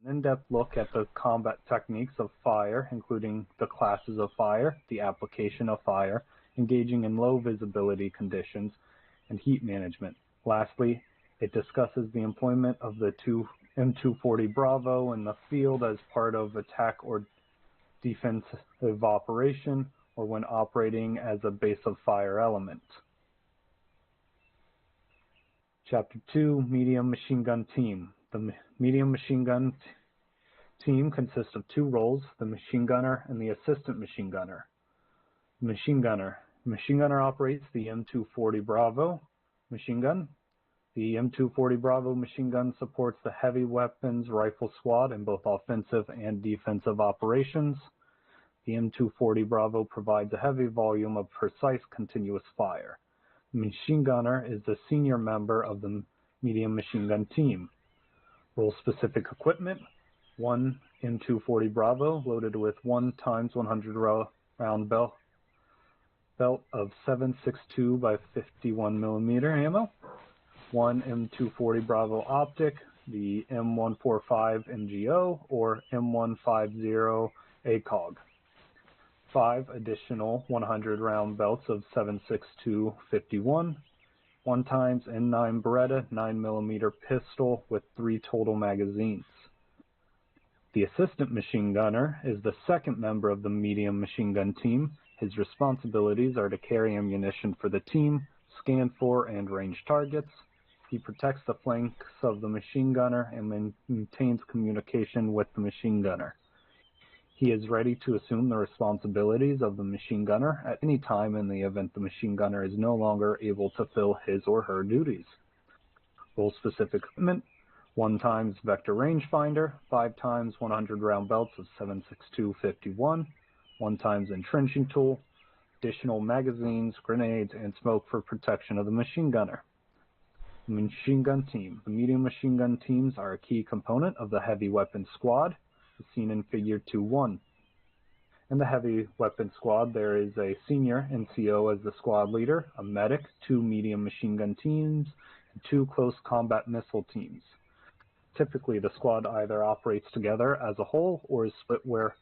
in-depth look at the combat techniques of fire, including the classes of fire, the application of fire, engaging in low visibility conditions, and heat management. Lastly, it discusses the employment of the M240 Bravo in the field as part of attack or defensive operation, or when operating as a base of fire element. Chapter 2, Medium Machine Gun Team. The medium machine gun team consists of two roles, the machine gunner and the assistant machine gunner. Machine gunner. Machine gunner operates the M240 Bravo machine gun. The M240 Bravo machine gun supports the heavy weapons rifle squad in both offensive and defensive operations. The M240 Bravo provides a heavy volume of precise continuous fire. The machine gunner is the senior member of the medium machine gun team. Role-specific equipment: one M240 Bravo loaded with 1 × 100 round belt of 7.62 by 51 millimeter ammo. One M240 Bravo optic, the M145 MGO or M150 ACOG. 5 additional 100 round belts of 7.62 51. 1 × N9 Beretta 9mm pistol with 3 total magazines. The assistant machine gunner is the second member of the medium machine gun team. His responsibilities are to carry ammunition for the team, scan for and range targets. He protects the flanks of the machine gunner and maintains communication with the machine gunner. He is ready to assume the responsibilities of the machine gunner at any time in the event the machine gunner is no longer able to fill his or her duties. Role-specific equipment: 1 × Vector Rangefinder, 5 × 100 round belts of 7.62 51, 1 × Entrenching Tool, additional magazines, grenades, and smoke for protection of the machine gunner. The machine gun team. The medium machine gun teams are a key component of the heavy weapons squad, as seen in Figure 2.1. In the heavy weapons squad, there is a senior NCO as the squad leader, a medic, 2 medium machine gun teams, and 2 close combat missile teams. Typically, the squad either operates together as a whole or is split where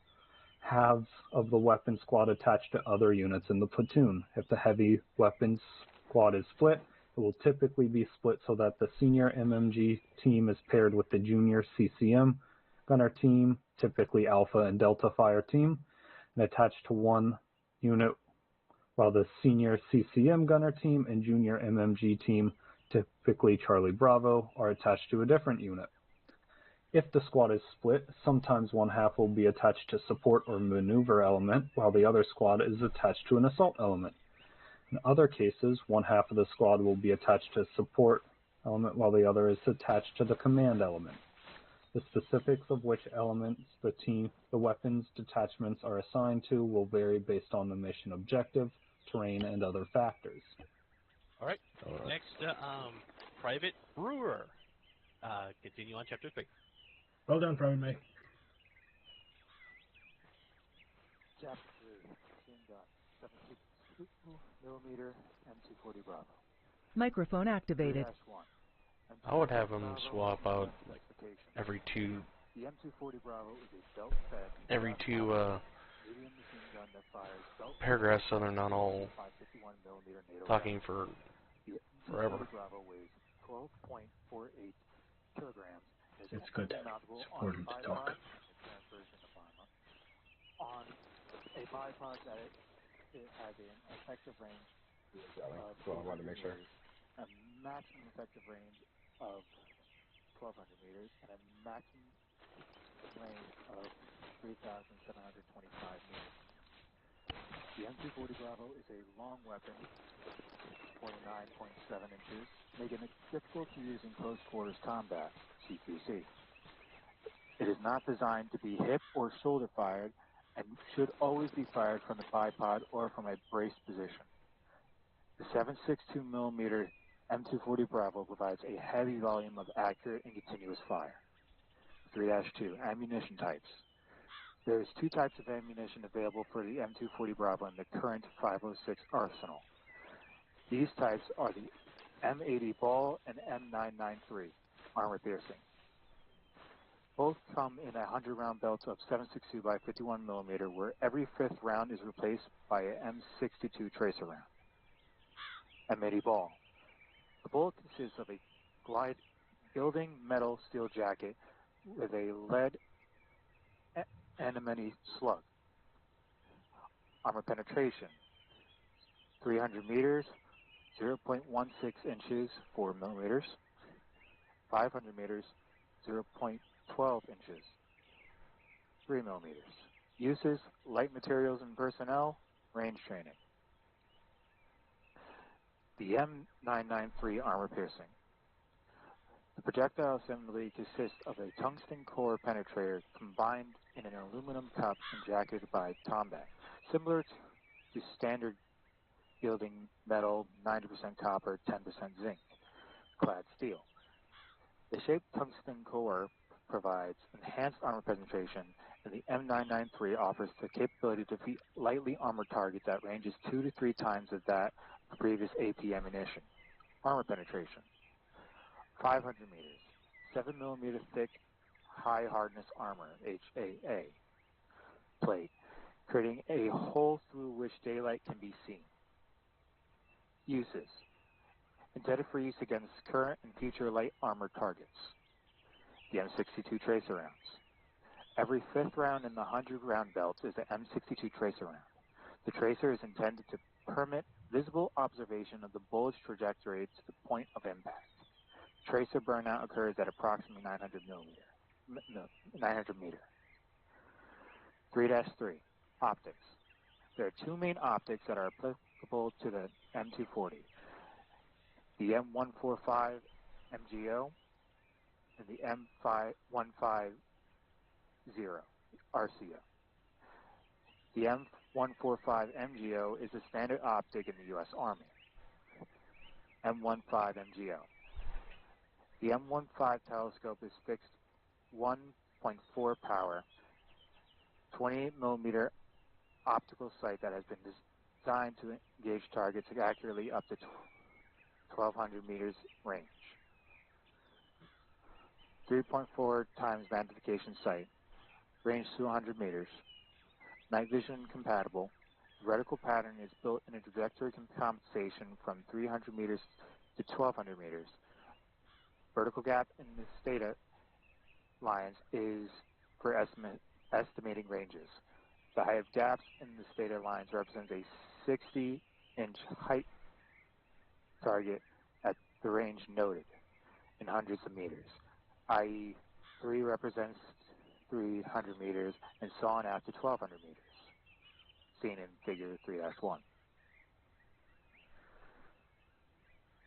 halves of the weapons squad attach to other units in the platoon. If the heavy weapons squad is split, it will typically be split so that the senior MMG team is paired with the junior CCM gunner team, typically Alpha and Delta fire team, and attached to one unit, while the senior CCM gunner team and junior MMG team, typically Charlie Bravo, are attached to a different unit. If the squad is split, sometimes one half will be attached to support or maneuver element, while the other squad is attached to an assault element. In other cases, one half of the squad will be attached to support element, while the other is attached to the command element. The specifics of which elements the weapons detachments are assigned to will vary based on the mission objective, terrain, and other factors. All right. Next, Private Brewer. Continue on Chapter 3. Well done, Private May. Chapter 3, Machine Gun, 7.62mm M240 Bravo. Microphone activated. 3-1. I would have them swap out like every 2 The M240 Bravo is a belt-fed every 2 medium machine gun that fires paragraphs so they're not all 551mm NATO talking for The forever. M240 Bravo weighs 12.48 kilograms. It's good to support him to talk. On a bipod that it has an effective range Well, I wanted to make sure. A maximum effective range of 1,200 meters and a maximum range of 3,725 meters. The M240 Bravo is a long weapon, 29.7 inches, making it difficult to use in close quarters combat, CQC. It is not designed to be hip or shoulder fired and should always be fired from the bipod or from a braced position. The 7.62mm M240 Bravo provides a heavy volume of accurate and continuous fire. 3-2, ammunition types. There is 2 types of ammunition available for the M240 Bravo in the current 506 arsenal. These types are the M80 Ball and M993, armor piercing. Both come in 100-round belts of 7.62 by 51 millimeter, where every fifth round is replaced by an M62 tracer round. A midi ball. The bullet consists of a glide building metal steel jacket with a lead antimony slug. Armor penetration, 300 meters, 0.16 inches, 4 millimeters, 500 meters, 0.12 inches, 3 millimeters. Uses, light materials and personnel, range training. The M993 armor piercing. The projectile assembly consists of a tungsten core penetrator combined in an aluminum cup and jacketed by combat, similar to standard building metal, 90% copper, 10% zinc, clad steel. The shaped tungsten core provides enhanced armor penetration, and the M993 offers the capability to defeat lightly armored targets at ranges 2 to 3 times of that of the previous AP ammunition. Armor penetration, 500 meters, 7 millimeter thick, high hardness armor, HAA, plate, creating a hole through which daylight can be seen. Uses, intended for use against current and future light armored targets. The M62 tracer rounds. Every fifth round in the 100-round belt is the M62 tracer round. The tracer is intended to permit visible observation of the bullet's trajectory to the point of impact. Tracer burnout occurs at approximately 900 meter. 3-3, optics. There are two main optics that are applicable to the M240. The M145 MGO and the M150 RCO. The M145 MGO is a standard optic in the U.S. Army. M15 MGO. The M15 telescope is fixed 1.4 power, 28 millimeter optical sight that has been designed to engage targets accurately up to 1,200 meters range. 3.4 times magnification sight, range 200 meters, night vision compatible. The reticle pattern is built in a trajectory compensation from 300 meters to 1,200 meters. Vertical gap in the stator lines is for estimating ranges. The height of gaps in the stator lines represents a 60-inch height target at the range noted in hundreds of meters, i.e. 3 represents 300 meters and so on out to 1,200 meters, seen in figure 3-1.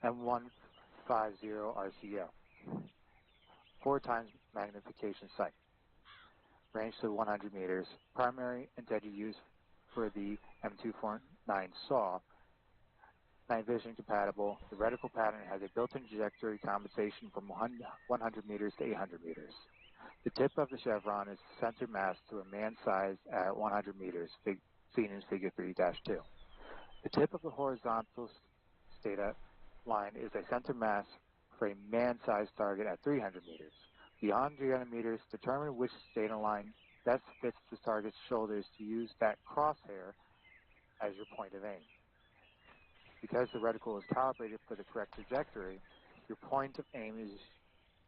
M150 RCO, 4 times magnification sight, range to 100 meters, primary intended use for the M249 SAW, night vision compatible. The reticle pattern has a built-in trajectory compensation from 100 meters to 800 meters. The tip of the chevron is center mass to a man sized at 100 meters, seen in figure 3-2. The tip of the horizontal stator line is a center mass for a man-sized target at 300 meters. Beyond 300 meters, determine which stator line best fits the target's shoulders to use that crosshair as your point of aim. Because the reticle is calibrated for the correct trajectory, your point of aim is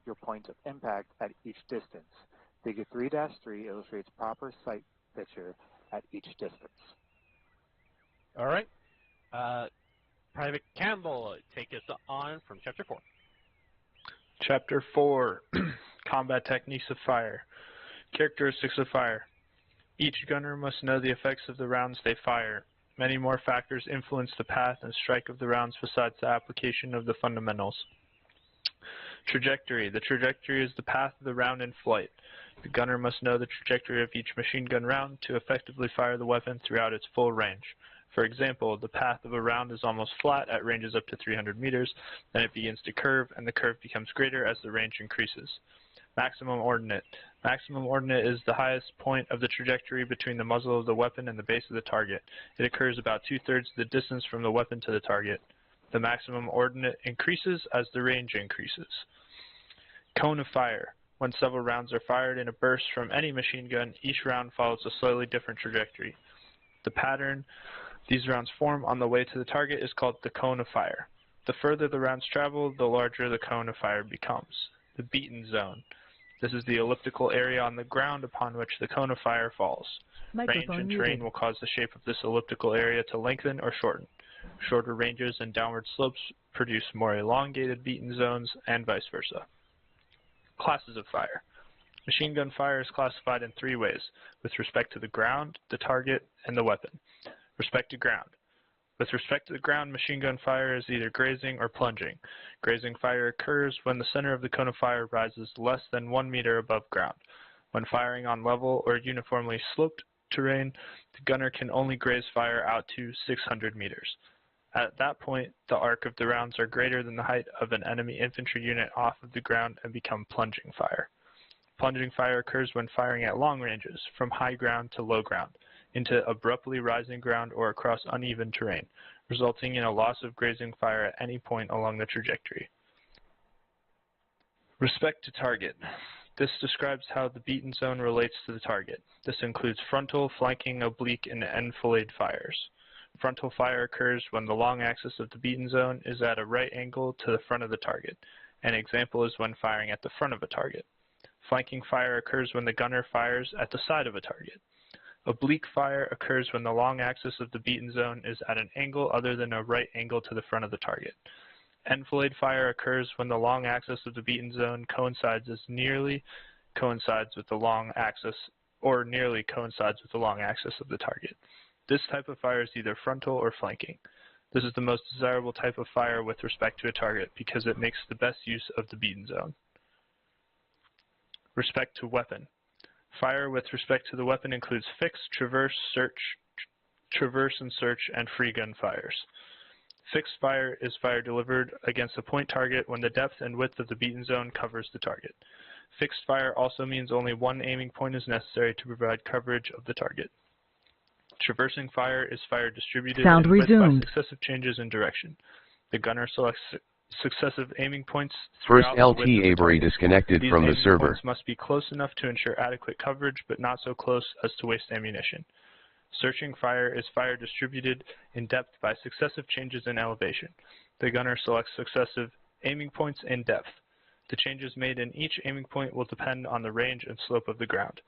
your point of impact at each distance. Figure 3-3 illustrates proper sight picture at each distance. All right. Private Campbell, take us on from Chapter 4. Chapter 4, Combat Techniques of Fire. Characteristics of fire. Each gunner must know the effects of the rounds they fire. Many more factors influence the path and strike of the rounds besides the application of the fundamentals. Trajectory. The trajectory is the path of the round in flight. The gunner must know the trajectory of each machine gun round to effectively fire the weapon throughout its full range. For example, the path of a round is almost flat at ranges up to 300 meters, then it begins to curve, and the curve becomes greater as the range increases. Maximum ordinate. Maximum ordinate is the highest point of the trajectory between the muzzle of the weapon and the base of the target. It occurs about 2/3 of the distance from the weapon to the target. The maximum ordinate increases as the range increases. Cone of fire. When several rounds are fired in a burst from any machine gun, each round follows a slightly different trajectory. The pattern these rounds form on the way to the target is called the cone of fire. The further the rounds travel, the larger the cone of fire becomes. The beaten zone. This is the elliptical area on the ground upon which the cone of fire falls. Range and terrain will cause the shape of this elliptical area to lengthen or shorten. Shorter ranges and downward slopes produce more elongated beaten zones, and vice versa. Classes of fire. Machine gun fire is classified in 3 ways, with respect to the ground, the target, and the weapon. Respect to ground. With respect to the ground, machine gun fire is either grazing or plunging. Grazing fire occurs when the center of the cone of fire rises less than 1 meter above ground. When firing on level or uniformly sloped terrain, the gunner can only graze fire out to 600 meters. At that point, the arc of the rounds are greater than the height of an enemy infantry unit off of the ground and become plunging fire. Plunging fire occurs when firing at long ranges, from high ground to low ground, into abruptly rising ground or across uneven terrain, resulting in a loss of grazing fire at any point along the trajectory. Respect to target. This describes how the beaten zone relates to the target. This includes frontal, flanking, oblique, and enfilade fires. Frontal fire occurs when the long axis of the beaten zone is at a right angle to the front of the target. An example is when firing at the front of a target. Flanking fire occurs when the gunner fires at the side of a target. Oblique fire occurs when the long axis of the beaten zone is at an angle other than a right angle to the front of the target. Enfilade fire occurs when the long axis of the beaten zone coincides with the long axis of the target. This type of fire is either frontal or flanking. This is the most desirable type of fire with respect to a target because it makes the best use of the beaten zone. Respect to weapon. Fire with respect to the weapon includes fixed, traverse, and search, and free gun fires. Fixed fire is fire delivered against a point target when the depth and width of the beaten zone covers the target. Fixed fire also means only one aiming point is necessary to provide coverage of the target. Traversing fire is fire distributed in width by successive changes in direction. The gunner selects successive aiming points throughout the width of the target. Disconnected These from the aiming server. points must be close enough to ensure adequate coverage, but not so close as to waste ammunition. Searching fire is fire distributed in depth by successive changes in elevation. The gunner selects successive aiming points in depth. The changes made in each aiming point will depend on the range and slope of the ground.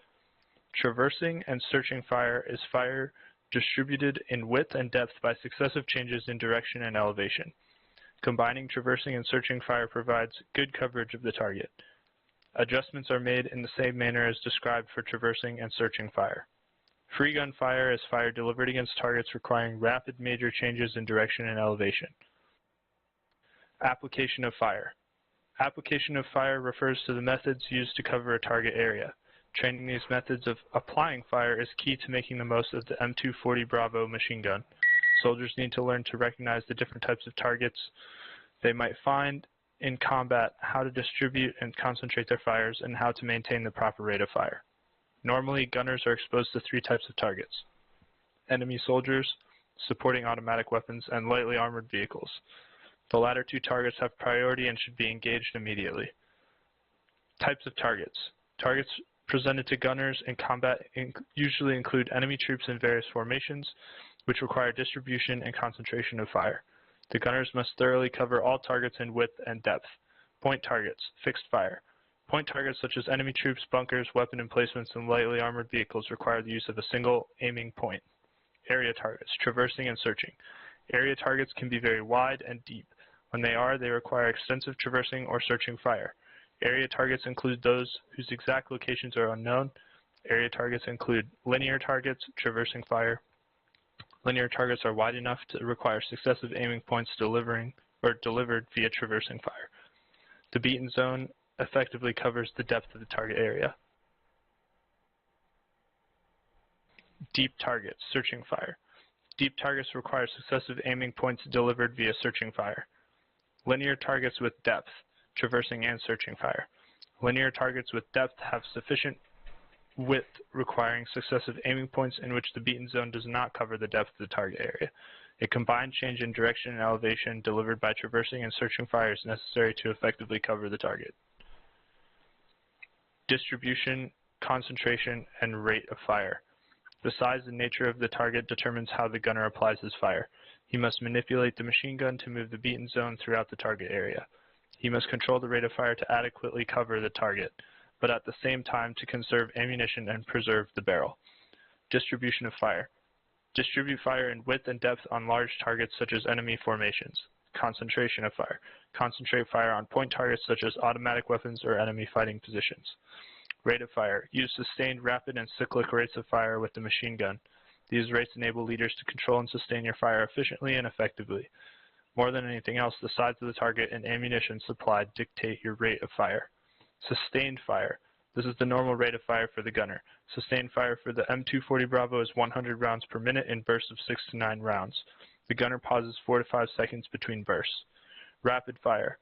Traversing and searching fire is fire distributed in width and depth by successive changes in direction and elevation. Combining traversing and searching fire provides good coverage of the target. Adjustments are made in the same manner as described for traversing and searching fire. Free gun fire is fire delivered against targets requiring rapid major changes in direction and elevation. Application of fire. Application of fire refers to the methods used to cover a target area. Training these methods of applying fire is key to making the most of the M240 Bravo machine gun. Soldiers need to learn to recognize the different types of targets they might find in combat, how to distribute and concentrate their fires, and how to maintain the proper rate of fire. Normally, gunners are exposed to 3 types of targets: enemy soldiers, supporting automatic weapons, and lightly armored vehicles. The latter 2 targets have priority and should be engaged immediately. Types of targets. Targets presented to gunners in combat usually include enemy troops in various formations, which require distribution and concentration of fire. The gunners must thoroughly cover all targets in width and depth. Point targets, fixed fire. Point targets such as enemy troops, bunkers, weapon emplacements, and lightly armored vehicles require the use of a single aiming point. Area targets, traversing and searching. Area targets can be very wide and deep. When they require extensive traversing or searching fire. Area targets include those whose exact locations are unknown. Area targets include linear targets, traversing fire. Linear targets are wide enough to require successive aiming points delivered via traversing fire. The beaten zone effectively covers the depth of the target area. Deep targets, searching fire. Deep targets require successive aiming points delivered via searching fire. Linear targets with depth, traversing and searching fire. Linear targets with depth have sufficient width requiring successive aiming points in which the beaten zone does not cover the depth of the target area. A combined change in direction and elevation delivered by traversing and searching fire is necessary to effectively cover the target. distribution, concentration, and rate of fire. The size and nature of the target determines how the gunner applies his fire. He must manipulate the machine gun to move the beaten zone throughout the target area. He must control the rate of fire to adequately cover the target, but at the same time to conserve ammunition and preserve the barrel. Distribution of fire. Distribute fire in width and depth on large targets such as enemy formations. Concentration of fire. Concentrate fire on point targets such as automatic weapons or enemy fighting positions. Rate of fire. Use sustained, rapid, and cyclic rates of fire with the machine gun. These rates enable leaders to control and sustain your fire efficiently and effectively. More than anything else, the size of the target and ammunition supplied dictate your rate of fire. Sustained fire. This is the normal rate of fire for the gunner. Sustained fire for the M240 Bravo is 100 rounds per minute in bursts of 6 to 9 rounds. The gunner pauses 4 to 5 seconds between bursts. Rapid fire.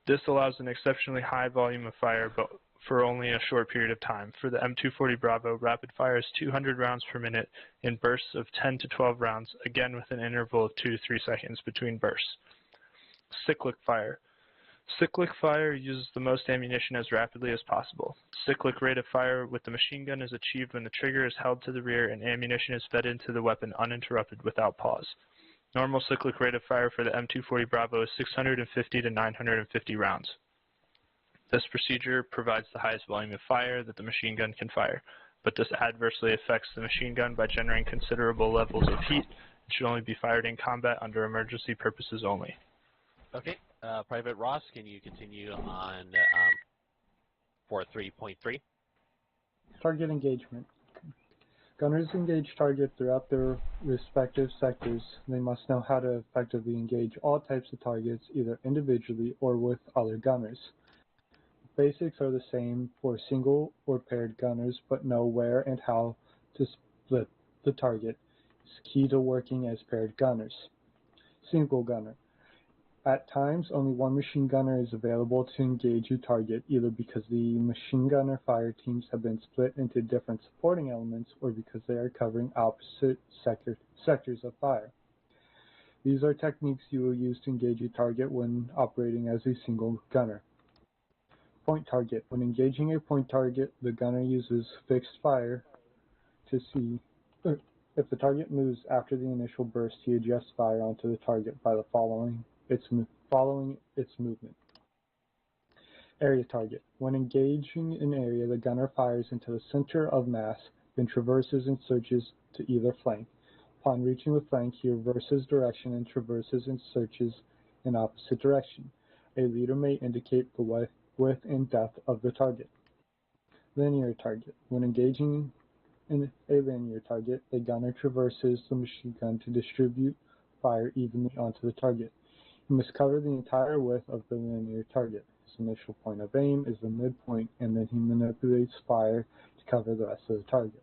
This allows an exceptionally high volume of fire, but for only a short period of time. For the M240 Bravo, rapid fire is 200 rounds per minute in bursts of 10 to 12 rounds, again with an interval of 2 to 3 seconds between bursts. Cyclic fire. Cyclic fire uses the most ammunition as rapidly as possible. Cyclic rate of fire with the machine gun is achieved when the trigger is held to the rear and ammunition is fed into the weapon uninterrupted without pause. Normal cyclic rate of fire for the M240 Bravo is 650 to 950 rounds. This procedure provides the highest volume of fire that the machine gun can fire, but this adversely affects the machine gun by generating considerable levels of heat and should only be fired in combat under emergency purposes only. Okay, Private Ross, can you continue on 4.3.3? Target engagement. Gunners engage targets throughout their respective sectors. They must know how to effectively engage all types of targets, either individually or with other gunners. Basics are the same for single or paired gunners, but know where and how to split the target is key to working as paired gunners. Single gunner. At times, only one machine gunner is available to engage a target, either because the machine gunner fire teams have been split into different supporting elements or because they are covering opposite sectors of fire. These are techniques you will use to engage a target when operating as a single gunner. Point target. When engaging a point target, the gunner uses fixed fire to see if the target moves after the initial burst. He adjusts fire onto the target by following its movement. Area target. When engaging an area, the gunner fires into the center of mass, then traverses and searches to either flank. Upon reaching the flank, he reverses direction and traverses and searches in opposite direction. A leader may indicate the width and depth of the target. Linear target. When engaging in a linear target, the gunner traverses the machine gun to distribute fire evenly onto the target. He must cover the entire width of the linear target. His initial point of aim is the midpoint, and then he manipulates fire to cover the rest of the target.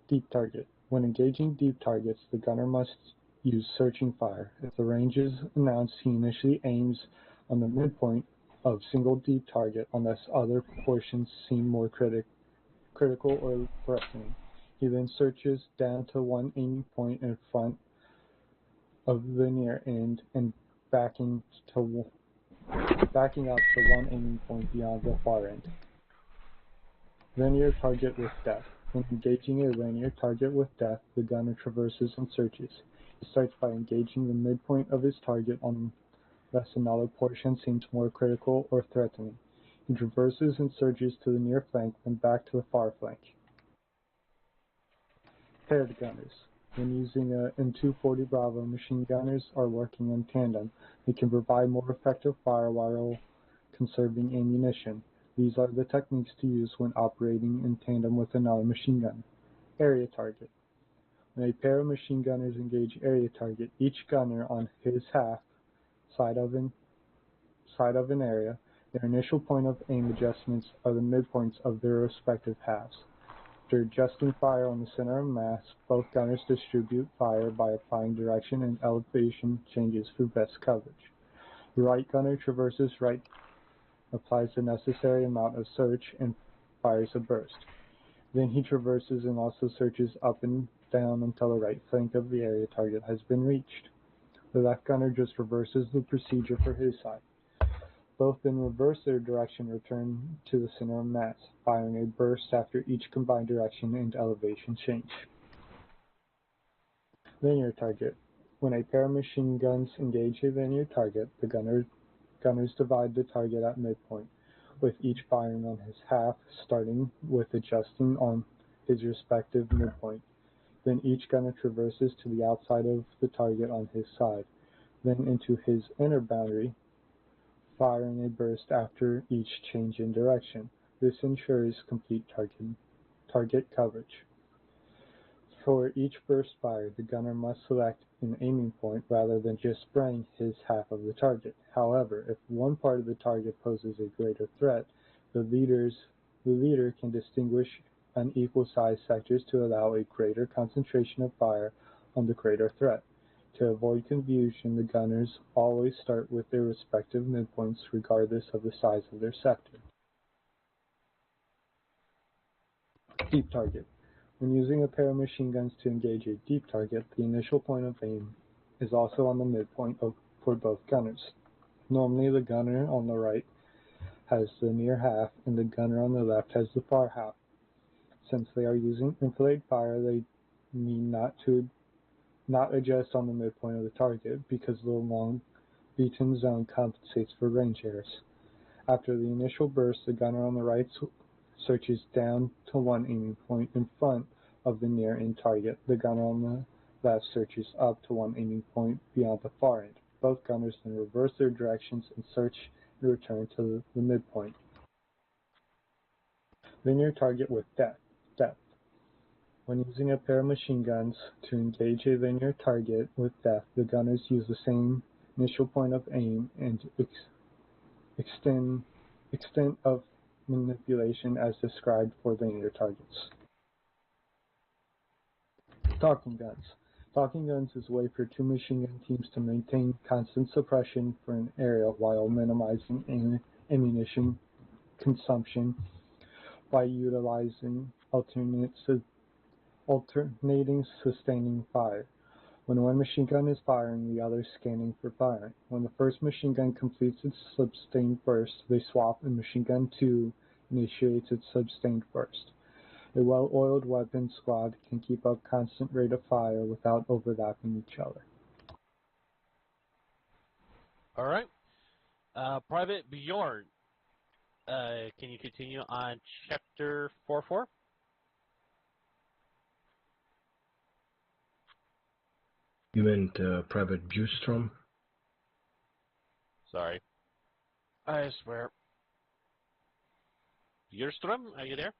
Deep target. When engaging deep targets, the gunner must use searching fire. If the range is announced, he initially aims on the midpoint of single deep target unless other portions seem more critical or threatening. He then searches down to one aiming point in front of the near end and backing up to one aiming point beyond the far end. Linear target with depth. When engaging a linear target with depth, the gunner traverses and searches. He starts by engaging the midpoint of his target unless another portion seems more critical or threatening. He traverses and searches to the near flank, then back to the far flank. Paired gunners. When using a M240 Bravo, machine gunners are working in tandem. They can provide more effective fire while conserving ammunition. These are the techniques to use when operating in tandem with another machine gun. Area target. When a pair of machine gunners engage area target, each gunner on his half side of an area, their initial point of aim adjustments are the midpoints of their respective halves. After adjusting fire on the center of mass, both gunners distribute fire by applying direction and elevation changes for best coverage. The right gunner traverses right, applies the necessary amount of search, and fires a burst. Then he traverses and also searches up and down until the right flank of the area target has been reached. The left gunner just reverses the procedure for his side. Both then reverse their direction, return to the center of mass, firing a burst after each combined direction and elevation change. Linear target. When a pair of machine guns engage a linear target, the gunners divide the target at midpoint, with each firing on his half, starting with adjusting on his respective midpoint. Then each gunner traverses to the outside of the target on his side, then into his inner boundary, firing a burst after each change in direction. This ensures complete target coverage. For each burst fired, the gunner must select an aiming point rather than just spraying his half of the target. However, if one part of the target poses a greater threat, the leader can distinguish unequal sized sectors to allow a greater concentration of fire on the greater threat. To avoid confusion, the gunners always start with their respective midpoints regardless of the size of their sector. Deep target. When using a pair of machine guns to engage a deep target, the initial point of aim is also on the midpoint for both gunners. Normally, the gunner on the right has the near half, and the gunner on the left has the far half. Since they are using enfilade fire, they need not adjust on the midpoint of the target because the long beaten zone compensates for range errors. After the initial burst, the gunner on the right searches down to one aiming point in front of the near end target. The gunner on the left searches up to one aiming point beyond the far end. Both gunners then reverse their directions and search and return to the midpoint. Linear target with depth. When using a pair of machine guns to engage a linear target with depth, the gunners use the same initial point of aim and extent of manipulation as described for linear targets. Talking guns. Talking guns is a way for two machine gun teams to maintain constant suppression for an area while minimizing ammunition consumption by utilizing alternating sustaining fire. When one machine gun is firing, the other is scanning for firing. When the first machine gun completes its sustained burst, they swap and machine gun 2 initiates its sustained burst. A well-oiled weapon squad can keep up constant rate of fire without overlapping each other. All right. Private Bjorn, can you continue on Chapter 4.4? You meant Private Bjurstrom? Sorry. I swear. Bjurstrom, are you there?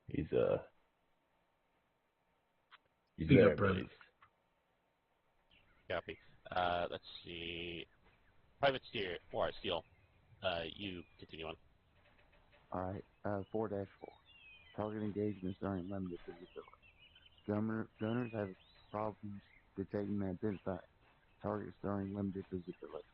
He's Speak there, up, Private. please. Copy. Let's see. Private Steel, you continue on. Alright, 4-4. Target engagements during limited visibility. Gunners have problems detecting and identifying targets during limited visibility.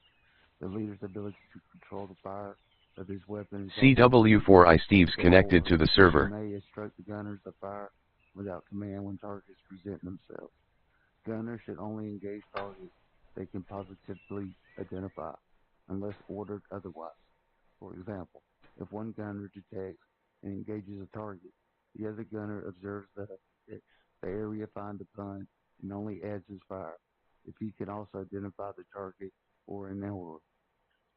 The leader's ability to control the fire of his weapon is CW4I Steve's connected to the server. may instruct the gunners to fire without command when targets present themselves. Gunners should only engage targets they can positively identify, unless ordered otherwise. For example, if one gunner detects and engages a target, the other gunner observes the area find upon and only adds his fire, if he can also identify the target or an order.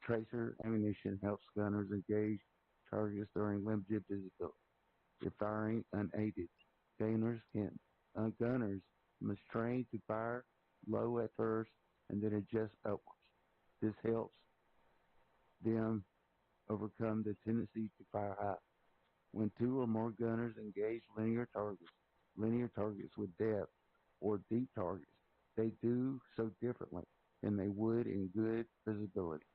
Tracer ammunition helps gunners engage targets during limited visibility. If firing unaided, gunners must train to fire low at first and then adjust upwards. This helps them overcome the tendency to fire high. When two or more gunners engage linear targets with depth or deep targets, they do so differently than they would in good visibility.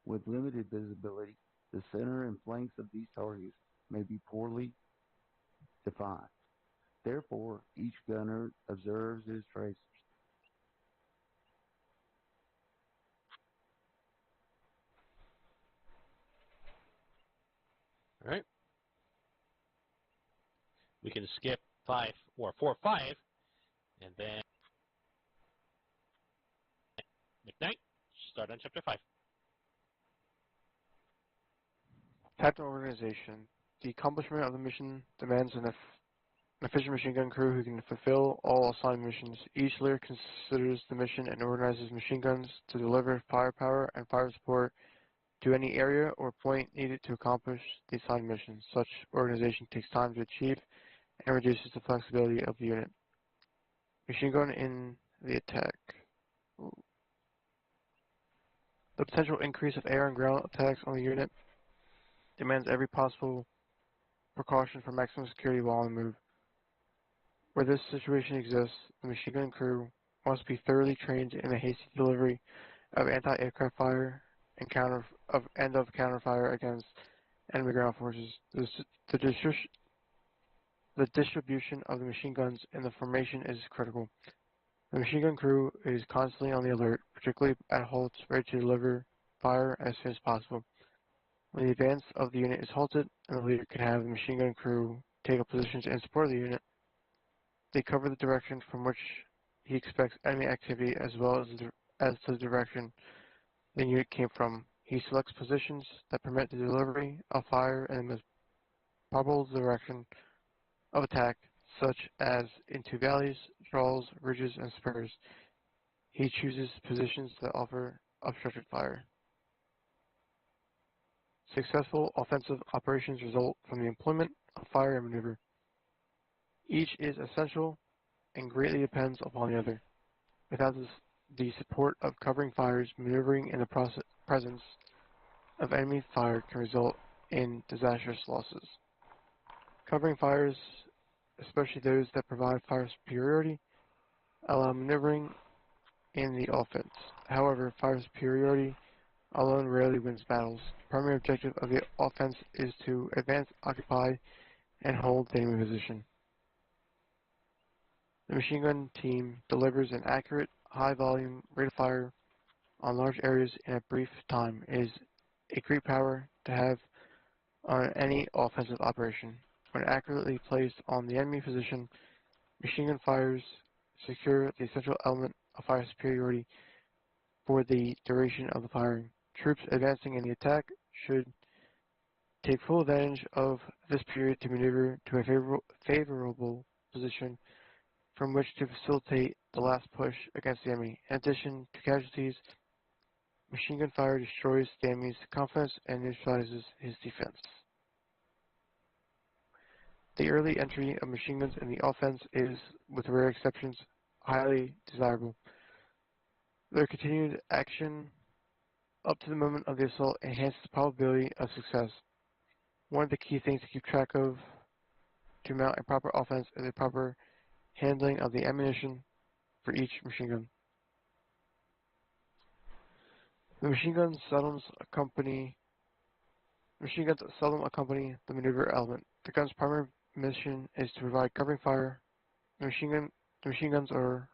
With limited visibility, the center and flanks of these targets may be poorly defined. Therefore, each gunner observes his tracers. All right. We can skip 4.5, and then start on Chapter 5. Captain Organization. The accomplishment of the mission demands an efficient machine gun crew who can fulfill all assigned missions. Each leader considers the mission and organizes machine guns to deliver firepower and fire support to any area or point needed to accomplish the assigned mission. Such organization takes time to achieve and reduces the flexibility of the unit. Machine gun in the attack. The potential increase of air and ground attacks on the unit demands every possible precaution for maximum security while on the move. Where this situation exists, the machine gun crew must be thoroughly trained in the hasty delivery of anti-aircraft fire and counter-fire against enemy ground forces. The distribution of the machine guns in the formation is critical. The machine gun crew is constantly on the alert, particularly at halts, ready to deliver fire as soon as possible. When the advance of the unit is halted, and the leader can have the machine gun crew take up positions in support of the unit, they cover the direction from which he expects enemy activity as well as the direction the unit came from. He selects positions that permit the delivery of fire in the most probable direction of attack, such as into valleys, draws, ridges, and spurs. He chooses positions that offer obstructed fire. Successful offensive operations result from the employment of fire and maneuver. Each is essential and greatly depends upon the other. Without the support of covering fires, maneuvering in the presence of enemy fire can result in disastrous losses. Covering fires, especially those that provide fire superiority, allow maneuvering in the offense. However, fire superiority alone rarely wins battles. The primary objective of the offense is to advance, occupy, and hold the enemy position. The machine gun team delivers an accurate, high-volume rate of fire on large areas in a brief time. It is a great power to have on any offensive operation. When accurately placed on the enemy position, machine gun fires secure the essential element of fire superiority for the duration of the firing. Troops advancing in the attack should take full advantage of this period to maneuver to a favorable position from which to facilitate the last push against the enemy. In addition to casualties, machine gun fire destroys the enemy's confidence and neutralizes his defense. The early entry of machine guns in the offense is, with rare exceptions, highly desirable. Their continued action up to the moment of the assault enhances the probability of success. One of the key things to keep track of to mount a proper offense is a proper handling of the ammunition for each machine gun. The machine guns seldom accompany the maneuver element. The gun's primary mission is to provide covering fire. The machine guns are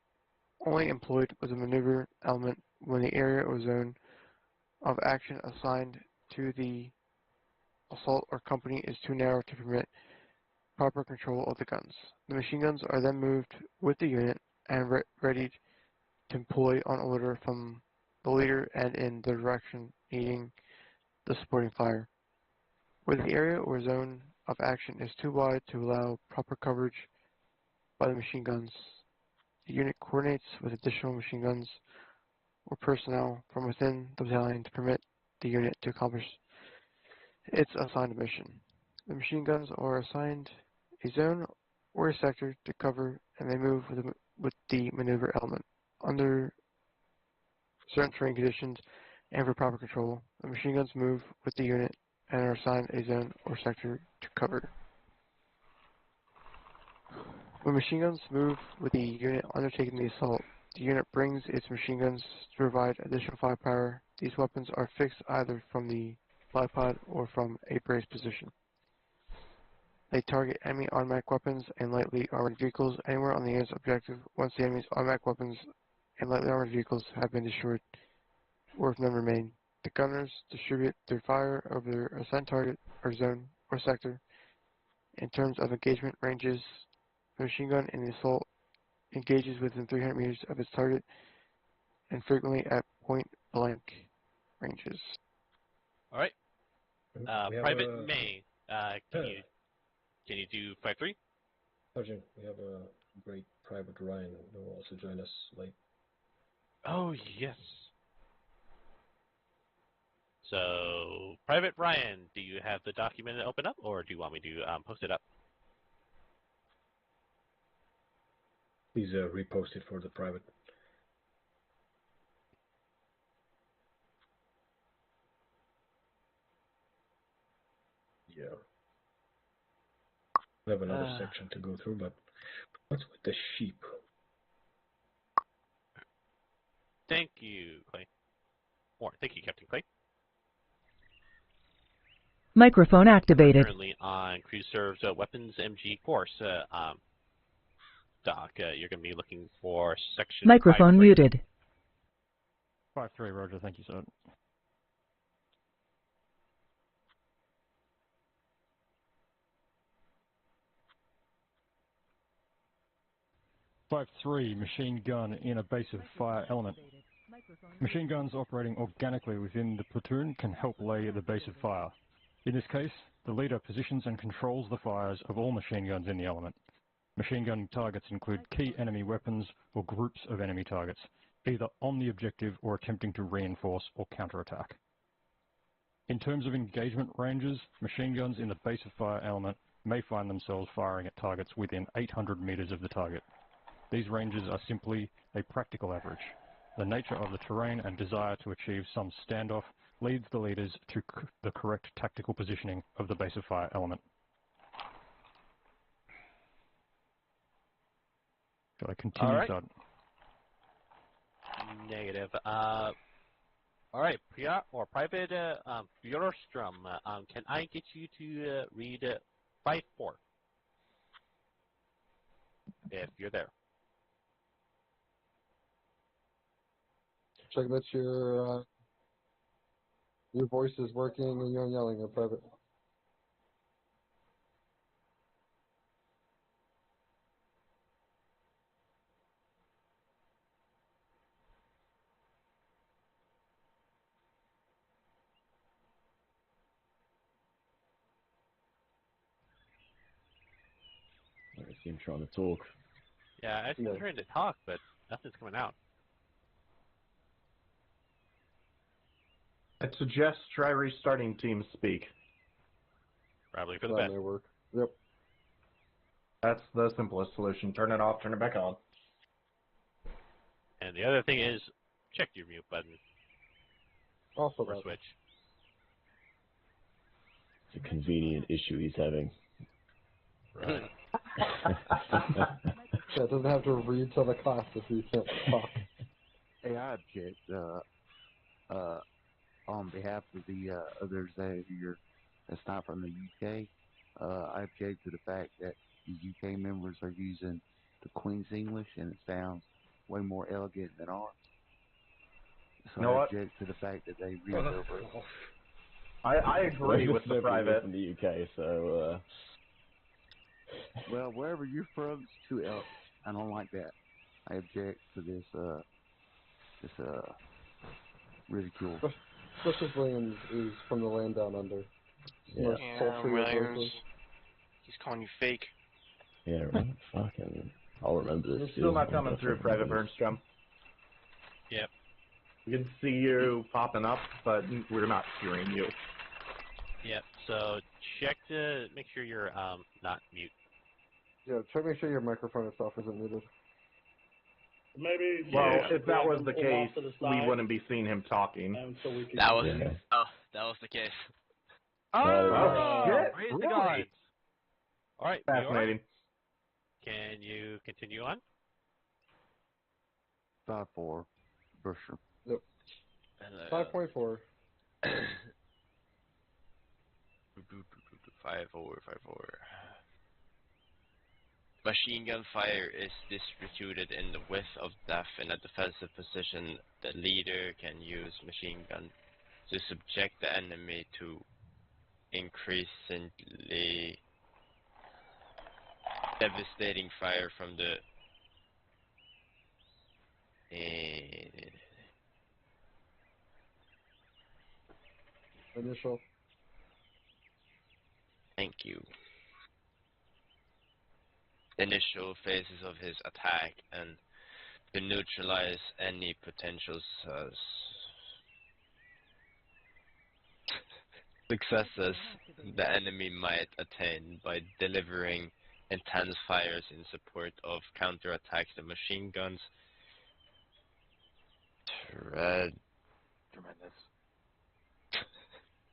only employed with a maneuver element when the area or zone of action assigned to the assault or company is too narrow to permit proper control of the guns. The machine guns are then moved with the unit and ready to employ on order from the leader and in the direction needing the supporting fire. Where the area or zone of action is too wide to allow proper coverage by the machine guns, the unit coordinates with additional machine guns or personnel from within the battalion to permit the unit to accomplish its assigned mission. The machine guns are assigned a zone or a sector to cover, and they move with the maneuver element. Under certain terrain conditions and for proper control, the machine guns move with the unit and are assigned a zone or sector to cover. When machine guns move with the unit undertaking the assault, the unit brings its machine guns to provide additional firepower. These weapons are fixed either from the bipod or from a braced position. They target enemy automatic weapons and lightly armored vehicles anywhere on the unit's objective once the enemy's automatic weapons and lightly armored vehicles have been destroyed, or if none remain. The gunners distribute their fire over their assigned target or zone or sector. In terms of engagement ranges, the machine gun in the assault engages within 300 meters of its target and frequently at point blank ranges. All right. We have Private a- May, can you do 5-3? Sergeant, we have a great Private Ryan who will also join us late. Oh, yes. So, Private Ryan, do you have the document open up, or do you want me to post it up? Please repost it for the private. Yeah. We have another section to go through, but what's with the sheep? Thank you, Clay. Or, thank you, Captain Clay. Microphone activated. Currently on Crew Serves Weapons MG course, Doc. You're going to be looking for section Microphone 5-3. muted. 5-3, Roger. Thank you, sir. (5-3) machine gun in a base of fire element. Machine guns operating organically within the platoon can help lay the base of fire. In this case, the leader positions and controls the fires of all machine guns in the element. Machine gun targets include key enemy weapons or groups of enemy targets, either on the objective or attempting to reinforce or counterattack. In terms of engagement ranges, machine guns in the base of fire element may find themselves firing at targets within 800 meters of the target. These ranges are simply a practical average. The nature of the terrain and desire to achieve some standoff leads the leaders to the correct tactical positioning of the base of fire element. Shall I continue, All right. Sergeant? Negative. All right, Private Bjorstrom, can I get you to read 5-4? If you're there. Check that your voice is working and you're yelling in private. I see him trying to talk. Yeah, I've been trying to talk, but nothing's coming out. I'd suggest try restarting TeamSpeak. Probably for the That best. may work. Yep. That's the simplest solution. Turn it off, turn it back on. And the other thing is, check your mute button. Also or that. switch. It's a convenient issue he's having. Right. Yeah, it doesn't have to read to the class if you can't talk. Hey, I object, on behalf of the others that's not from the UK, I object to the fact that the UK members are using the Queen's English and it sounds way more elegant than ours. So You know I what? object to the fact that they read over it. I agree with the private. From the UK, so. Well, wherever you're from, it's too elegant. I don't like that. I object to this ridicule. Especially Williams is from the land down under. Yeah. Williams. He's calling you fake. Yeah, right. Fucking. I'll remember this. It's still not coming through, Private Burnstrom. Yep. We can see you popping up, but we're not hearing you. Yep. So check to make sure you're not mute. Yeah, try to make sure your microphone itself isn't muted. Maybe. Well, if that was the case, we wouldn't be seeing him talking. That was that was the case. Oh, shit! Praise the Really? gods. All right. Fascinating. Can you continue on? 5-4. Bertram. Yep. 5.4. 5-4. Machine gun fire is distributed in the width of depth in a defensive position. The leader can use machine gun to subject the enemy to increasingly devastating fire from the Initial. Thank you. Initial phases of his attack and to neutralize any potential successes the enemy might attain by delivering intense fires in support of counterattacks. The machine guns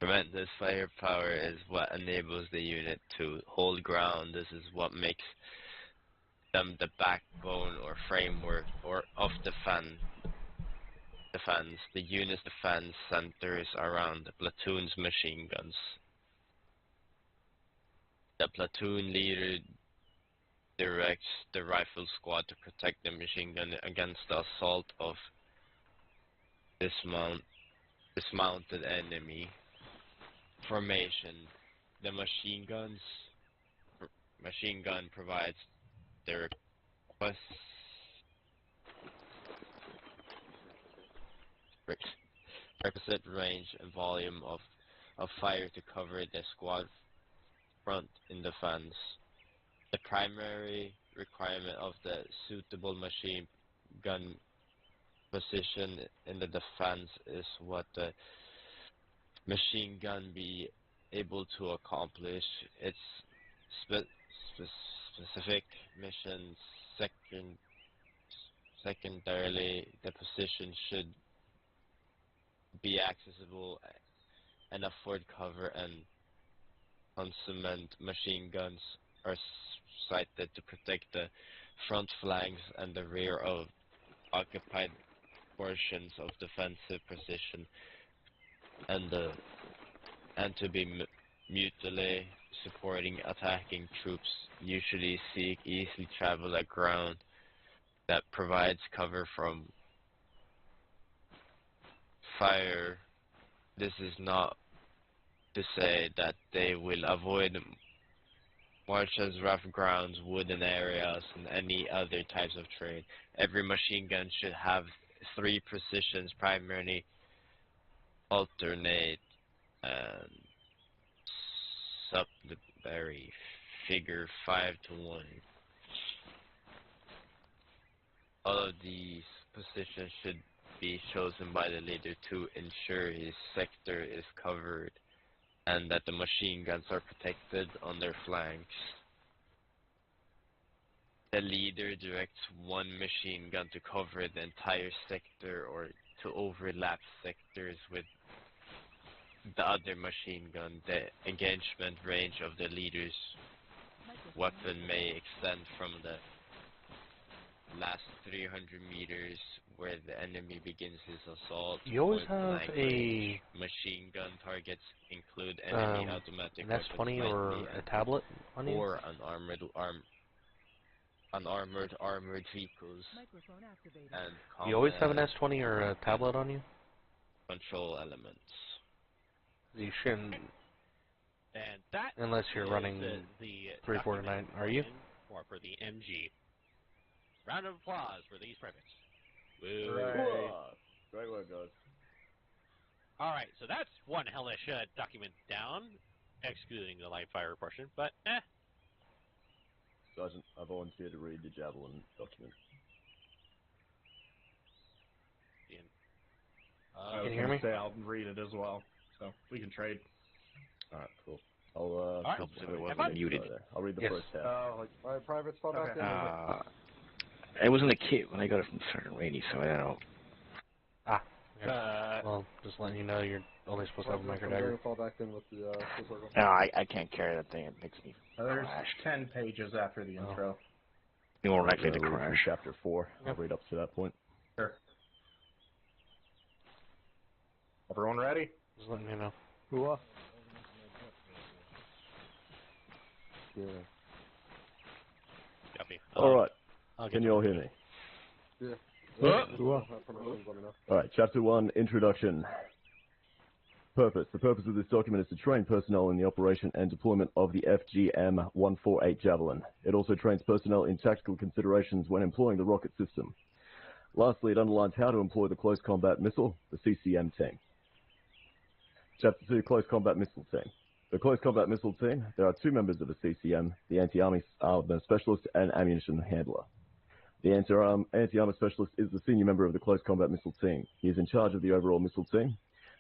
tremendous firepower is what enables the unit to hold ground. This is what makes them the backbone or framework of defense. The unit's defense centers around the platoon's machine guns. The platoon leader directs the rifle squad to protect the machine gun against the assault of dismounted enemy formation. The machine gun provides the requisite range and volume of fire to cover the squad front in defense. The primary requirement of the suitable machine gun position in the defense is what the machine gun be able to accomplish. Its specific mission. Secondarily, the position should be accessible and afford cover, and consummate machine guns are sighted to protect the front flanks and the rear of occupied portions of defensive position, and to be mutually supporting attacking troops. Usually seek easily travel at ground that provides cover from fire. This is not to say that they will avoid marshes, rough grounds, wooden areas, and any other types of terrain. Every machine gun should have 3 positions, primarily alternate and supplementary, figure 5 to 1. All of these positions should be chosen by the leader to ensure his sector is covered and that the machine guns are protected on their flanks. The leader directs one machine gun to cover the entire sector or to overlap sectors with the other machine gun. The engagement range of the leader's weapon may extend from the last 300 meters where the enemy begins his assault. You always have a machine gun targets include enemy automatic an S20 or a tablet on you? Or armored vehicles. And you always have an S20 or a tablet on you? Control elements. You shouldn't. And that unless you're running the 349, are you? Or for the MG. Round of applause for these privates. Woo. Great work, guys. Alright, so that's one hellish document down, excluding the live fire portion, but Sergeant, I volunteer to read the Javelin document. Can you hear me? I'll read it as well, so we can trade. Alright, cool. I'll muted. I'll read the first half. Alright, privates, fall back in. It was in the kit when I got it from Sergeant Rainey, so I don't know. Well, just letting you know you're only supposed to have a micro dagger. Fall back in with the circle. No, I can't carry that thing. It makes me There's crash. 10 pages after the intro. You're more likely to Read from crash. Chapter 4. I'll read up to that point. Sure. Everyone ready? Just letting you know. Hooah. Yeah. Copy. Alright. Can you all hear me? Yeah. Alright, Chapter 1, Introduction. Purpose. The purpose of this document is to train personnel in the operation and deployment of the FGM-148 Javelin. It also trains personnel in tactical considerations when employing the rocket system. Lastly, it underlines how to employ the Close Combat Missile, the CCM team. Chapter 2, Close Combat Missile Team. The Close Combat Missile Team, there are two members of the CCM, the Anti-Army Armor Specialist and Ammunition Handler. The Anti-Armor Specialist is the senior member of the Close Combat Missile Team. He is in charge of the overall missile team.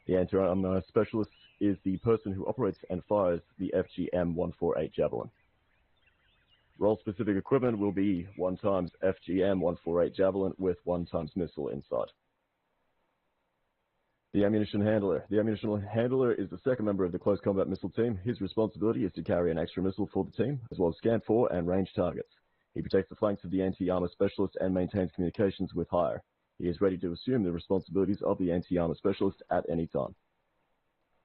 The Anti-Armor Specialist is the person who operates and fires the FGM-148 Javelin. Role-specific equipment will be 1x FGM-148 Javelin with 1x missile inside. The Ammunition Handler. The Ammunition Handler is the second member of the Close Combat Missile Team. His responsibility is to carry an extra missile for the team, as well as scan for and range targets. He protects the flanks of the Anti-Armor Specialist and maintains communications with higher. He is ready to assume the responsibilities of the Anti-Armor Specialist at any time.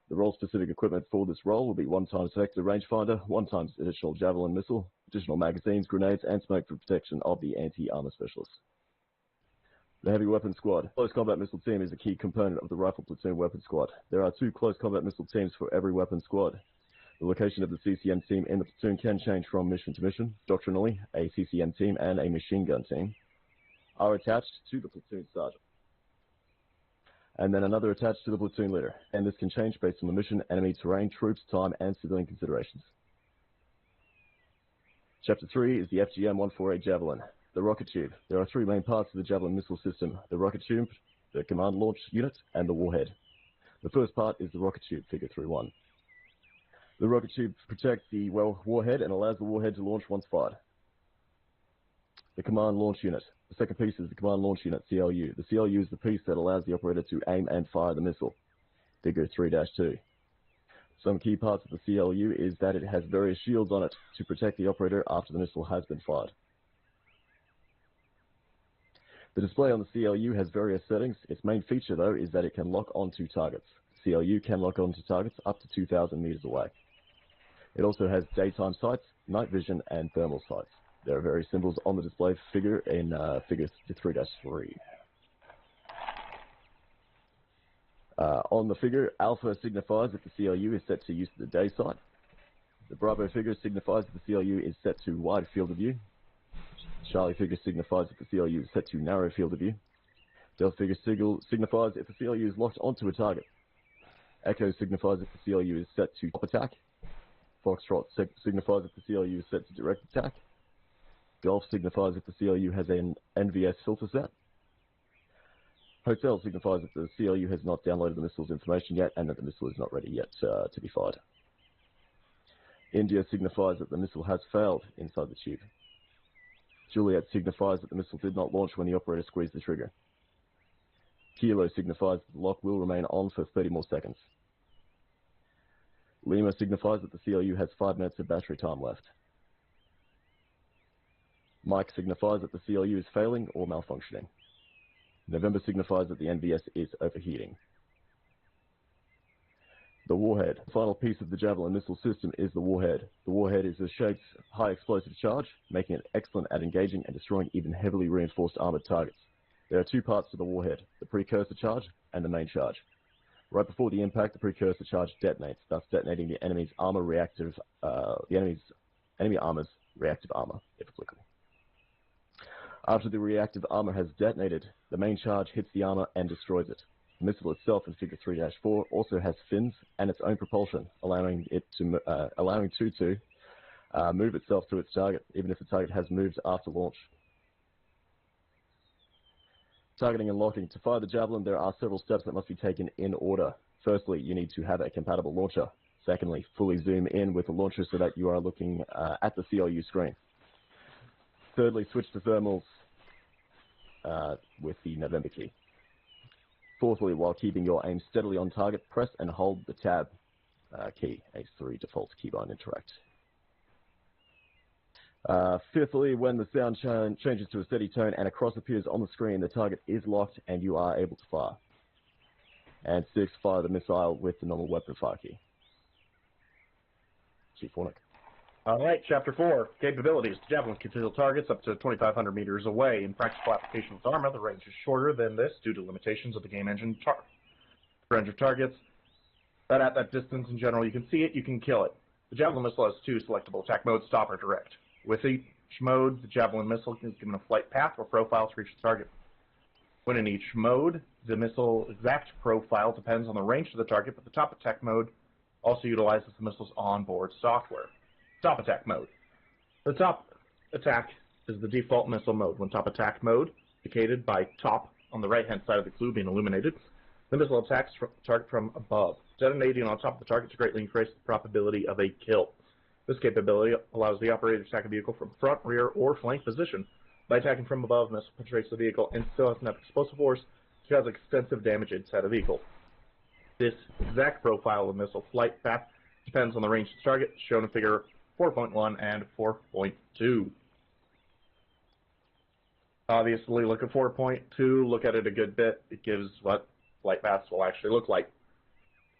The role-specific equipment for this role will be 1x Vector Rangefinder, 1x additional Javelin missile, additional magazines, grenades, and smoke for protection of the Anti-Armor Specialist. The Heavy Weapons Squad. Close Combat Missile Team is a key component of the Rifle Platoon Weapon Squad. There are 2 Close Combat Missile Teams for every weapon squad. The location of the CCM team in the platoon can change from mission to mission. Doctrinally, a CCM team and a machine gun team are attached to the platoon sergeant, and then another attached to the platoon leader, and this can change based on the mission, enemy terrain, troops, time, and civilian considerations. Chapter 3 is the FGM-148 Javelin. The rocket tube. There are 3 main parts to the Javelin missile system: the rocket tube, the command launch unit, and the warhead. The first part is the rocket tube, figure 3.1. The rocket tube protects the warhead and allows the warhead to launch once fired. The command launch unit. The second piece is the command launch unit, CLU. The CLU is the piece that allows the operator to aim and fire the missile, figure 3-2. Some key parts of the CLU is that it has various shields on it to protect the operator after the missile has been fired. The display on the CLU has various settings. Its main feature, though, is that it can lock onto targets. CLU can lock onto targets up to 2,000 meters away. It also has daytime sights, night vision, and thermal sights. There are various symbols on the display figure in figure 3-3. On the figure, Alpha signifies that the CLU is set to use the day sight. The Bravo figure signifies that the CLU is set to wide field of view. Charlie figure signifies that the CLU is set to narrow field of view. Delta figure signifies if the CLU is locked onto a target. Echo signifies if the CLU is set to top attack. Foxtrot signifies if the CLU is set to direct attack. Golf signifies if the CLU has an NVS filter set. Hotel signifies that the CLU has not downloaded the missile's information yet and that the missile is not ready yet to be fired. India signifies that the missile has failed inside the tube. Juliet signifies that the missile did not launch when the operator squeezed the trigger. Kilo signifies that the lock will remain on for 30 more seconds. Lima signifies that the CLU has 5 minutes of battery time left. Mike signifies that the CLU is failing or malfunctioning. November signifies that the NVS is overheating. The warhead. The final piece of the Javelin missile system is the warhead. The warhead is a shaped, high explosive charge, making it excellent at engaging and destroying even heavily reinforced armored targets. There are 2 parts to the warhead, the precursor charge and the main charge. Right before the impact, the precursor charge detonates, thus detonating the enemy's enemy armor's reactive armor, if applicable. After the reactive armor has detonated, the main charge hits the armor and destroys it. The missile itself in figure 3-4 also has fins and its own propulsion, allowing 2 to move itself to its target, even if the target has moved after launch. Targeting and locking. To fire the Javelin, there are several steps that must be taken in order. Firstly, you need to have a compatible launcher. Secondly, fully zoom in with the launcher so that you are looking at the CLU screen. Thirdly, switch to thermals with the November key. Fourthly, while keeping your aim steadily on target, press and hold the tab key, H3 default keybind interact. Fifthly, when the sound changes to a steady tone and a cross appears on the screen, the target is locked and you are able to fire. And 6, fire the missile with the normal weapon fire key. Chief Warnick. All right, Chapter 4, Capabilities. The Javelin can kill targets up to 2,500 meters away. In practical application with armor, the range is shorter than this due to limitations of the game engine range of targets. But at that distance, in general, you can see it, you can kill it. The Javelin missile has 2 selectable attack modes, stop or direct. With each mode, the Javelin missile is given a flight path or profile to reach the target. When in each mode, the missile exact profile depends on the range of the target, but the top attack mode also utilizes the missile's onboard software. Top attack mode. The top attack is the default missile mode. When top attack mode, indicated by top on the right-hand side of the clue being illuminated, the missile attacks the target from above. Detonating on top of the target to greatly increase the probability of a kill. This capability allows the operator to attack a vehicle from front, rear, or flank position. By attacking from above, the missile penetrates the vehicle and still has enough explosive force to cause extensive damage inside the vehicle. This exact profile of missile flight path depends on the range of the target, shown in figure 4.1 and 4.2. Obviously, look at 4.2, look at it a good bit. It gives what flight paths will actually look like.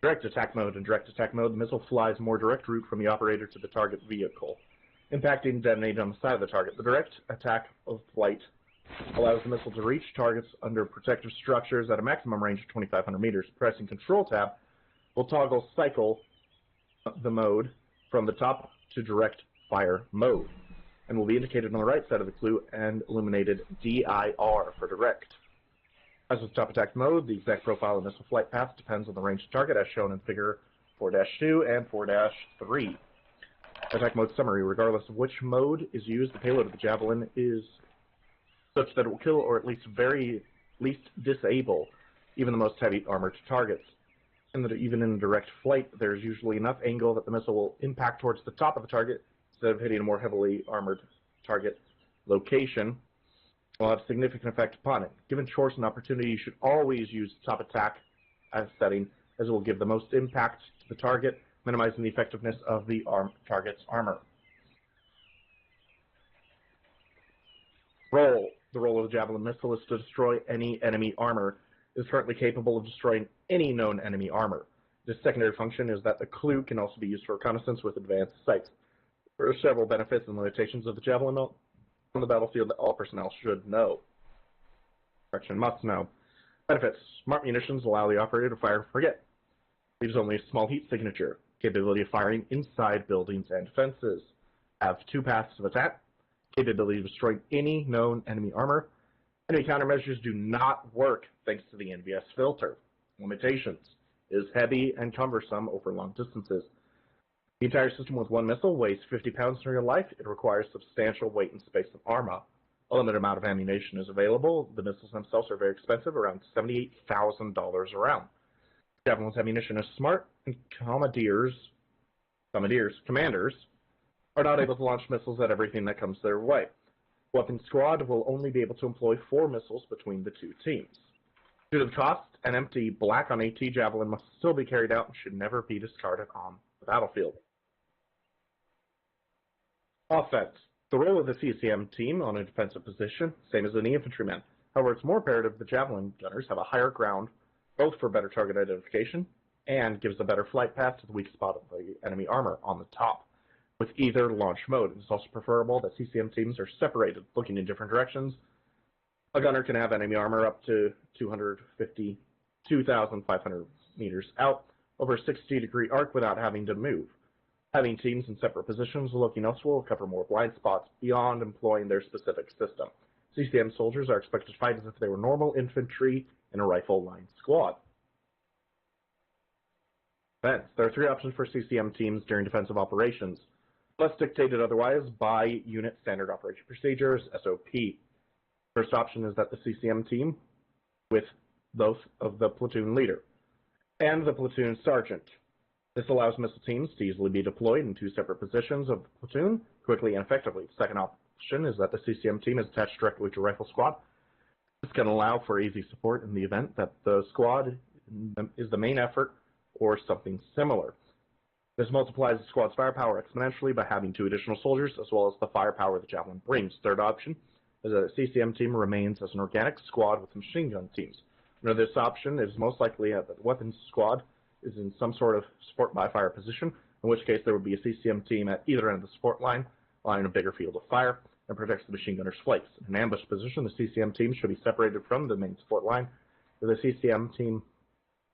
Direct attack mode. In direct attack mode, the missile flies more direct route from the operator to the target vehicle, impacting and detonating on the side of the target. The direct attack of flight allows the missile to reach targets under protective structures at a maximum range of 2,500 meters. Pressing Control Tab will toggle cycle the mode from the top to direct fire mode, and will be indicated on the right side of the clue and illuminated DIR for direct. As with top attack mode, the exact profile of missile flight path depends on the range of target, as shown in figure 4-2 and 4-3. Attack mode summary. Regardless of which mode is used, the payload of the Javelin is such that it will kill or at least disable even the most heavy armored targets. And that even in direct flight, there's usually enough angle that the missile will impact towards the top of the target instead of hitting a more heavily armored target location. Will have significant effect upon it. Given choice and opportunity, you should always use top attack as setting, as it will give the most impact to the target, minimizing the effectiveness of the target's armor. Role. The role of the Javelin missile is to destroy any enemy armor. It is currently capable of destroying any known enemy armor. This secondary function is that the clue can also be used for reconnaissance with advanced sights. There are several benefits and limitations of the Javelin on the battlefield that all personnel should know. Correction, must know. Benefits. Smart munitions allow the operator to fire and forget. Leaves only a small heat signature. Capability of firing inside buildings and fences. Have 2 paths of attack. Capability of destroying any known enemy armor. Enemy countermeasures do not work thanks to the NVS filter. Limitations. Is heavy and cumbersome over long distances. The entire system with one missile weighs 50 pounds in real life. It requires substantial weight and space of armor. A limited amount of ammunition is available. The missiles themselves are very expensive, around $78,000 a round. Javelin's ammunition is smart, and commanders are not able to launch missiles at everything that comes their way. Weapon Squad will only be able to employ 4 missiles between the 2 teams. Due to the cost, an empty black on AT Javelin must still be carried out and should never be discarded on the battlefield. Offense. The role of the CCM team on a defensive position, same as any infantryman. However, it's more imperative the Javelin gunners have a higher ground, both for better target identification and gives a better flight path to the weak spot of the enemy armor on the top. With either launch mode, it's also preferable that CCM teams are separated, looking in different directions. A gunner can have enemy armor up to 2,500 meters out over a 60-degree arc without having to move. Having teams in separate positions looking elsewhere will cover more blind spots beyond employing their specific system. CCM soldiers are expected to fight as if they were normal infantry in a rifle-line squad. Defense. There are 3 options for CCM teams during defensive operations, unless dictated otherwise by Unit Standard Operation Procedures, SOP. First option is that the CCM team with both of the platoon leader and the platoon sergeant. This allows missile teams to easily be deployed in 2 separate positions of the platoon quickly and effectively. The second option is that the CCM team is attached directly to a rifle squad. This can allow for easy support in the event that the squad is the main effort or something similar. This multiplies the squad's firepower exponentially by having 2 additional soldiers, as well as the firepower the Javelin brings. Third option is that the CCM team remains as an organic squad with machine gun teams. Under this option, it is most likely that the weapons squad is in some sort of support by fire position, in which case there would be a CCM team at either end of the support line, allowing a bigger field of fire, and protects the machine gunner's flanks. In an ambush position, the CCM team should be separated from the main support line, where the CCM team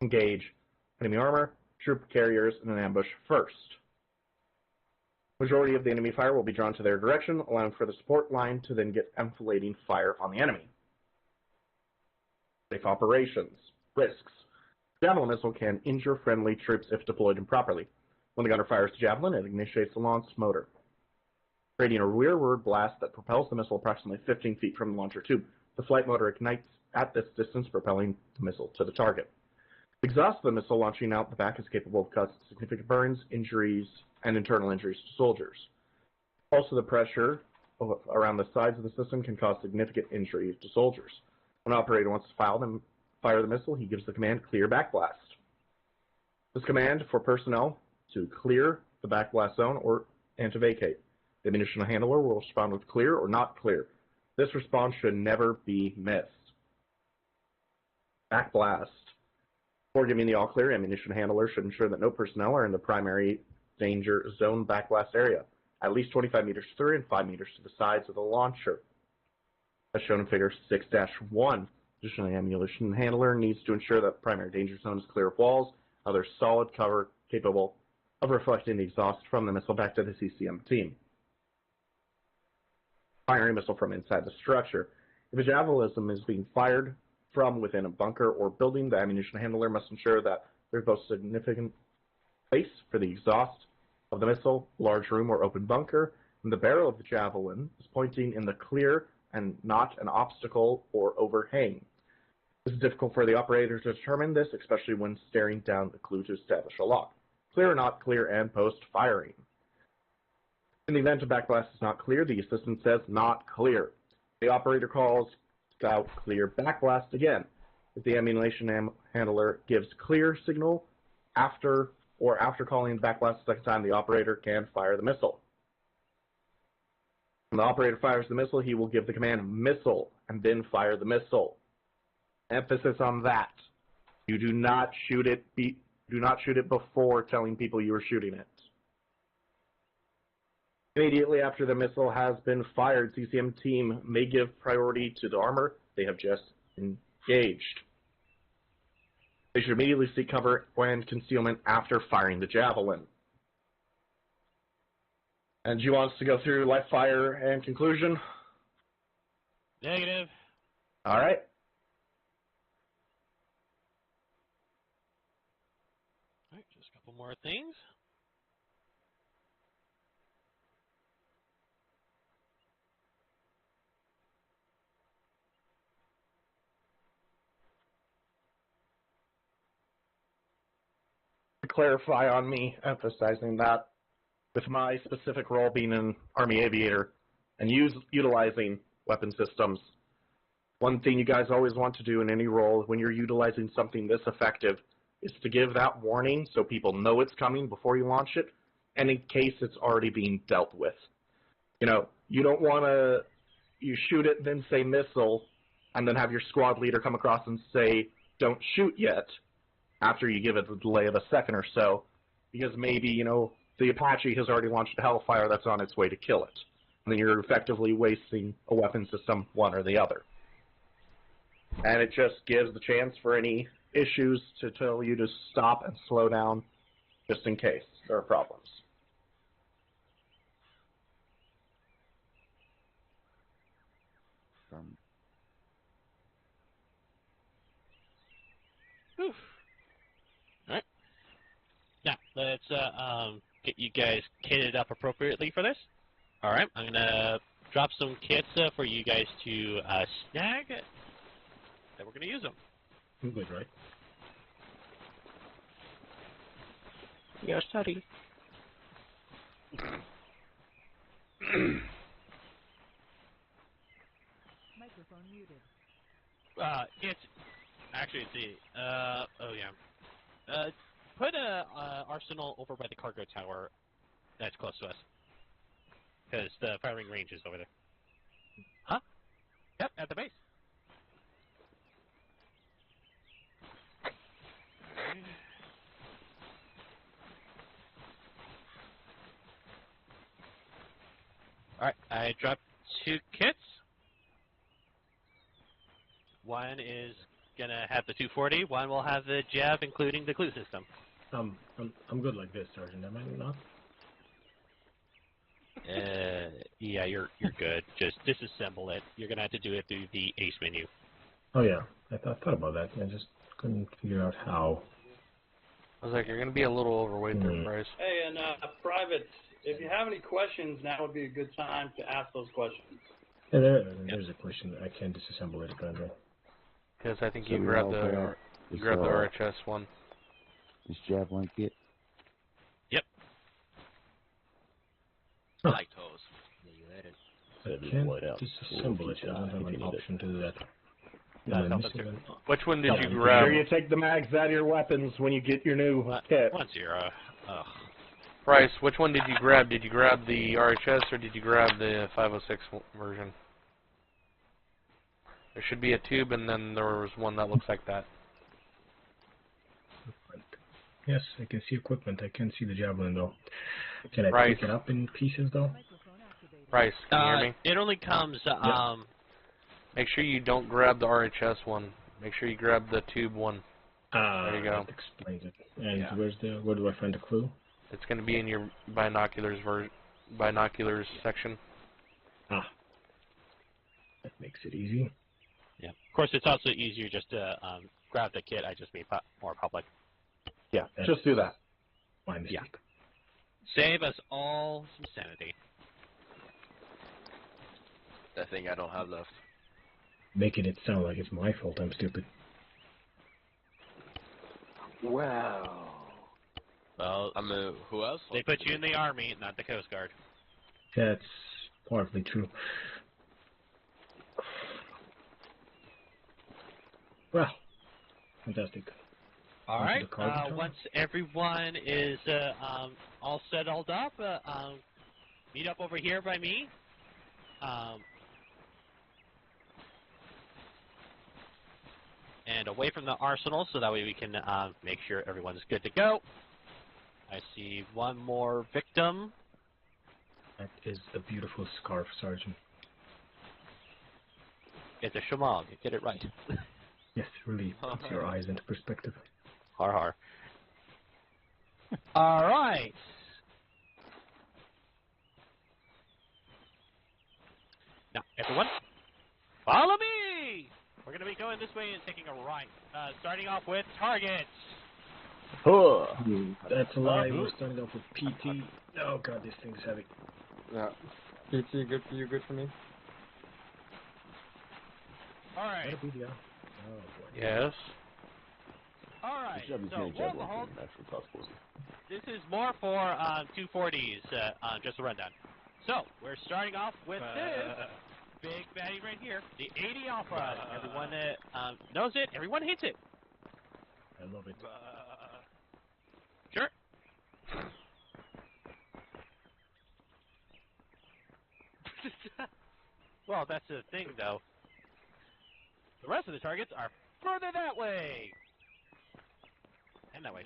engage enemy armor, troop carriers, in an ambush first. Majority of the enemy fire will be drawn to their direction, allowing for the support line to then get enfilading fire on the enemy. Safe operations. Risks. Javelin missile can injure friendly troops if deployed improperly. When the gunner fires the javelin, it initiates the launch motor, creating a rearward blast that propels the missile approximately 15 feet from the launcher tube. The flight motor ignites at this distance, propelling the missile to the target. The exhaust of the missile launching out the back is capable of causing significant burns, injuries, and internal injuries to soldiers. Also, the pressure around the sides of the system can cause significant injuries to soldiers. When an operator wants to fire the missile, he gives the command, clear backblast. This command for personnel to clear the backblast zone and to vacate. The ammunition handler will respond with clear or not clear. This response should never be missed. Backblast. Before giving the all-clear, ammunition handler should ensure that no personnel are in the primary danger zone backblast area, at least 25 meters through and 5 meters to the sides of the launcher, as shown in Figure 6-1. Additionally, ammunition handler needs to ensure that the primary danger zone is clear of walls, other solid cover capable of reflecting the exhaust from the missile back to the CCM team. Firing a missile from inside the structure. If a javelin is being fired from within a bunker or building, the ammunition handler must ensure that there's both significant space for the exhaust of the missile, large room or open bunker, and the barrel of the javelin is pointing in the clear and not an obstacle or overhang. This is difficult for the operator to determine this, especially when staring down the clue to establish a lock. Clear or not clear and post-firing. In the event a backblast is not clear, the assistant says not clear. The operator calls out clear backblast again. If the ammunition handler gives clear signal after calling backblast a second time, the operator can fire the missile. When the operator fires the missile, he will give the command missile and then fire the missile. Emphasis on that. You do not shoot it. Do not shoot it before telling people you are shooting it. Immediately after the missile has been fired, CCM team may give priority to the armor they have just engaged. They should immediately seek cover and concealment after firing the javelin. And do you want us to go through live fire and conclusion? Negative. All right. All right, just a couple more things. To clarify on me, emphasizing that with my specific role being an Army aviator and utilizing weapon systems, one thing you guys always want to do in any role when you're utilizing something this effective is to give that warning so people know it's coming before you launch it, and in case it's already being dealt with. You know, you don't want to, you shoot it, then say missile, and then have your squad leader come across and say, don't shoot yet, after you give it a delay of a second or so, because maybe, you know, the Apache has already launched a Hellfire that's on its way to kill it. And then you're effectively wasting a weapon system, one or the other. And it just gives the chance for any issues to tell you to stop and slow down, just in case there are problems. Whew. Alright. Now, let's get you guys kitted up appropriately for this. Alright, I'm going to drop some kits for you guys to snag, that we're going to use them. I'm good, right? Yeah, study. Microphone muted. It's actually put a arsenal over by the cargo tower that's close to us, because the firing range is over there. Huh? Yep, at the base. Alright, I dropped 2 kits. One is gonna have the 240, one will have the Jav, including the clue system. I'm good like this, Sergeant. Am I not? Yeah, you're good. Just disassemble it. You're gonna have to do it through the ACE menu. Oh yeah. I thought about that. I just couldn't figure out how. I was like, you're gonna be a little overweight there, Bryce. Hey, and Private, if you have any questions, now would be a good time to ask those questions. Yeah, there's a question. I can't disassemble it apparently. Because I think So you we grabbed all the this, RHS one. This javelin kit. Yep. I like toes. Yeah, you had it. I can't disassemble it. I don't have an option to do that. Which one did you Make grab? sure you take the mags out of your weapons when you get your new kit. 1-0. Ugh. Bryce, which one did you grab? Did you grab the RHS or did you grab the 506 version? There should be a tube, and then there was one that looks like that. Yes, I can see equipment. I can't see the javelin though. Can I Bryce. pick it up in pieces though? Bryce, can you hear me? It only comes, Make sure you don't grab the RHS one. Make sure you grab the tube one. There you go. That explains it. And where do I find the clue? It's going to be in your binoculars section. Ah. That makes it easy. Yeah. Of course, it's also easier just to grab the kit. I just made more public. Yeah, just do that. My mistake. Yeah. Save us all some sanity. That thing I don't have left. Making it sound like it's my fault. I'm stupid. Wow. Well, who else? They put you in the Army, not the Coast Guard. That's partly true. Well, fantastic. All right. Once everyone is all settled up, meet up over here by me. And away from the arsenal, so that way we can make sure everyone's good to go. I see one more victim. That is a beautiful scarf, Sergeant. It's a shamag. Get it right. Yes, really puts your eyes into perspective. Har har. All right. Now, everyone, follow me. We're going to be going this way and taking a right. Starting off with targets. That's a lie. We're starting off with PT. Oh god, this thing's heavy. Yeah. PT, good for you, good for me. All right. Oh boy. Yes. All right. Good job, So, Lieutenant Javelin, behold, for the National Task Force. this is more for 240s, just a rundown. So, we're starting off with this big baddie right here, the 80 Alpha. Everyone knows it. Everyone hates it. I love it. Sure. Well, that's the thing, though. The rest of the targets are further that way. And that way.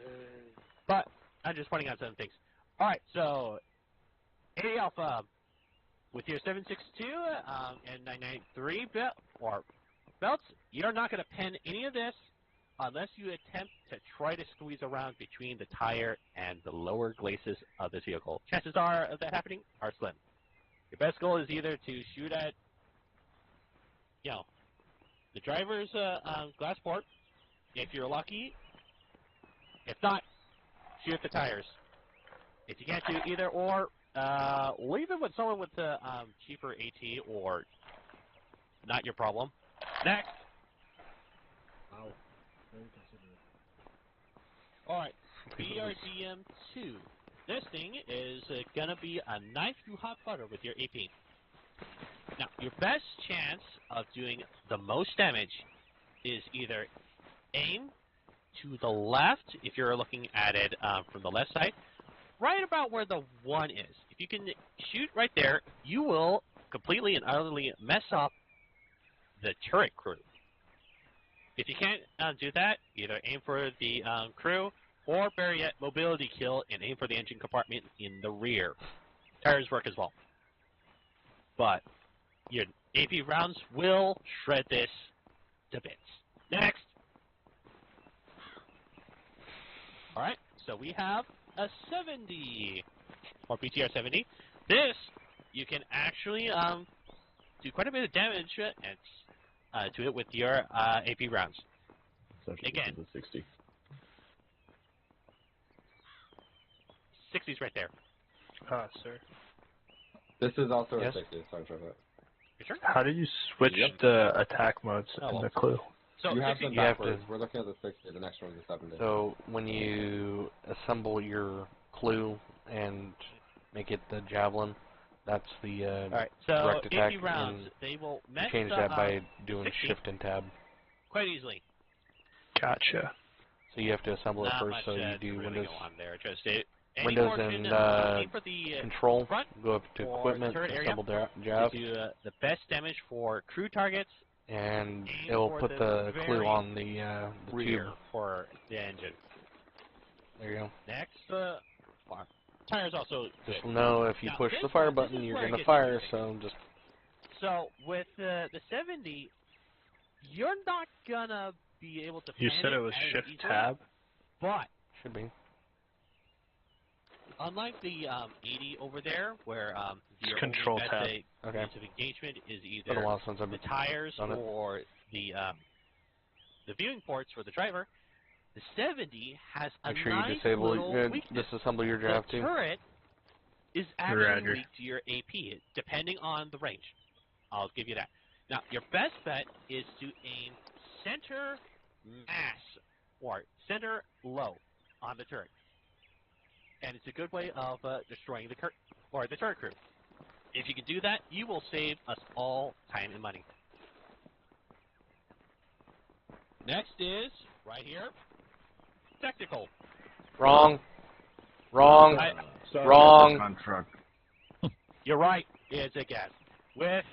But I'm just pointing out some things. All right, so 80 Alpha with your 762 and 993 belts, you're not going to pen any of this unless you attempt to try to squeeze around between the tire and the lower glacis of this vehicle. Chances are of that happening are slim. Your best goal is either to shoot at, the driver's glass port, if you're lucky. If not, shoot at the tires. If you can't do either or, leave it with someone with the cheaper AT or not your problem. Next. Wow. Very considerate. Alright, BRDM2. This thing is gonna be a knife through hot butter with your AP. Now, your best chance of doing the most damage is either aim to the left, if you're looking at it from the left side, right about where the 1 is. If you can shoot right there, you will completely and utterly mess up the turret crew. If you can't do that, either aim for the crew, or better yet, mobility kill and aim for the engine compartment in the rear. Tires work as well. But your AP rounds will shred this to bits. Next! Alright, so we have a 70, or PTR 70. This, you can actually do quite a bit of damage, and to it with your AP rounds. Again, the 60. 60's right there. Sir. This is also Yes. a 60. Sorry, Trevor. You sure? How do you switch the attack modes in the clue? So you have 60, them you have backwards. to- We're looking at the 60. The next one's the 70. So when you assemble your clue and make it the javelin, that's the Alright, so direct attack. 80 rounds, and they will you mess change that by doing 60 shift and tab. quite easily. Gotcha. So you have to assemble it Not first. much So you to do really Windows, go on there. Just any Windows portion, and aim for the Control. front Go up to or Equipment, turret area assemble to jav, do the best damage for crew targets. and Aim it will for put the clue very on the rear tube. for the engine. There you go. Next, tires also good. Just know if you Now, push this the fire one- this button, is you're where it gonna gets fire. interesting. So just So with the 70, you're not gonna be able to. You fan said it was as shift easily, tab? but should be. unlike the 80 over there, where your control only tab. best Okay. means of engagement is Been a either while since I've the tires done it. or the viewing ports for the driver. The 70 has a Make sure nice you disable little weakness. disassemble your The jav too. turret is actually Roger. weak to your AP, depending on the range. I'll give you that. Now, your best bet is to aim center mass or center low on the turret, and it's a good way of destroying the turret crew. If you can do that, you will save us all time and money. Next is right here, technical. Wrong. Wrong. Sorry, Wrong. Contract. You're right. It's a gas. With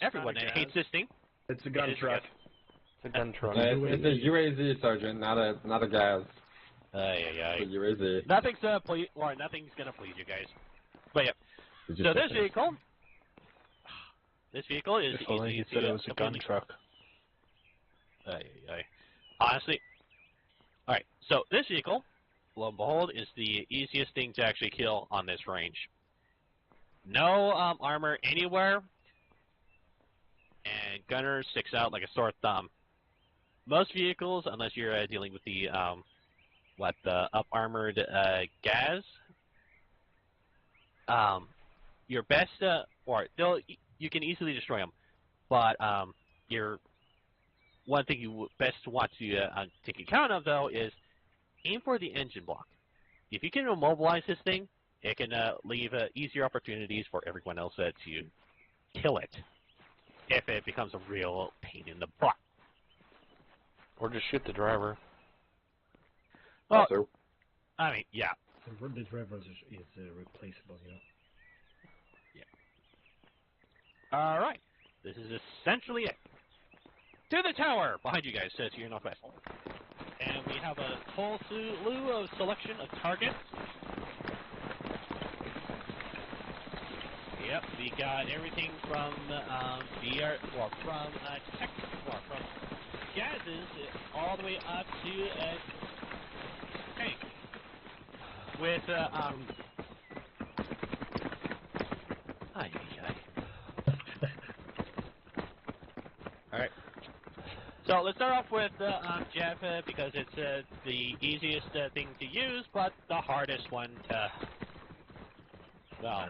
everyone not a that gas. hates this thing. It's a gun It is truck. It's a gun truck. It's a UAZ, Sergeant, not a gas. It's a UAZ. Nothing's gonna please you guys. But yeah. So this vehicle is If only easy he to said it was a gun completely- truck. Honestly. Alright, so this vehicle, lo and behold, is the easiest thing to actually kill on this range. No armor anywhere, and gunner sticks out like a sore thumb. Most vehicles, unless you're dealing with the up armored gas, your best you can easily destroy them, but your one thing you best want to take account of though is aim for the engine block. If you can immobilize this thing, it can leave easier opportunities for everyone else to kill it if it becomes a real pain in the butt. Or just shoot the driver. Well, Also, I mean, yeah. the driver is replaceable, you know. All right, this is essentially it. To the tower behind you guys, to your northwest. And we have a whole slew of selection of targets. Yep, we got everything from from gases all the way up to tank with Alright. So let's start off with Jeff because it's the easiest thing to use, but the hardest one to. Well,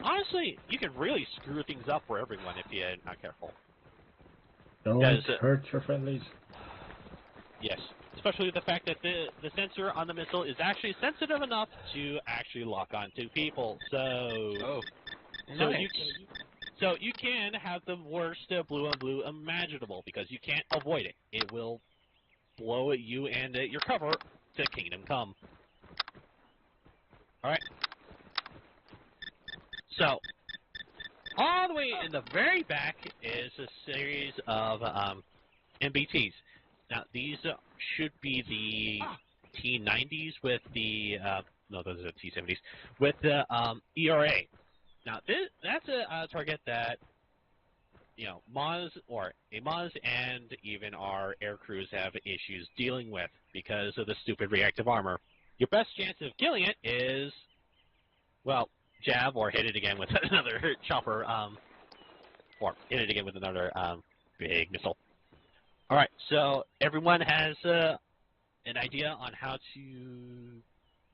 honestly, you can really screw things up for everyone if you're not careful. Don't Does, hurt your friendlies. Yes, especially the fact that the sensor on the missile is actually sensitive enough to actually lock onto people. So, so you can have the worst blue on blue imaginable because you can't avoid it. It will blow at you and your cover to Kingdom Come. All right. So, all the way in the very back is a series of MBTs. Now, these should be the T90s with the, no, those are T70s, with the ERA. Now, that's a target that, you know, Maz and even our air crews have issues dealing with because of the stupid reactive armor. Your best chance of killing it is, well, jab or hit it again with another chopper or hit it again with another big missile. All right, so everyone has an idea on how to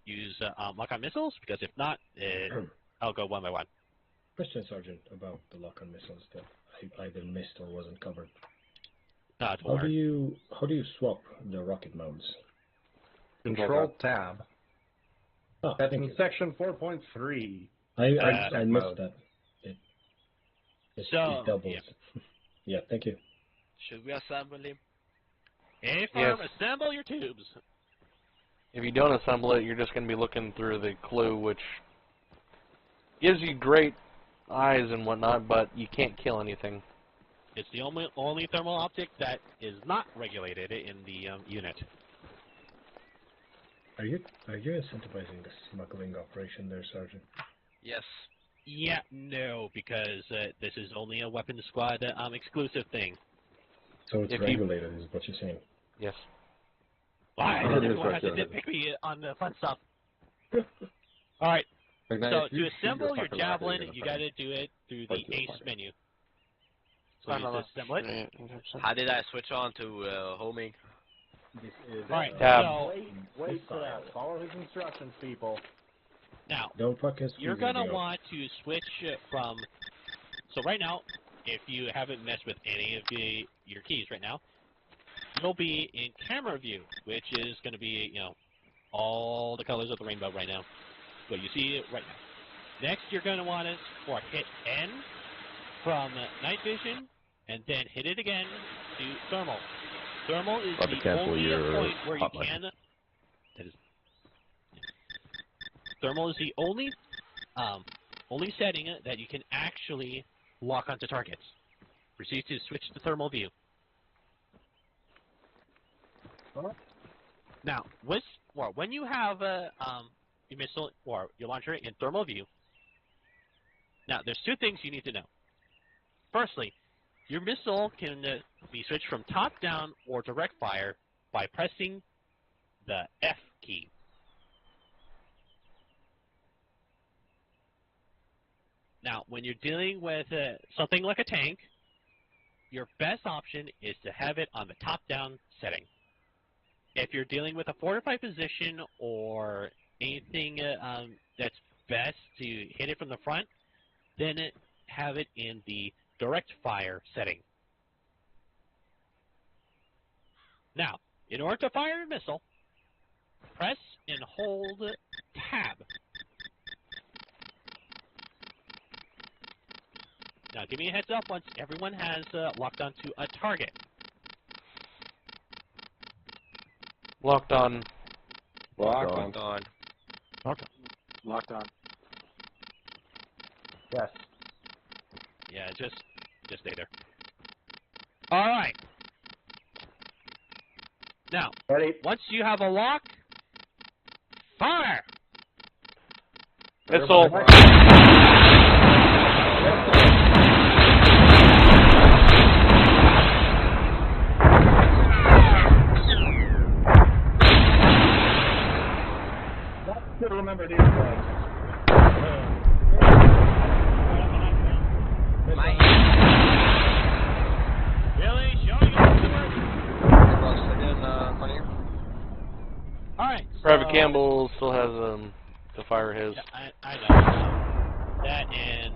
use lock-on missiles? Because if not, I'll go one by one. Question, Sergeant, about the lock-on missiles that I either missed or wasn't covered. How do you swap the rocket modes? Control tab. Oh, that's in section 4.3. I missed that. It doubles. Yeah, thank you. Should we assemble him? A-Farm, assemble your tubes. If you don't assemble it, you're just going to be looking through the clue, which gives you great eyes and whatnot, but you can't kill anything. It's the only thermal optic that is not regulated in the unit. Are you incentivizing the smuggling operation there, Sergeant? Yes. Yeah, no, because this is only a weapons squad exclusive thing. So it's regulated, is what you're saying? Yes. Why does everyone have to nitpick me on the fun stuff? All right. So to assemble your javelin, you got to do it through the ACE menu. So you just assemble it. How did I switch on to homing? All right. Tab. So Wait for that. Follow his instructions, people. now Don't fucking you're gonna want to switch from. So right now, if you haven't messed with any of your keys right now, you'll be in camera view, which is going to be, all the colors of the rainbow right now. So you see it right now. Next, you're going to want to hit N from night vision, and then hit it again to thermal. Thermal is the only point where you can. Thermal is the only setting that you can actually lock onto targets. Proceed to switch to thermal view. Now, when you have your missile or your launcher in thermal view, now there's two things you need to know. Firstly, your missile can be switched from top down or direct fire by pressing the F key. Now, when you're dealing with something like a tank, your best option is to have it on the top-down setting. If you're dealing with a fortified position or anything that's best to hit it from the front, then have it in the direct fire setting. Now, in order to fire a missile, press and hold tab. Now, give me a heads up once everyone has locked onto a target. Locked on. Locked on. Locked on. Yes. Yeah, just stay there. All right. Now, once you have a lock, fire! Missile. Should remember these guys. Really? Show you how to work? Alright. Private Campbell still has to fire his. Yeah, I know. That and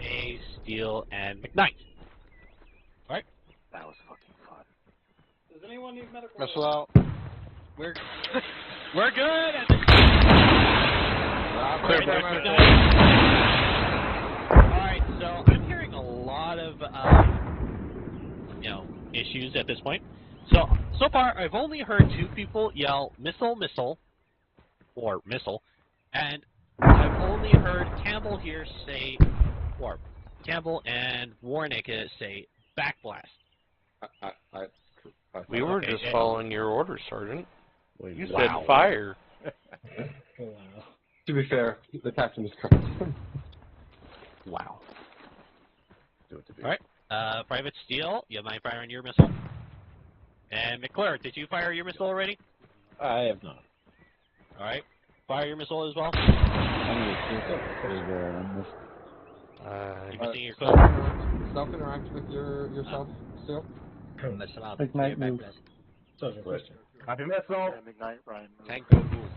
A, Steele, and McKnight. Alright? That was fucking fun. Does anyone need medical? Missile out. We're good at this. Alright, so I'm hearing a lot of issues at this point. So far I've only heard two people yell missile, missile, or missile, and I've only heard Campbell here say, or Campbell and Warnick say backblast. We were just following your orders, Sergeant. You said Wow. fire. Wow. To be fair, the captain is correct. Wow. Do it to be. Alright, Private Steele, you mind firing your missile? And McClure, did you fire your missile already? I have not. Alright, fire your missile as well. Using your Self-interact with yourself still? Ignite move. Sergeant, question. Happy missile. Ignite, Ryan. Tank go boom.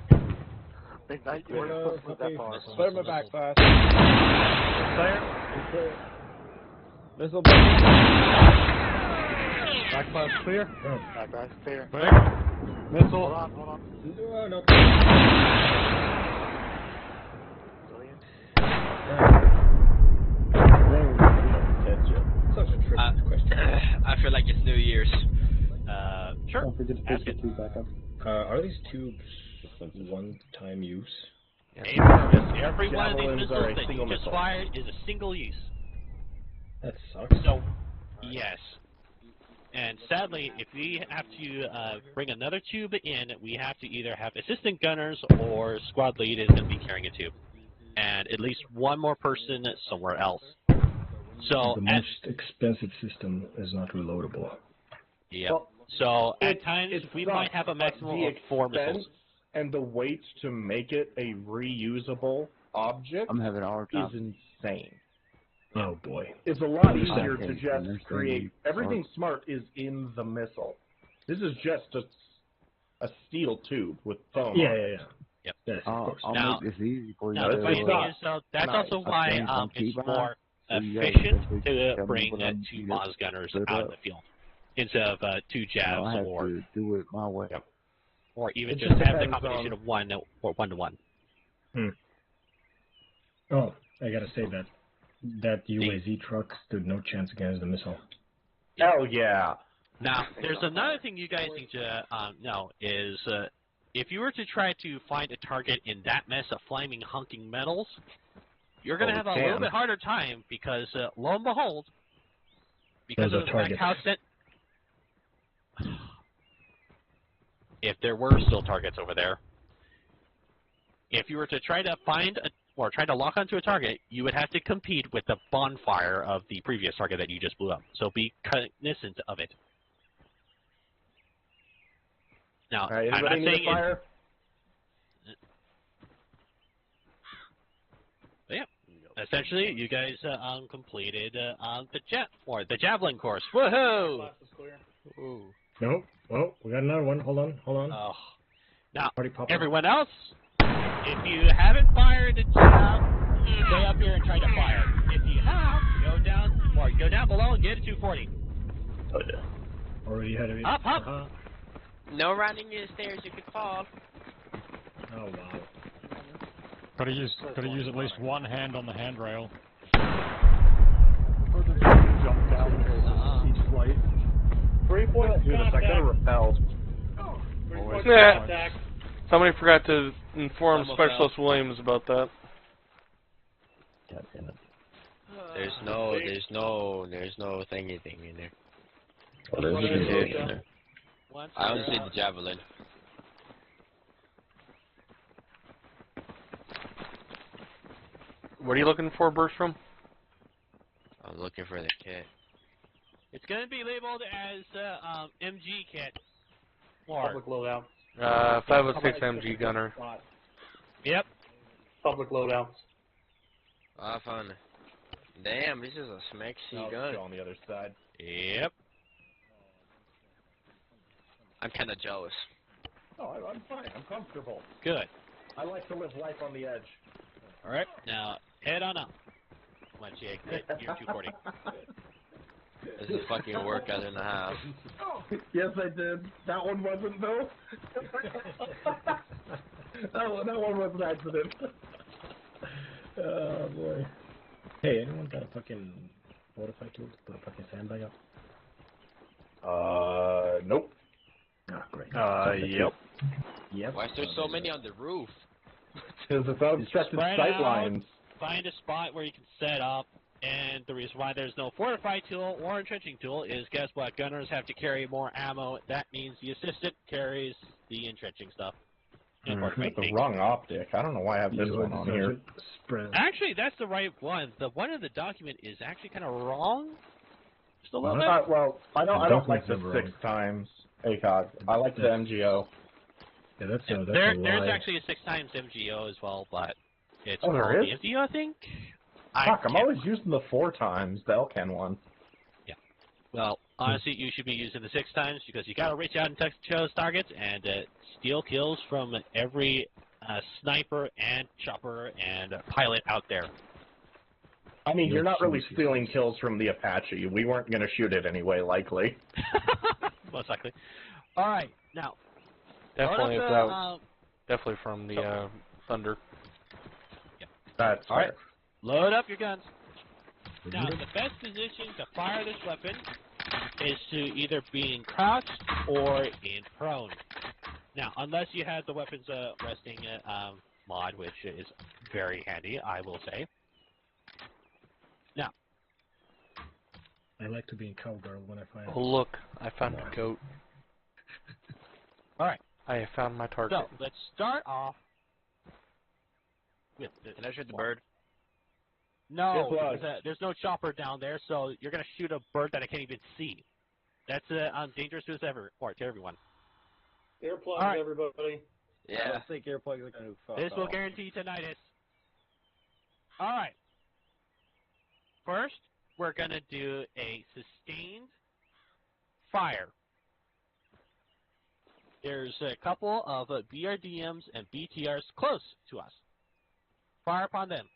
Ignite, you weren't supposed to move that far. Clear my back fast. Clear. Missile Back class clear. Back guys, clear. Missile. Hold on. No, no. Civilian. Sergeant, question. I feel like it's New Year's. Sure. Don't forget to put your tube back up. Are these tubes one-time use? Every one of these Javelins missiles are a that you single just missile. fired is a single use. That sucks. So, yes. And sadly, if we have to bring another tube in, we have to either have assistant gunners or squad lead is going to be carrying a tube. And at least one more person somewhere else. So, the most expensive system is not reloadable. Yeah. So at times we might have a maximum of 4 missiles. And the weight to make it a reusable object I'm having a hard is time. insane. Oh boy. It's a lot Okay, easier to understand just create. you. Everything smart is in the missile. This is just a steel tube with foam. Yeah. on it. Yep. Yes, of course. I'll Now- make this easy for you. Now, the to funny do. thing is, that's Nice. also why changed my it's keybind, more so you guys efficient basically to tell me bring what 2 I'm doing. Moz gunners Split out in up. the field instead of 2 jabs I have or to do it my way. or even It just just have the depends combination on- of 1 or 1-to-1. Oh, I gotta say that UAZ truck stood no chance against the missile. Hell yeah. Now, there's another thing you guys need to know is if you were to try to find a target in that mess of flaming, hunking metals, you're going to have a little bit harder time because, lo and behold, because Those of are the fact targets. how if there were still targets over there, if you were to try to find or try to lock onto a target, you would have to compete with the bonfire of the previous target that you just blew up. So be cognizant of it. Now, I'm not Anybody need saying a fire? But yeah, essentially, you guys completed the javelin course. Woohoo! Class is clear. Ooh. No. Well, we got another one. Hold on. Oh. Now, Party popper. everyone else, if you haven't fired a jab, stay up here and try to fire. If you have, go down below and get a 240. Oh yeah. Already ahead of you. Up. No running in the stairs, you could fall. Oh wow. Gotta use at least one hand on the handrail. Jump down each flight. 3 points Dude, I could have contact. repelled. 3 points Nah. contact. Somebody forgot to inform Almost Specialist Williams about that. God damn it. There's no thingy thing in there. Oh, there's What a is good it? in there. I only see the javelin. What are you looking for, Bergstrom? I'm looking for the kit. It's going to be labeled as MG kit. Or, Public loadout. 506 MG gunner. yep. Public loadouts. I found it. Damn, this is a smexy gun. On the other side. Yep. I'm kind of jealous. Oh, I'm fine. I'm comfortable. Good. I like to live life on the edge. All right. Now, head on up. Come on, Jake. You're 240. This is fucking work out in the house. Yes, I did. That one wasn't, though. that one was an accident. Oh, boy. Hey, anyone got a fucking fortify tool to put a fucking sandbag up? Nope. Ah, great. Yep. Yep. Why is there so many on the roof? Because it's unobstructed Spread sight out. lines. Find a spot where you can set up. And the reason why there's no fortify tool or entrenching tool is, guess what? Gunners have to carry more ammo. That means the assistant carries the entrenching stuff. And fortify The tanks. wrong optic. I don't know why I have this You one on here. Spread. Actually, that's the right one. The one in the document is actually kind of wrong. Just a little bit. Well, I don't Documents like the are 6 wrong. times ACOG. I like the MGO. Yeah, that's a There's lie. actually a 6 times MGO as well, but it's Oh, there called is? the MGO, I think. Fuck, I'm always using the 4 times, the Elcan one. Yeah. Well, honestly, you should be using the 6 times because you gotta reach out and touch those targets and steal kills from every sniper and chopper and pilot out there. I mean, you're not really stealing kills from the Apache. We weren't going to shoot it anyway, likely. Most likely. All right, now. Definitely, definitely from the Thunder. Yep. That's all right. Load up your guns. Now, the best position to fire this weapon is to either be in crouch or in prone. Now, unless you have the weapons resting mod, which is very handy, I will say. Now, I like to be in cowgirl when I find. Oh look, I found a goat. All right. I have found my target. So let's start off with this. Can I shoot the bird? No, because, there's no chopper down there, so you're gonna shoot a bird that I can't even see. That's dangerous to everyone. Earplugs, right. everybody. I don't think earplugs are going to fuck This will off. guarantee tinnitus. All right. First, we're going to do a sustained fire. There's a couple of BRDMs and BTRs close to us. Fire upon them.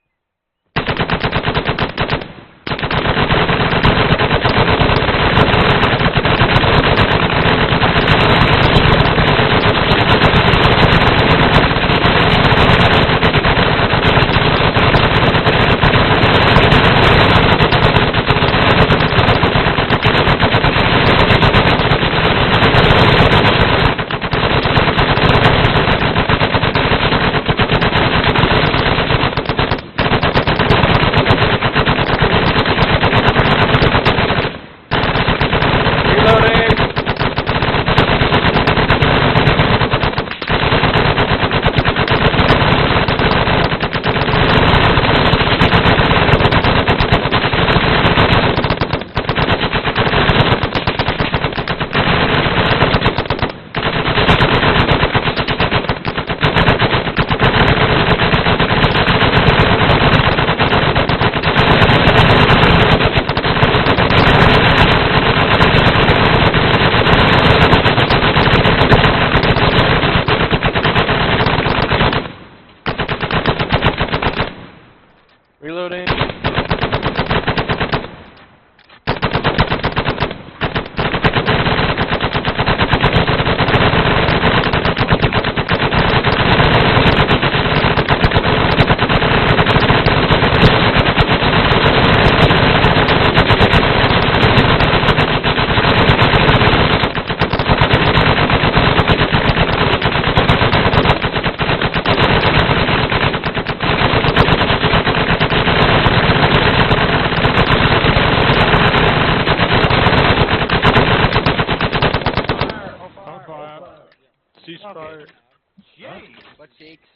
Reloading. Ceasefire. Jeez. What shakes?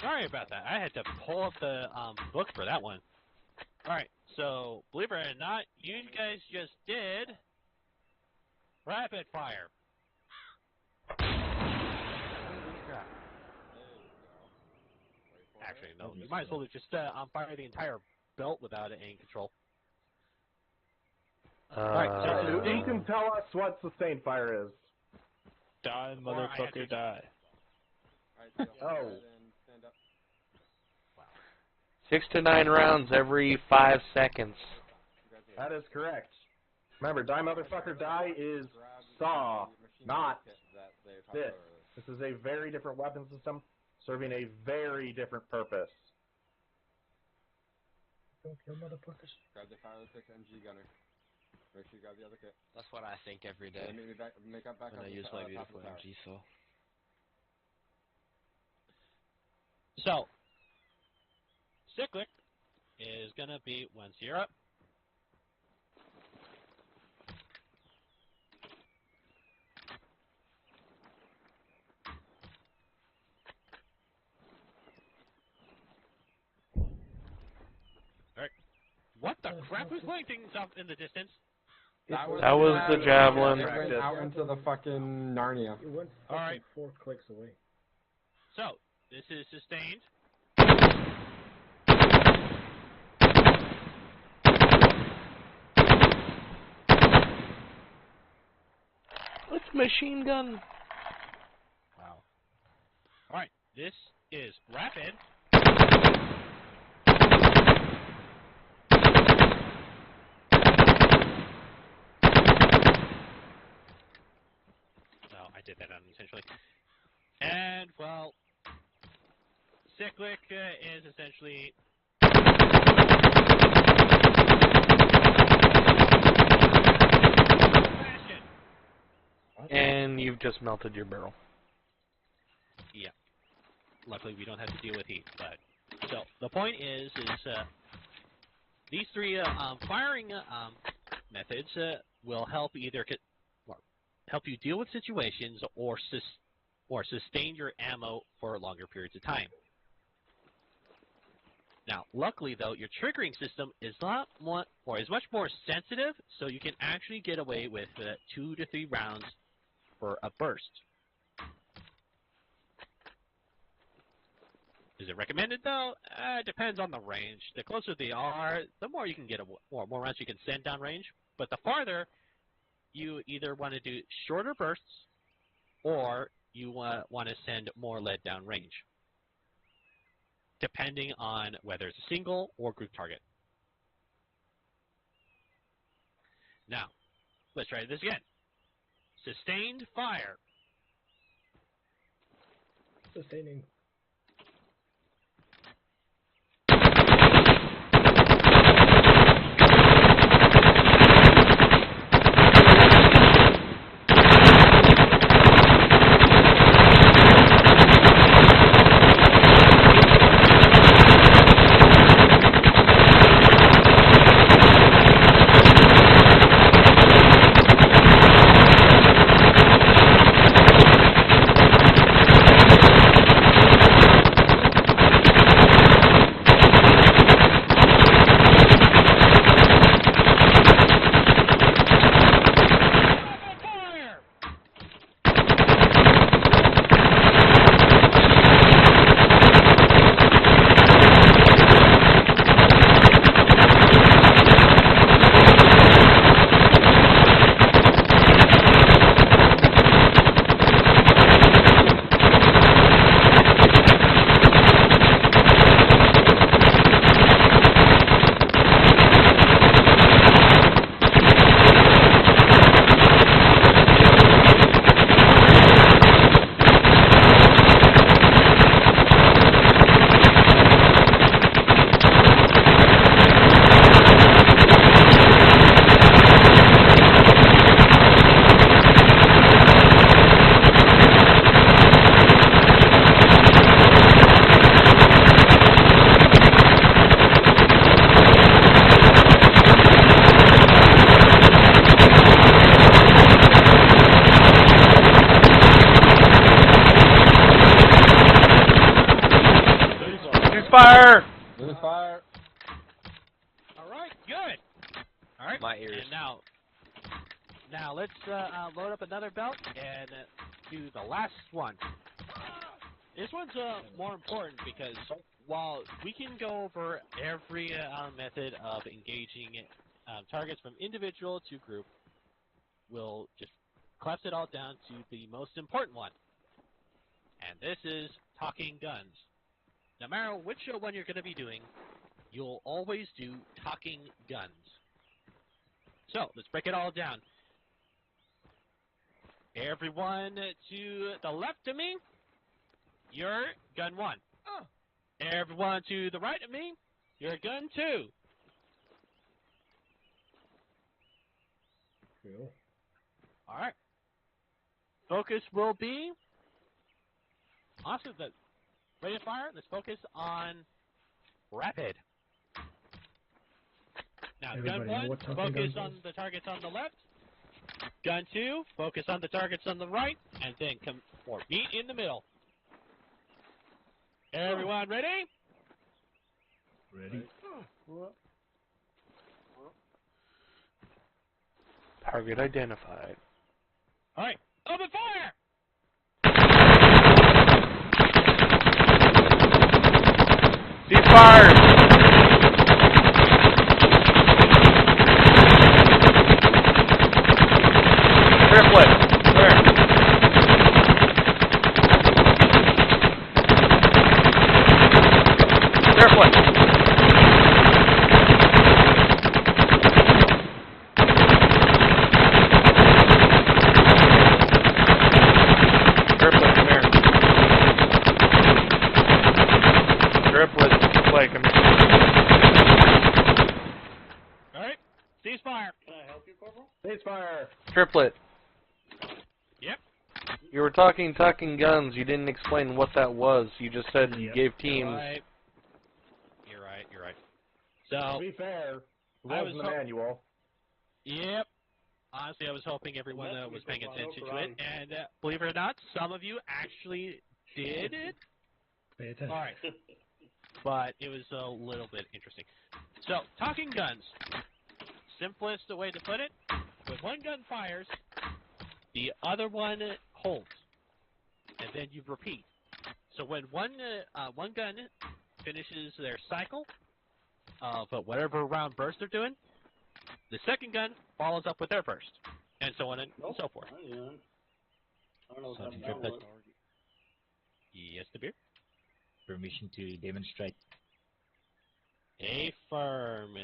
Sorry about that. I had to pull up the book for that one. Alright, so believe it or not, you guys just did rapid fire. Actually, no. You might as well just fire the entire belt without it in control. Alright, so you can tell us what sustained fire is. Die, motherfucker, die. Oh. 6 to 9 rounds every 5 seconds. That is correct. Remember, die motherfucker die is SAW, not this. This is a very different weapon system, serving a very different purpose. Don't kill motherfuckers. Grab the 506 MG gunner. Make sure you grab the other kit. That's what I think every day. Make up back when up I use my beautiful top of the MG saw. So, cyclic is going to be once you're up. Alright. What the crap was pointing up in the distance? That was the javelin. It went out into the fucking Narnia. It went Alright. 4 clicks away. So, this is sustained. machine gun. Wow. Alright, this is rapid. No, I did that unintentionally. And, well, cyclic is essentially... And you've just melted your barrel. Yeah. Luckily, we don't have to deal with heat. But so the point is these three firing methods will help either help you deal with situations or sustain your ammo for longer periods of time. Now, luckily though, your triggering system is is much more sensitive, so you can actually get away with 2 to 3 rounds for a burst. Is it recommended though? It depends on the range. The closer they are, the more you can get more rounds you can send down range. But the farther, you either want to do shorter bursts, or you want to send more lead down range, depending on whether it's a single or group target. Now, let's try this again. Sustained fire. Sustaining. Fire! There's fire. Alright, good. Alright, My ears. And now let's load up another belt and do the last one. This one's more important because while we can go over every method of engaging targets from individual to group, we'll just collapse it all down to the most important one. And this is talking guns. No matter which one you're going to be doing, you'll always do talking guns. So, let's break it all down. Everyone to the left of me, you're gun 1. Everyone to the right of me, you're gun 2. Cool. Alright. Focus will be... Awesome. Ready to fire? Let's focus on rapid. Now, gun 1, focus on the targets on the left. Gun 2, focus on the targets on the right, and then meet in the middle. Everyone ready? Ready. Target identified. All right, open fire! Cease fire! Triplet, where? Triplet. Triplet, come here. Triplet, play, come here. Alright, ceasefire. Can I help you, Corporal? Ceasefire. Triplet. Yep. You were talking guns. You didn't explain what that was. You just said you gave teams. You're right. So, To be fair, it I wasn't the manual. Yep. Honestly, I was hoping everyone was paying attention to it, and believe it or not, some of you actually did it. Pay attention. All right. But it was a little bit interesting. So, talking guns. Simplest way to put it, when one gun fires, the other one holds, and then you repeat. So when one gun finishes their cycle of whatever round burst they're doing, the second gun follows up with their burst, and so on and so forth. I don't know what Sergeant that Triplet. was. Yes, the beer. Permission to demonstrate. Affirm.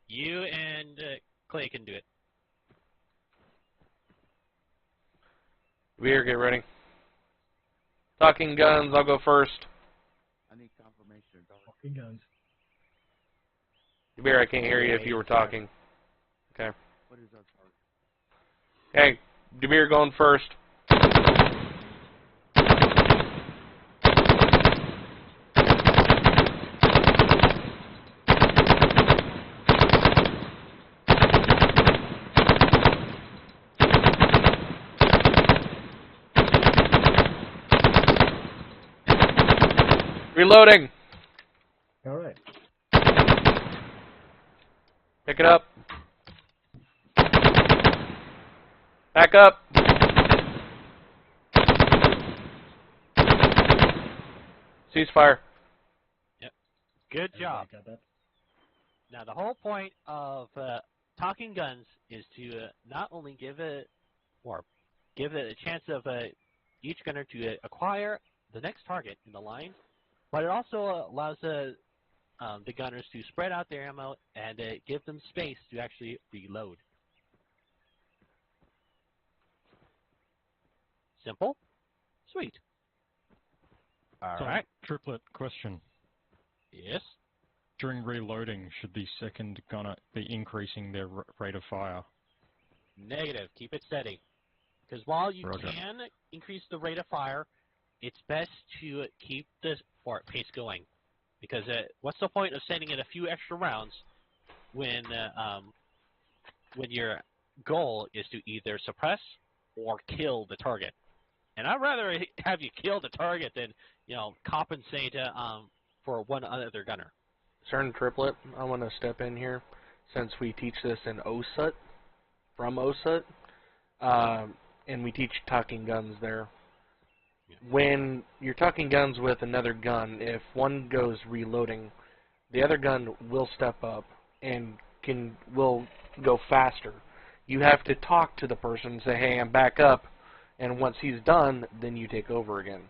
You and Clay can do it. Veer, get ready. Talking guns, I'll go first. I need confirmation. Talking guns. Veer, I can't hear you if you were talking. Okay. What is our target? Okay, Demir going first. Reloading. All right. Pick it up. Back up. Ceasefire. Yep. Good job. Got that? Now, the whole point of talking guns is to not only give it a chance of each gunner to acquire the next target in the line, but it also allows the gunners to spread out their ammo and give them space to actually reload. Simple? Sweet. All right. Triplet question. Yes? During reloading, should the second gunner be increasing their rate of fire? Negative. Keep it steady. Because while you Roger. can increase the rate of fire, it's best to keep the pace going. Because what's the point of sending in a few extra rounds when your goal is to either suppress or kill the target? And I'd rather have you kill the target than compensate for one other gunner. Sergeant Triplet, I want to step in here since we teach this in OSUT, from OSUT, and we teach talking guns there. When you're talking guns with another gun, if one goes reloading, the other gun will step up and will go faster. You have to talk to the person and say, hey, I'm back up, and once he's done, then you take over again.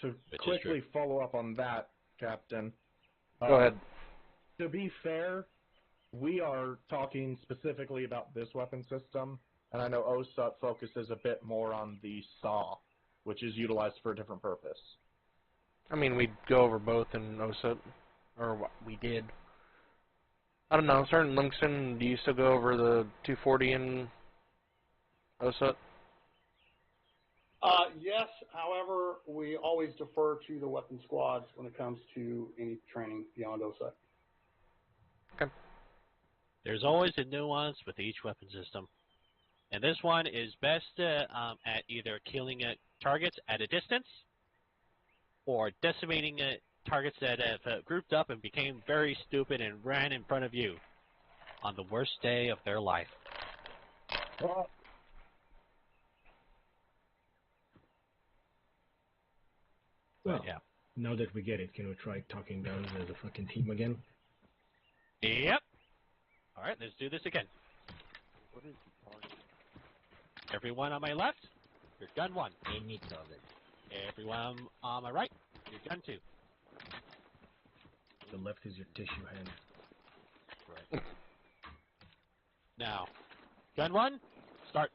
To quickly follow up on that, Captain. Go ahead. To be fair, we are talking specifically about this weapon system, and I know OSUT focuses a bit more on the SAW, which is utilized for a different purpose. I mean, we go over both in OSUT, or what we did. I don't know, Sergeant Livingston, do you still go over the 240 in OSUT? Yes, however, we always defer to the weapon squads when it comes to any training beyond OSUT. Okay. There's always a nuance with each weapon system. And this one is best at either killing targets at a distance or decimating targets that have grouped up and became very stupid and ran in front of you on the worst day of their life. Well, yeah. Now that we get it, can we try talking guns as a fucking team again? Yep. All right, let's do this again. What is the target? Everyone on my left, your gun 1. Any target. Everyone on my right, your gun 2. The left is your tissue hand. Right. Now, gun one, start.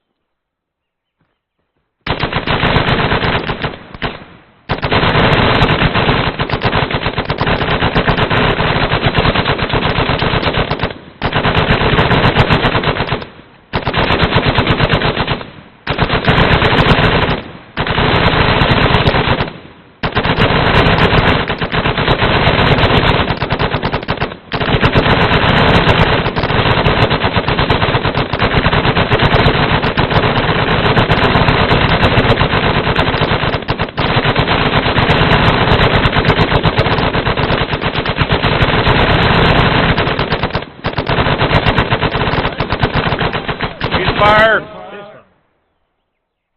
Fire!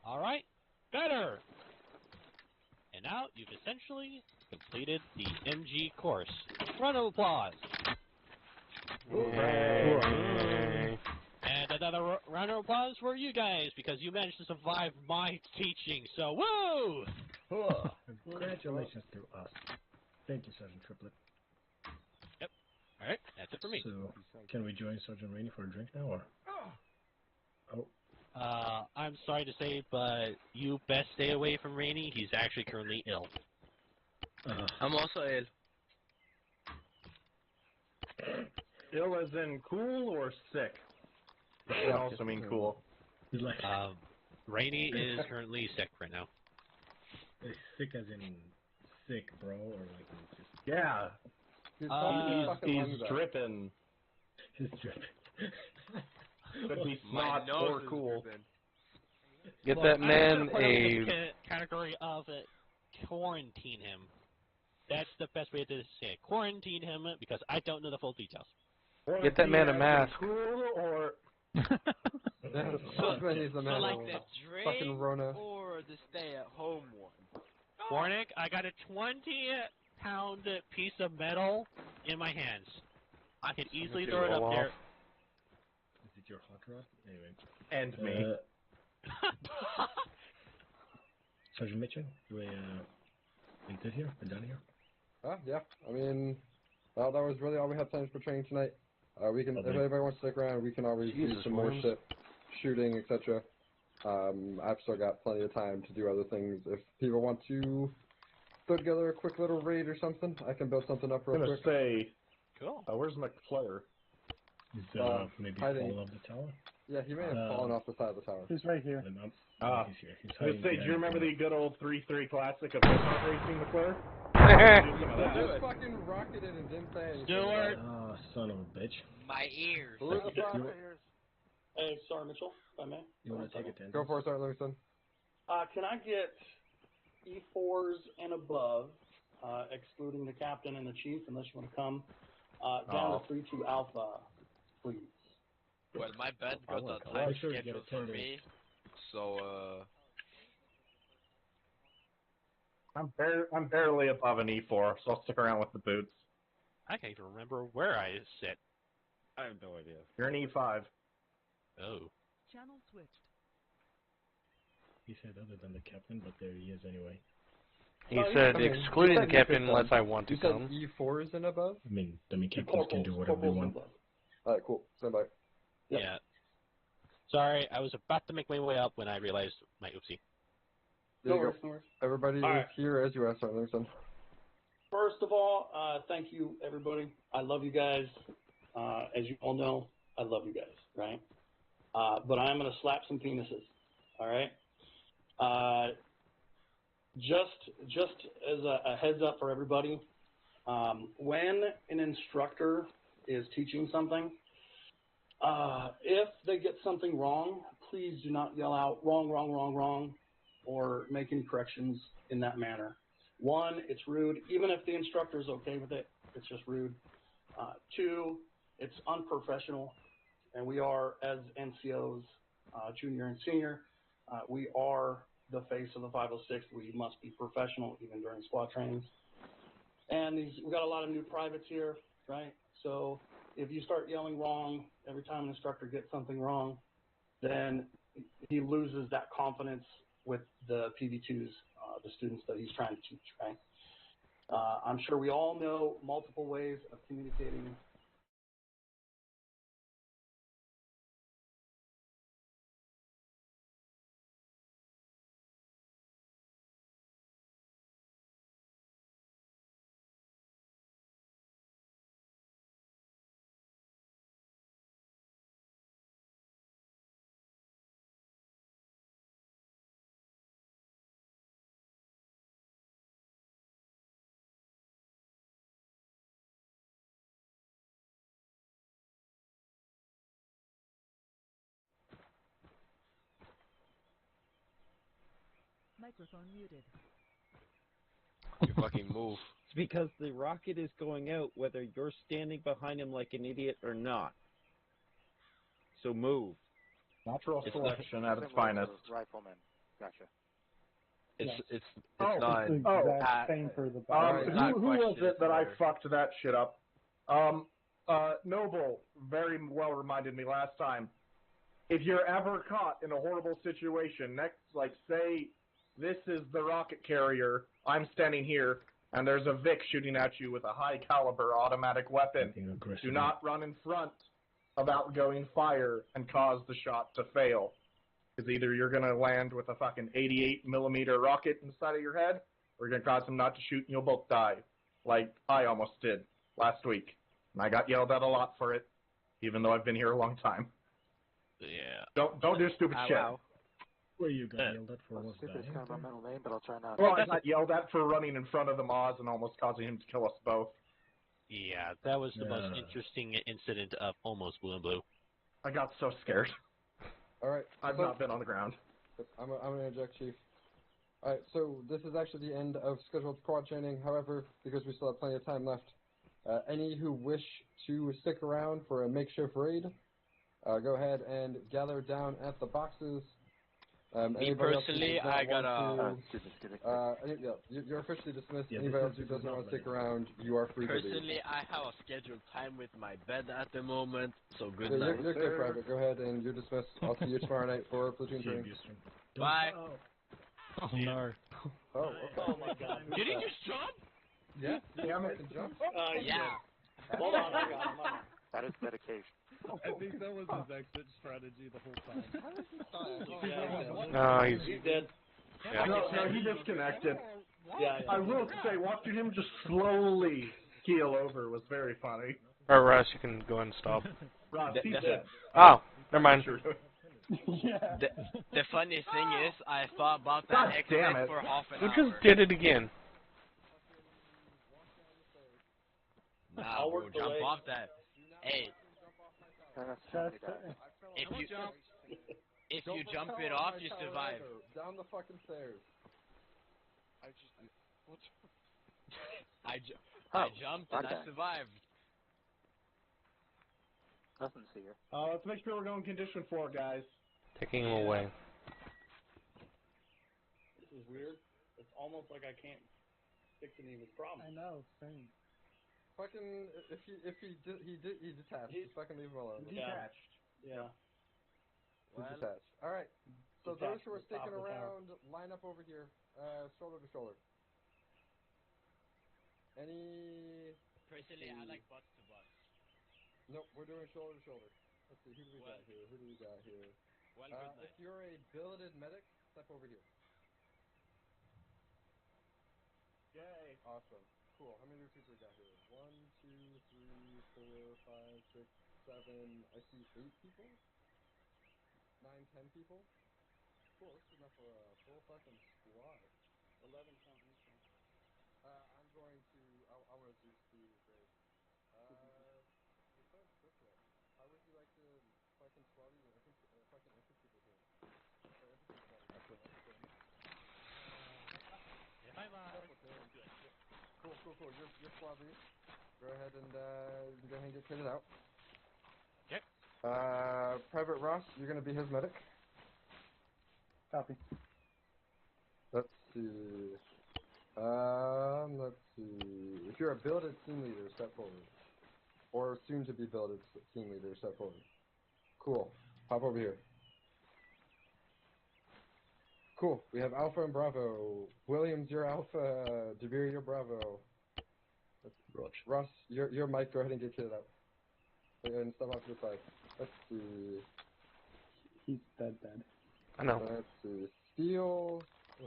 Alright, better! And now you've essentially completed the MG course. Round of applause. Yay. And another round of applause for you guys because you managed to survive my teaching, so woo! Congratulations to us. Thank you, Sergeant Triplet. Yep. Alright, that's it for me. So, can we join Sergeant Rainey for a drink now, or? Oh. I'm sorry to say, but you best stay away from Rainey. He's actually currently ill. I'm also ill. Ill as in cool or sick? That can also mean cool. Rainey is currently sick right now. Sick as in sick, bro, or like just... Yeah. He's dripping. He's dripping. Could be snot or cool. Get Look, that man I'm gonna put him in the category of quarantine him. That's the best way to say it. Quarantine him because I don't know the full details. Get that man a mask. Cool or... So like the fucking drink Rona. or the stay-at-home one? Warnick, I got a 20-pound piece of metal in my hands. I could easily throw it up there. Is it your hot rod? Anyway. And me. Sergeant Mitchell, we good here? We're done here? Yeah. I mean, that was really all we had planned for training tonight. We can, if anybody wants to stick around, we can always do some more shit, shooting, etc. I've still got plenty of time to do other things. If people want to throw together a quick little raid or something, I can build something up real quick. I was gonna say, cool. Where's McFlare? He's maybe hiding. fallen off the tower? Yeah, he may have fallen off the side of the tower. He's right here. He's here. I was gonna say, do you remember the good old 3-3 classic of racing McFlare? Just fucking rocketed and didn't say anything. Stewart! Oh, son of a bitch. My ears. Hey, Sergeant Mitchell, if I may. You want to take attendance? Go for it, Sergeant Livingston. Can I get E4s and above, excluding the captain and the chief, unless you want to come, down to 3-2 Alpha, please? Well, my bed got a time schedule for me, so, I'm barely above an E4, so I'll stick around with the boots. I can't even remember where I sit. I have no idea. You're an E5. Oh. Channel switched. He said other than the captain, but there he is anyway. He said excluding the captain unless I want to come. You said E4s and above? I mean captains can do whatever they want. Alright, cool. Stand by. Yep. Yeah. Sorry, I was about to make my way up when I realized my oopsie. There you go. Everybody is here as you asked, Sergeant Livingston. First of all, thank you, everybody. I love you guys. As you all know, I love you guys, right? But I'm going to slap some penises, all right? Just as a heads up for everybody, when an instructor is teaching something, if they get something wrong, please do not yell out, wrong, wrong, wrong, wrong, or make any corrections in that manner. One, it's rude. Even if the instructor is okay with it, it's just rude. Two, it's unprofessional. And we are, as NCOs, junior and senior, we are the face of the 506. We must be professional even during squad trainings. And we've got a lot of new privates here, right? So if you start yelling wrong every time an instructor gets something wrong, then he loses that confidence with the PV2s, the students that he's trying to teach, right? I'm sure we all know multiple ways of communicating. Microphone muted. You fucking move. It's because the rocket is going out whether you're standing behind him like an idiot or not. So move. Natural selection at its finest. Rifleman. Gotcha. It's not. It's the exact same for the who was it that I fucked that shit up? Noble very well reminded me last time. If you're ever caught in a horrible situation, say this is the rocket carrier, I'm standing here, and there's a Vic shooting at you with a high caliber automatic weapon, do not run in front of outgoing fire and cause the shot to fail. Because either you're going to land with a fucking 88mm rocket inside of your head, or you're going to cause them not to shoot and you'll both die. Like I almost did last week. And I got yelled at a lot for it, even though I've been here a long time. Yeah. Don't do stupid shit. Well, you got yelled at for what's Stupid is kind of my middle name, but I'll try not. Well, I got yelled at for running in front of the Moz and almost causing him to kill us both. Yeah, that was the most interesting incident of almost Blue and Blue. I got so scared. All right. I've not been on the ground. I'm going to interject, Chief. All right, so this is actually the end of scheduled squad training. However, because we still have plenty of time left, any who wish to stick around for a makeshift raid, go ahead and gather down at the boxes. Me personally, I gotta. You're officially dismissed. Anybody else who doesn't want to stick around, you are free to leave. Personally, I have a scheduled time with my bed at the moment, so good Yeah, night. you're good, Private. Go ahead and you're dismissed. I'll see you tomorrow night for platoon training. Bye. Oh no. Oh, okay. Oh my God. Did he just jump? Yeah. Yeah, I can jump. Yeah. Hold on, I got him. That is dedication. I think that was his exit strategy the whole time. No, He's dead. Yeah. No, he disconnected. Yeah. I will say, watching him just slowly keel over was very funny. Alright, Russ, you can go ahead and stop. Ross, he's dead. Oh, never mind. Yeah. The funny thing is, I thought about that God exit damn it. for half an You hour. just did it again. Nah, bro, jump off that. Hey, if you jump it off, you survive. Down the fucking stairs. I jumped and I survived. Nothing to see here. Let's make sure we're going condition 4, guys. Taking him away. This is weird. It's almost like I can't fix any of his problems. I know, same. Fucking, if he detached. Just fucking leave him alone. Detached. Yeah. He's detached. All right. So those Detached who are to the top sticking of the tower. around, line up over here, shoulder to shoulder. Any? Personally, I like butts to butts. Nope, we're doing shoulder to shoulder. Let's see, who do we got here? Well, good night. If you're a billeted medic, step over here. Yay. Awesome. Cool. How many people we got here? 1, 2, 3, 4, 5, 6, 7. I see 8 people. 9, 10 people. Cool. This is enough for a full fucking squad. 11 counting. I'm going to. I want to juice the grade. First of all, how would you like to fucking swallow your fucking infantry platoon? Infantry squad. Cool. Your squad lead. Go ahead and you can go ahead and get kitted out. Okay. Private Ross, you're gonna be his medic. Copy. Let's see. If you're a billeted team leader, step forward. Or soon to be billeted team leader, step forward. Cool. Hop over here. Cool. We have Alpha and Bravo. Williams, you're Alpha. Devere, you're Bravo. Russ, your mic. Go ahead and get kitted out. And step off to the side. Let's see. He's dead. I know. Let's see. Steel.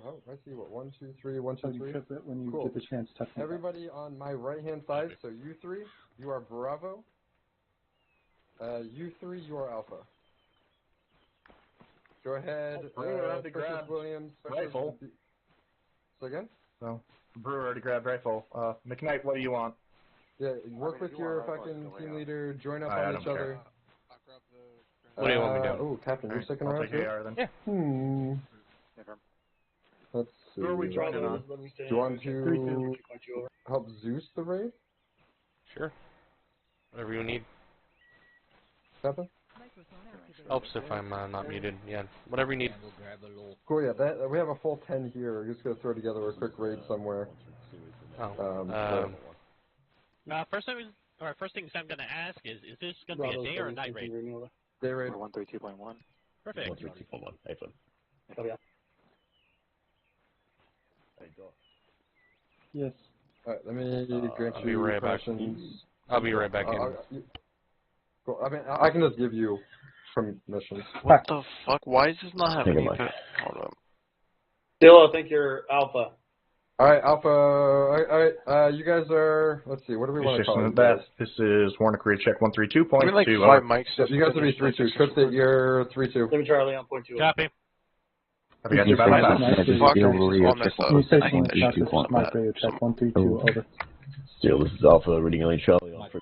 Oh, I see. What? 1, 2, 3. 1, 2, 3. Trip it when you Cool. get the chance. Touch me. Everybody on my right-hand side. So you 3, you are Bravo. You 3, you are Alpha. Go ahead. Brewer already grabbed Williams. rifle. So again? So Brewer already grabbed rifle. McKnight, what do you want? Yeah, work with your fucking team leader. Join up I on don't each care. other. What do you want me to do? Oh, Captain, you're sticking I'll around take too? AR then. Yeah. Let's see. Who are we joining on? Do you want to help Zeus the raid? Sure. Whatever you need. Captain? Helps if I'm not muted. Yeah. Whatever you need. Cool, yeah, we have a full 10 here. We're just going to throw together a quick raid somewhere. First thing I'm going to ask is this going to be a day or a night raid? Day raid. 132.1. Perfect. 132.1. Excellent. Yes. Alright, let me grant I'll be you right back. permissions. I'll be right back in. Cool. I mean, I can just give you permissions. What the fuck? Why does this not have any of it? Hold up. Still, I think you're Alpha. Alright, Alpha. Alright, you guys are. Let's see, what do we want to call it? This is Warner Korea check 132.2. We like 5 mics. Yep, you guys will be 3-2. Trip that you're 3-2. Let me Charlie on point 2. Copy. Have you got your battle pass? Can you say something about this mic radio check 132 over? Still, this is Alpha reading Elite Charlie on for.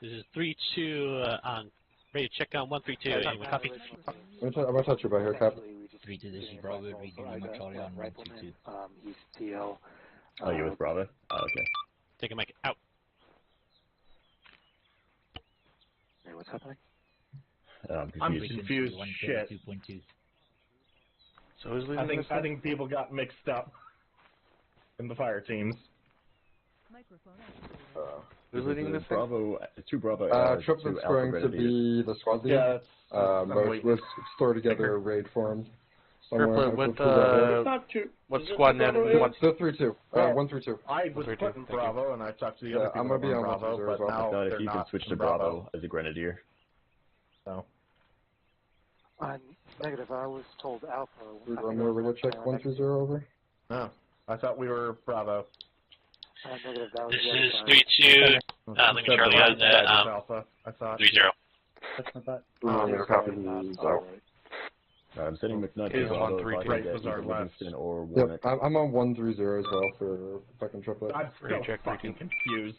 This is 3-2 on ready to check on 132. Anyone copy? I'm going to touch you by here, Cap. 3-2, this is Bravo, reading Charlie on 122. He's TL. Oh, you're with Bravo? Oh, okay. Take a mic out. Hey, what's happening? I'm confused. Shit. So who's leading this? I think people got mixed up in the fire teams. Who's leading this thing? Bravo, 2 Bravo. Triplet's going to be the squad lead. Yeah, let's store together a raid form. Triplet, what squad net? What's the 3-2? 1-3-2. I was put in Bravo, and I talked to the other people. I'm going to be on Bravo, but now if they're you can not switch to in Bravo as a Grenadier. So. Negative, I was told Alpha. We're going to radio check 130 over. No, I thought we were Bravo. Negative, that was This is 3-2. Let me Charlie on that. Alpha, I thought. 3-0. That's not bad. I'm sending McNutt Is to Bravo if I 133 can get was our either last. Livingston or Yep, Warnick. I'm on 130 as well for fucking triplet. I'm Radio so check fucking 32. confused.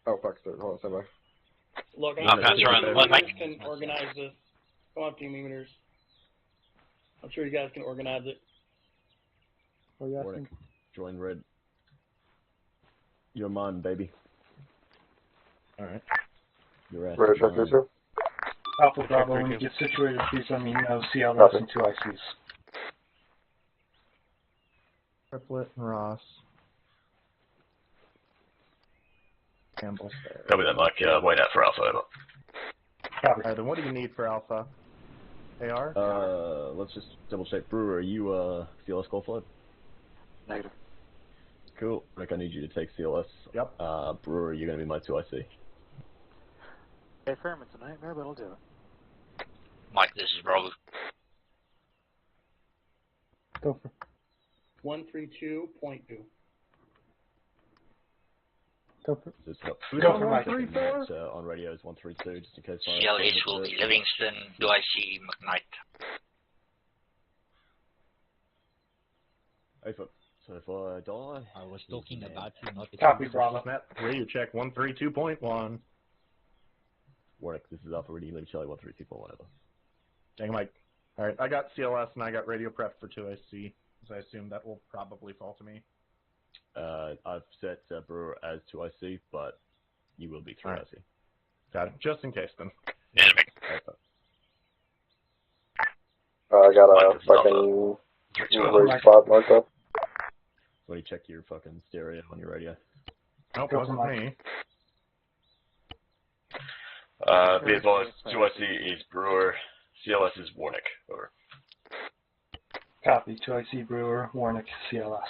Oh, fuck, sorry. Hold on, stand by. Look, I'll pass around sure one you mic. guys can organize this. Come on, team leaders. I'm sure you guys can organize it. Oh, yeah. Warnick, join red. You're mine, baby. Alright. You're at Radio check 3-2. Alpha Bravo, when you get situated, please let me know. CLS and 2 ICs. Triplet and Ross. Campbell. Copy that, Mike. Wait out for Alpha. Alright, then what do you need for Alpha? AR? Let's just double check. Brewer, are you CLS Cold Flood? Negative. Cool. Rick, I need you to take CLS. Yep. Brewer, you're going to be my 2 IC. Hey, Fairman's a nightmare, but I'll do it. Mike, this is Bravo. Go for 132.2. Go for Just Go for Mike. on radios 132, just in case. CLH will be Livingston. Do I see McKnight? Hey, so if I die... I was talking about you, not the Copy, Bravo. Radio check 132.1. Warwick, this is Alpha Radio, Charlie 132.1, whatever. Dang, Mike. Alright, I got CLS and I got radio prep for 2IC, so I assume that will probably fall to me. I've set Brewer as 2IC, but you will be 3IC. Got it. Just in case, then. I got a fucking race spot marked up. When you check your fucking stereo on your radio. Nope, wasn't me. Be advised, 2IC is Brewer, CLS is Warnick. Over. Copy. 2IC Brewer, Warnick, CLS.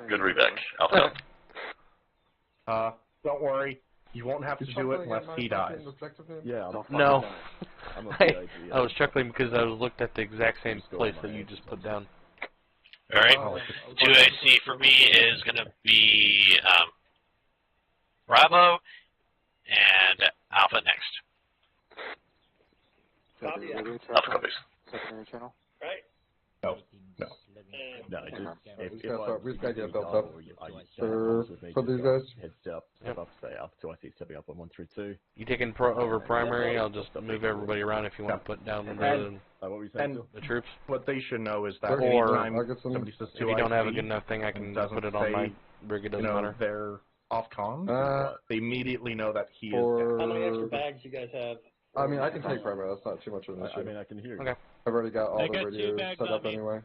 Good readback. Alpha. Don't worry. You won't have to do it unless he dies. Yeah, No. I'm a I was chuckling because I was looked at the exact same place that you just put down. Alright. 2AC for me is going to be Bravo and Alpha next. Copy. Alpha copies. Secondary channel. Right. No. No. No, We just gotta get it built up for these guys. Heads up, say Alpha 2IC stepping up on 132. You taking over primary? I'll just move everybody around if you want to put down what were you saying? the troops. What they should know is that Or anytime somebody says 2IC, if you don't have a good enough thing, I can put it on my rig. It doesn't matter. They're off comms. They immediately know that he is How many extra bags you guys have? I mean, I can take primary. That's not too much of an issue. I mean, I can hear you. Okay. I've already got all the radios set up anyway.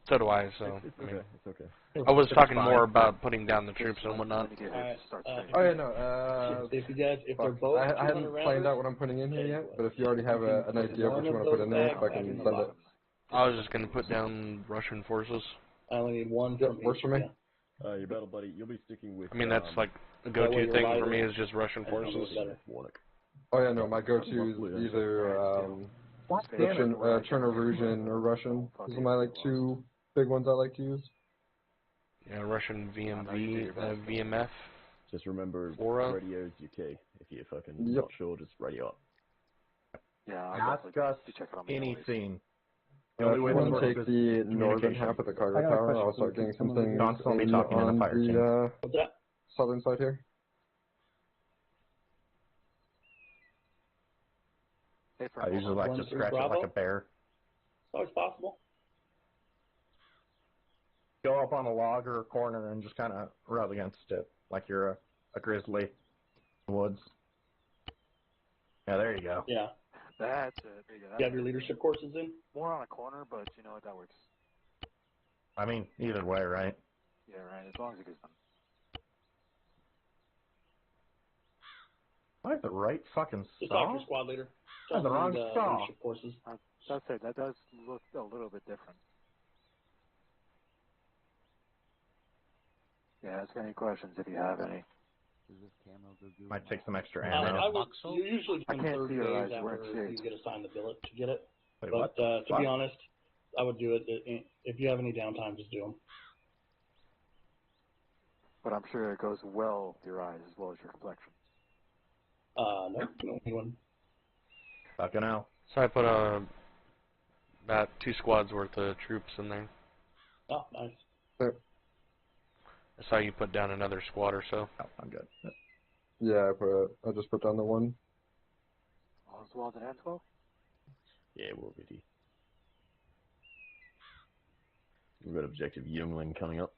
So do I, so. It's okay. It's okay. I was talking more about putting down the troops and whatnot. Oh yeah, no. If you guys, if they're both, I hadn't planned out what I'm putting in here yet, but if you already have an idea of what you want to put in there, I can send it. I was just gonna put down Russian forces. I only need one. Works for me. Your battle buddy, you'll be sticking with. I mean, that's like a go-to thing for me is just Russian forces. Oh yeah, no, my go-to is either Chernovysian or Russian. Those are my like two big ones I like to use. Yeah, Russian VMF. Just remember, radio's UK. If you're fucking not sure, just radio up. Yeah, ask us anything. The If only way you want this to works take is the northern communication. half of the cargo tower, I'll start getting some things Constantly in talking in the on fire team. the southern side here. I usually like to scratch it like a bear. It's always possible. Go up on a log or a corner and just kind of rub against it like you're a grizzly in the woods. Yeah, there you go. Yeah. That's it. There you go. You have your leadership courses in? More on a corner, but you know what, that works. I mean, either way, right? Yeah, right. As long as it gets done. I have the right fucking Just saw? talk to your squad leader. I have the wrong saw. Leadership courses. That's it. That does look a little bit different. Yeah, ask any questions if you have any. Might take some extra ammo. You usually I do can't 30 see your eyes. days We're after in you shade. get assigned the billet to get it. Wait, but what? to be honest, I would do it. If you have any downtime, just do them. But I'm sure it goes well with your eyes as well as your complexion. No, anyone. Fucking hell. So I put about 2 squads worth of troops in there. Oh, nice. I saw you put down another squad or so. Oh, I'm good. Yeah, I just put down the one. Oswald and Answell? Yeah, we'll be. We've got objective Youngling coming up.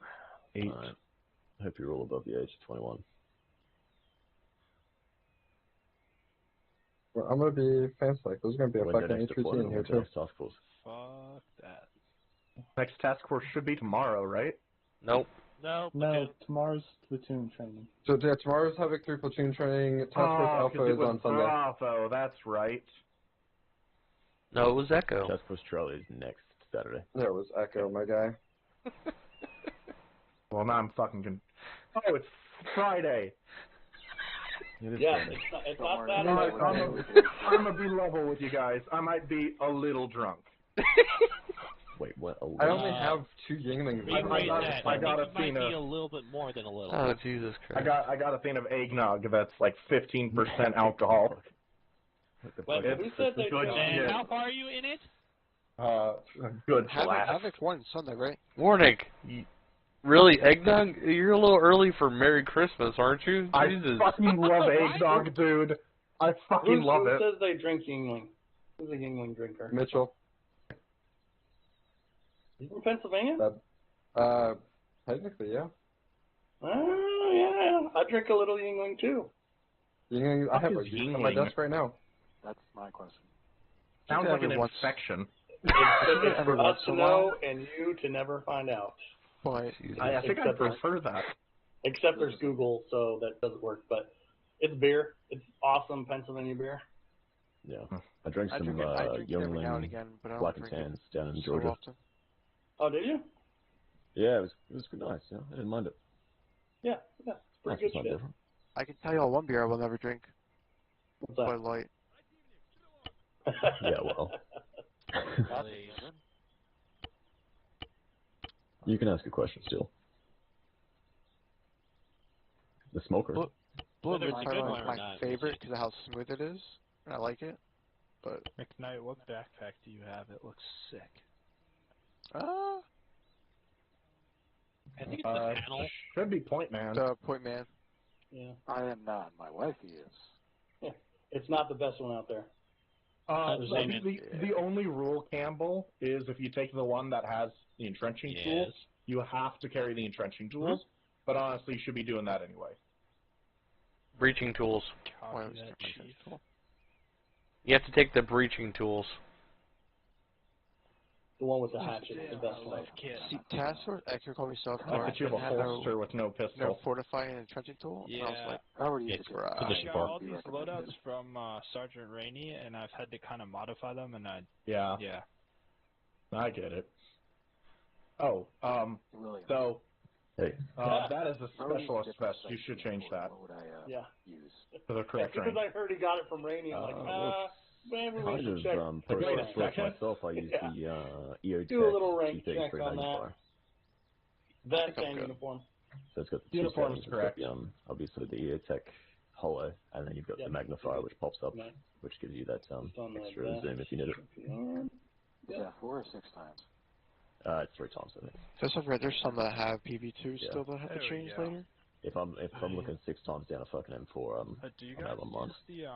8. I hope you're all above the age of 21. Well, I'm gonna be fancy like there's gonna be a When fucking next HVT deployment, in here when's the too. next task force? Fuck that. Next task force should be tomorrow, right? Nope. No, tomorrow's platoon training. So yeah, tomorrow's Havoc 3 platoon training. Task Force Alpha is on Sunday. Bravo, that's right. No, it was Echo. Task Force Charlie is next Saturday. Yeah, it was Echo, my guy. Well, now I'm fucking Oh, it's Friday. Yeah, it's not Saturday. I'm gonna be level with you guys. I might be a little drunk. Wait, what? went a little. I only have 2 Yinglings. I got a might thing be of. a little bit more than a little. Oh, Jesus Christ. I got a thing of eggnog that's like 15% alcohol. Wait, who said they good And shit. how far are you in it? Good Havoc won Sunday, right? Warnick, really, eggnog? You're a little early for Merry Christmas, aren't you? I Jesus. fucking love eggnog, dude. I fucking love Who it. says they drink Yingling? Who's a Yingling drinker? Mitchell. You from Pennsylvania? Technically, yeah. Oh, yeah. I drink a little Yingling, too. Yingling, I have a Yingling on my desk right now. That's my question. Sounds like an infection. It's for us to know and you to never find out. But I think I prefer that. Except there's Google, so that doesn't work. But it's beer. It's awesome Pennsylvania beer. Yeah, I drank some drink it every now and Youngling again, but I don't Black and drink it Tans down in so Georgia. often. Oh, did you? Yeah, it was nice. Yeah, I didn't mind it. Yeah, it's pretty good shit. I can tell you all one beer I will never drink. What's that? Bud Light. Yeah, well. You can ask a question still. The smoker. Blue Whether is it's a good one or my not, favorite because of how smooth it is, and I like it. But McKnight, what backpack do you have? It looks sick. I think it's the panel. Should be Point Man. The Point Man. Yeah. I am not. My wife is. Yeah. It's not the best one out there. The only rule, Campbell, is if you take the one that has the entrenching tools, you have to carry the entrenching tools. But honestly, you should be doing that anyway. Breaching tools. Copy that, Chief. You have to take the breaching tools. The one with the hatchet is the best one. See, task force actually called me self Like that you have a holster with no pistol. No fortifying and entrenching tool. Yeah. And I was like, How are you? I got all these loadouts from Sergeant Rainey, and I've had to kind of modify them, and Yeah. I get it. Oh, so hey, that is a specialist vest. You should change that. What would I use? To the correct Because range. I heard he got it from Rainey. I'm like, maybe we kind should check. of process myself. I use the EOTech Do a little rank G33 check on that. magnifier. Vest and uniform. So it's got the Uniform is two correct. settings. It's got the, obviously the EOTech hollow, and then you've got the magnifier which pops up, which gives you that extra zoom if you need it. Is that 4 or 6 times? It's 3 times, I think. Just I've read there's some that have PV2 still that have to change later. If I'm looking 6 times down a fucking M4, do you I'm guys out of my mind. use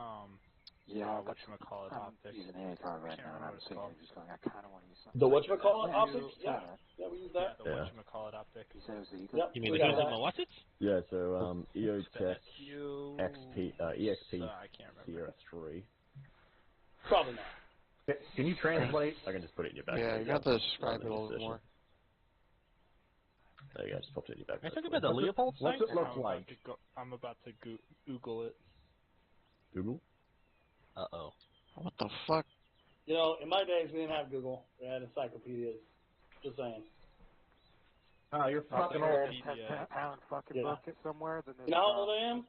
the whatchamacallit optics? Using any card right now, and I'm sitting here just going, I kind of want to use something. The whatchamacallit optics? Yeah, we use that. The whatchamacallit optic. You said it was the Eagle? Yep, You mean the Sigma what's it? Yeah, so EOTech XP, EXP I can't remember. Sierra 3. Probably not. Can you translate? I can just put it in your backpack. Yeah, you got to describe it a little bit more. There you go, just popped it in your backpack. Are you talking about the Leopold What's sight? it look like? I'm about to Google it. Google? Uh-oh. What the fuck? You know, in my days, we didn't have Google. We had encyclopedias. Just saying. Oh, you're fucking old. 10-pound fucking bucket somewhere. Then You know how old I am?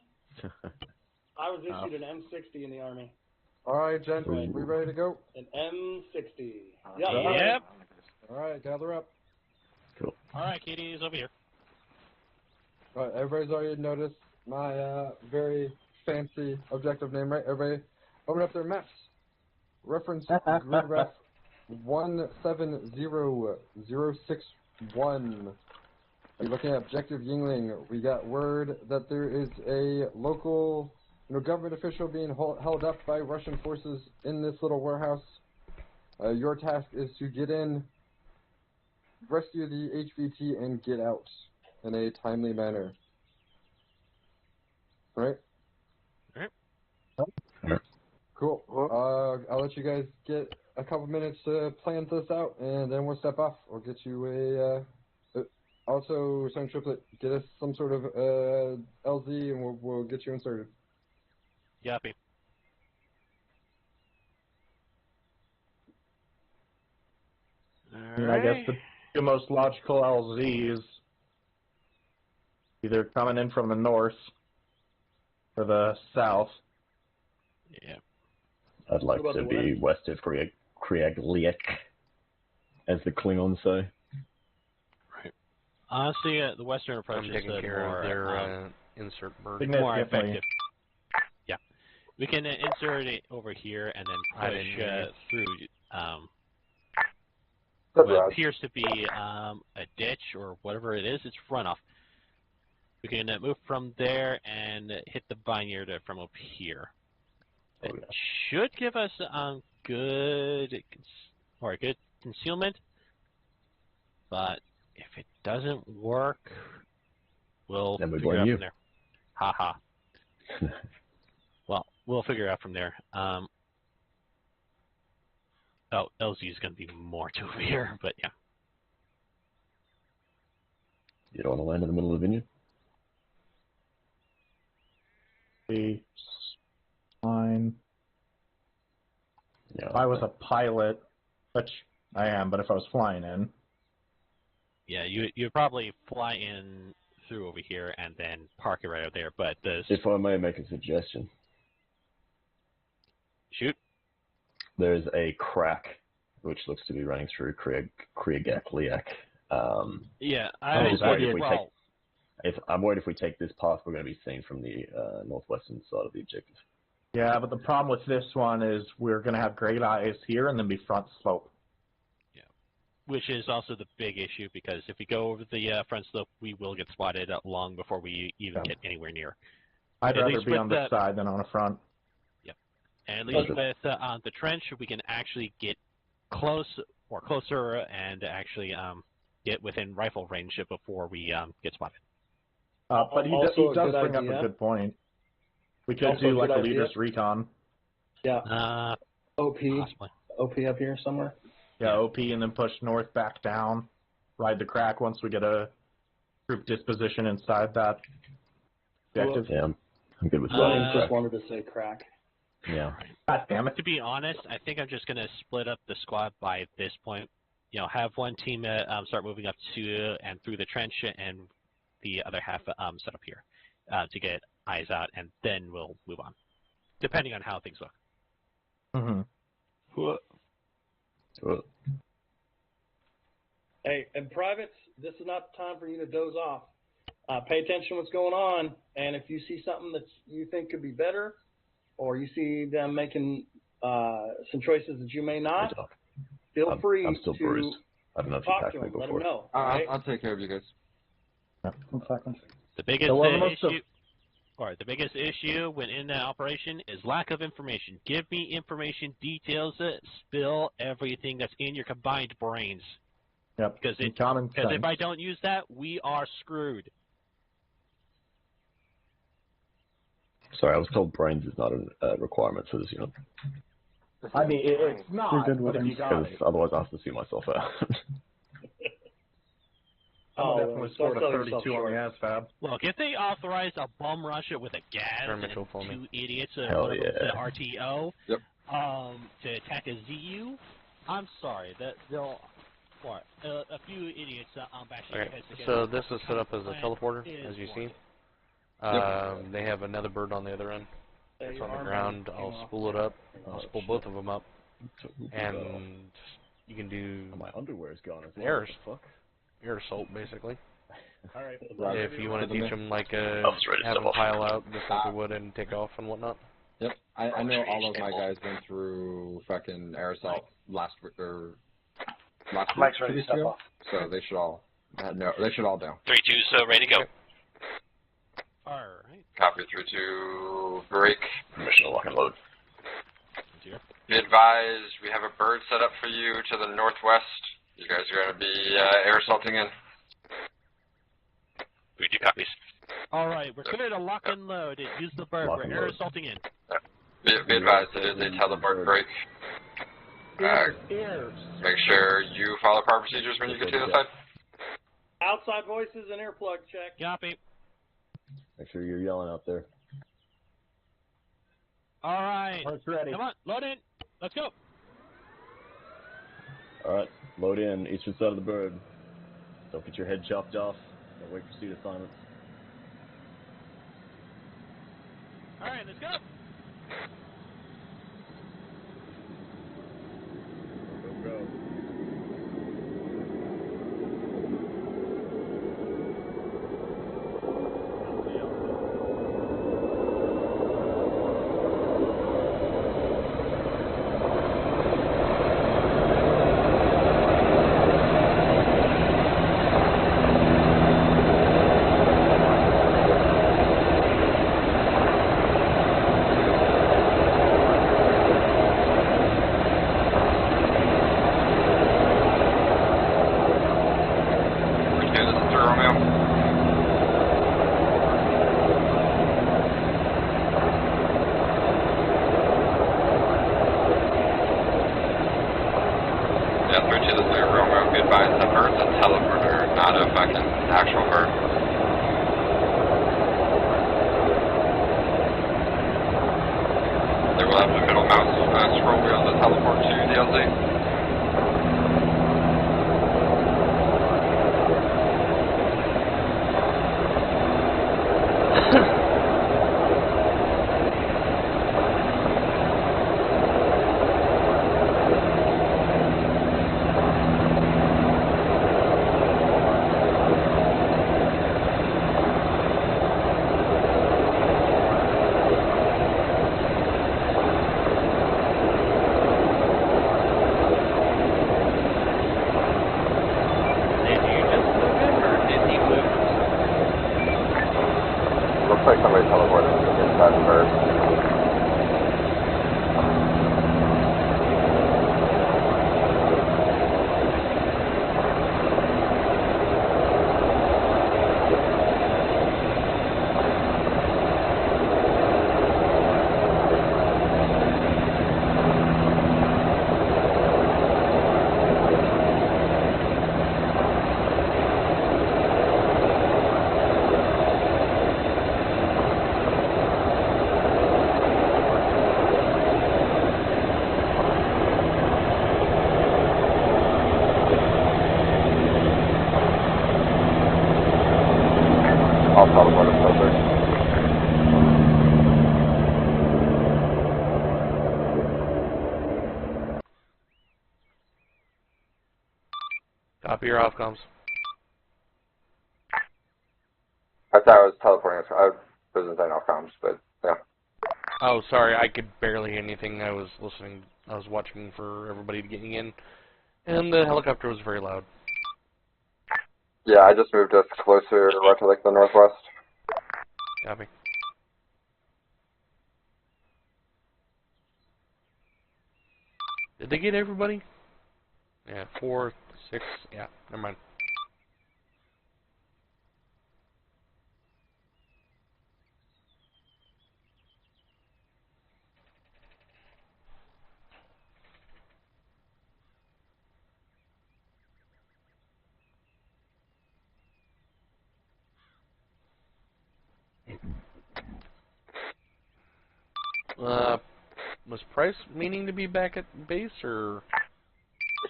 I was issued an M60 in the Army. Alright, gents, we ready to go? An M60. Yep. Alright, gather up. Cool. Alright, Katie's over here. Alright, everybody's already noticed my very fancy objective name, right? Everybody open up their maps. Reference grid ref 170061. You're looking at objective Yingling. We got word that there is a local government official being held up by Russian forces in this little warehouse. Your task is to get in, rescue the HVT, and get out in a timely manner. Right? Cool. I'll let you guys get a couple minutes to plan this out, and then we'll step off. We'll get you also, Sergeant Triplet, get us some sort of LZ, and we'll get you inserted. Yappy. I guess the most logical LZ is either coming in from the north or the south. Yeah. I'd like to be west of Kriagliak. as the Klingons say. Right. Honestly, the Western approach I'm is taking care more, of their insert bird. more effective. Yeah. We can insert it over here and then push through what appears to be a ditch or whatever it is. It's runoff. We can move from there and hit the vineyard from up here. It should give us good concealment, but if it doesn't work, we'll figure it out from there. Haha. Well, we'll figure it out from there. Oh, LZ is going to be more to over here, but yeah. You don't want to land in the middle of the vineyard? Fine. Yeah, if I was a pilot, which I am, but if I was flying in. Yeah, you'd probably fly in through over here and then park it right out there, but if I may make a suggestion. Shoot. There's a crack which looks to be running through Kriegak-Liak. Yeah, I'm worried if we take this path, we're going to be seen from the northwestern side of the objective. Yeah, but the problem with this one is we're going to have great eyes here and then be front slope. Yeah, which is also the big issue because if we go over the front slope, we will get spotted long before we even get anywhere near. I'd rather be on the side than on the front. Yep. And at least with the trench, we can actually get closer and actually get within rifle range before we get spotted. But he does bring up a good point. We could do like a leader's recon. Yeah. OP. Possibly. OP up here somewhere. Yeah, OP and then push north back down. Ride the crack once we get a group disposition inside that objective. Yeah, I'm good with that. I just wanted to say crack. Yeah. God damn it. To be honest, I think I'm just going to split up the squad by this point. You know, have one team start moving up to and through the trench, and the other half set up here to get eyes out, and then we'll move on, depending on how things look. Hey, and privates, this is not the time for you to doze off. Pay attention to what's going on, and if you see something that you think could be better, or you see them making some choices that you may not, feel free I'm still to bruised. I don't know if you talk packed to me them. Let before. them know. I'll take care of you guys. Yeah. 1 second. The biggest the biggest issue when in that operation is lack of information. Give me information, details, spill everything that's in your combined brains. Yep. Because if I don't use that, we are screwed. Sorry, I was told brains is not a requirement for this unit. I mean, it's not, but if you got it. Otherwise I have to see myself out. I definitely scored a 32 on the ASVAB. Look, if they authorize a bum rush with a gas and 2 idiots, Hell yeah. RTO, to attack a ZU, I'm sorry, that they'll, a few idiots bashing Okay, heads together. so this is set up as a teleporter, as you see. They have another bird on the other end. It's on the ground. I'll spool it up. I'll spool both of them up, and you can do. My underwear is gone. Air assault, basically. All right. If you want to teach them like have them pile out just like they would and take off and whatnot. Yep, I know all of my guys went through fucking air assault last week. Mike's ready to step off. So they should all they should all down. 3-2, ready to go. Okay. All right. Copy 3-2, break. Mission lock and load. Be advised, we have a bird set up for you to the northwest. You guys are going to be air assaulting in. 3-2 copies. All right, we're clear to lock and load. Use the bird. We're air assaulting in. Be advised, it is a teleport break. Make sure you follow proper procedures when you get to the side. Outside voices and earplug check. Copy. Make sure you're yelling out there. All right. It's ready. Come on, load in. Let's go. Alright, load in, eastern side of the bird. Don't get your head chopped off. Don't wait for seat assignments. Alright, let's go. Go, go. bird's a teleporter, not a fucking actual bird. They will have the middle mouse scroll wheel to teleport to DLZ. Looks like somebody teleported inside the bird. I'll teleport us over. Copy your outcomes. I thought I was teleporting us. I wasn't saying off comms, but yeah. Oh, sorry, I could barely hear anything. I was listening. I was watching for everybody getting in, and the helicopter was very loud. Yeah, I just moved us closer right to like the northwest. Copy. Did they get everybody? Yeah, 4, 6, yeah, never mind. Was Price meaning to be back at base, or?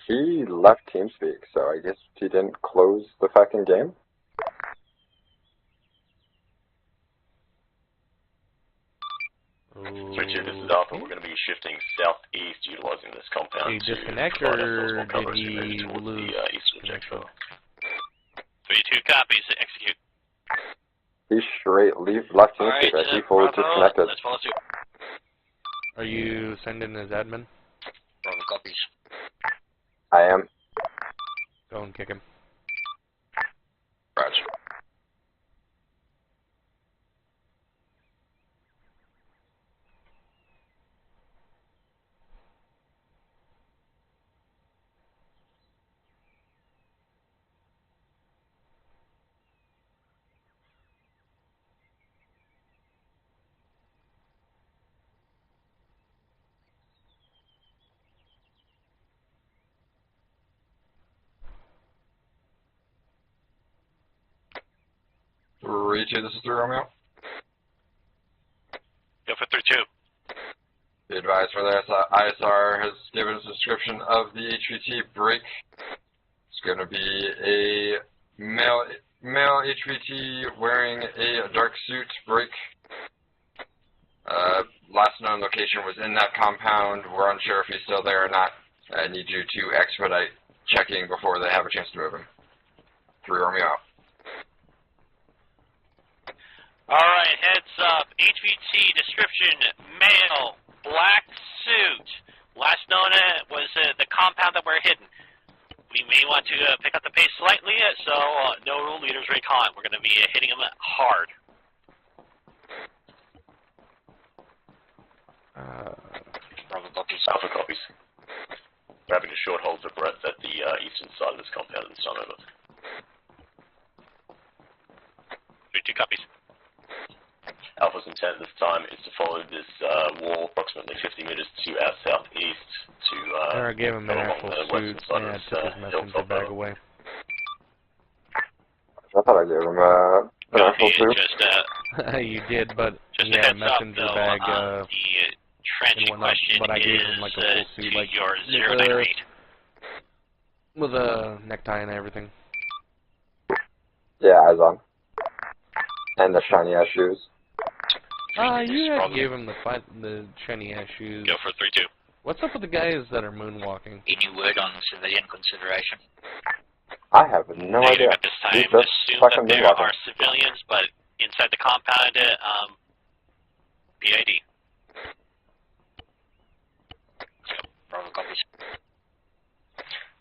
He left TeamSpeak, so I guess he didn't close the fucking game. Richard, this is Alpha. We're going to be shifting southeast, utilizing this compound Did he disconnect, or did he lose connection? 32 copies. Execute. He straight left TeamSpeak. Right, he fully disconnected. Let's follow suit. Are you sending as admin? Bravo copies. I am. Go and kick him. Roger. Reach, this is 3 Romeo. Go for 3-2. The advice for the ISR has given us a description of the HVT break. It's going to be a male HVT wearing a dark suit break. Last known location was in that compound. We're unsure if he's still there or not. I need you to expedite checking before they have a chance to move him. 3 Romeo out. Alright, heads up. HVT description, male, black suit. Last known was the compound that we're hitting. We may want to pick up the pace slightly, so no rule leaders recon. We're going to be hitting them hard. Bravo copies. Alpha copies. We're having a short hold for breath at the eastern side of this compound this time over. 32 copies. Alpha's intent this time is to follow this wall approximately 50 meters to our southeast to I gave him an actual suit and I took his messenger bag away. I thought I gave him a national too. You did, but just he a had a heads up, messenger though, bag. the trench and whatnot, question but I gave is him like a full suit, to like your 098. with a necktie and everything. Yeah, eyes on. And the shiny ass shoes. You had gave him the shiny ass shoes. Go for 3-2. What's up with the guys that are moonwalking? Any word on civilian consideration? I have no idea. At this time, He's just assume fucking that there moonwalking. are civilians, but inside the compound, PID. Bravo copies.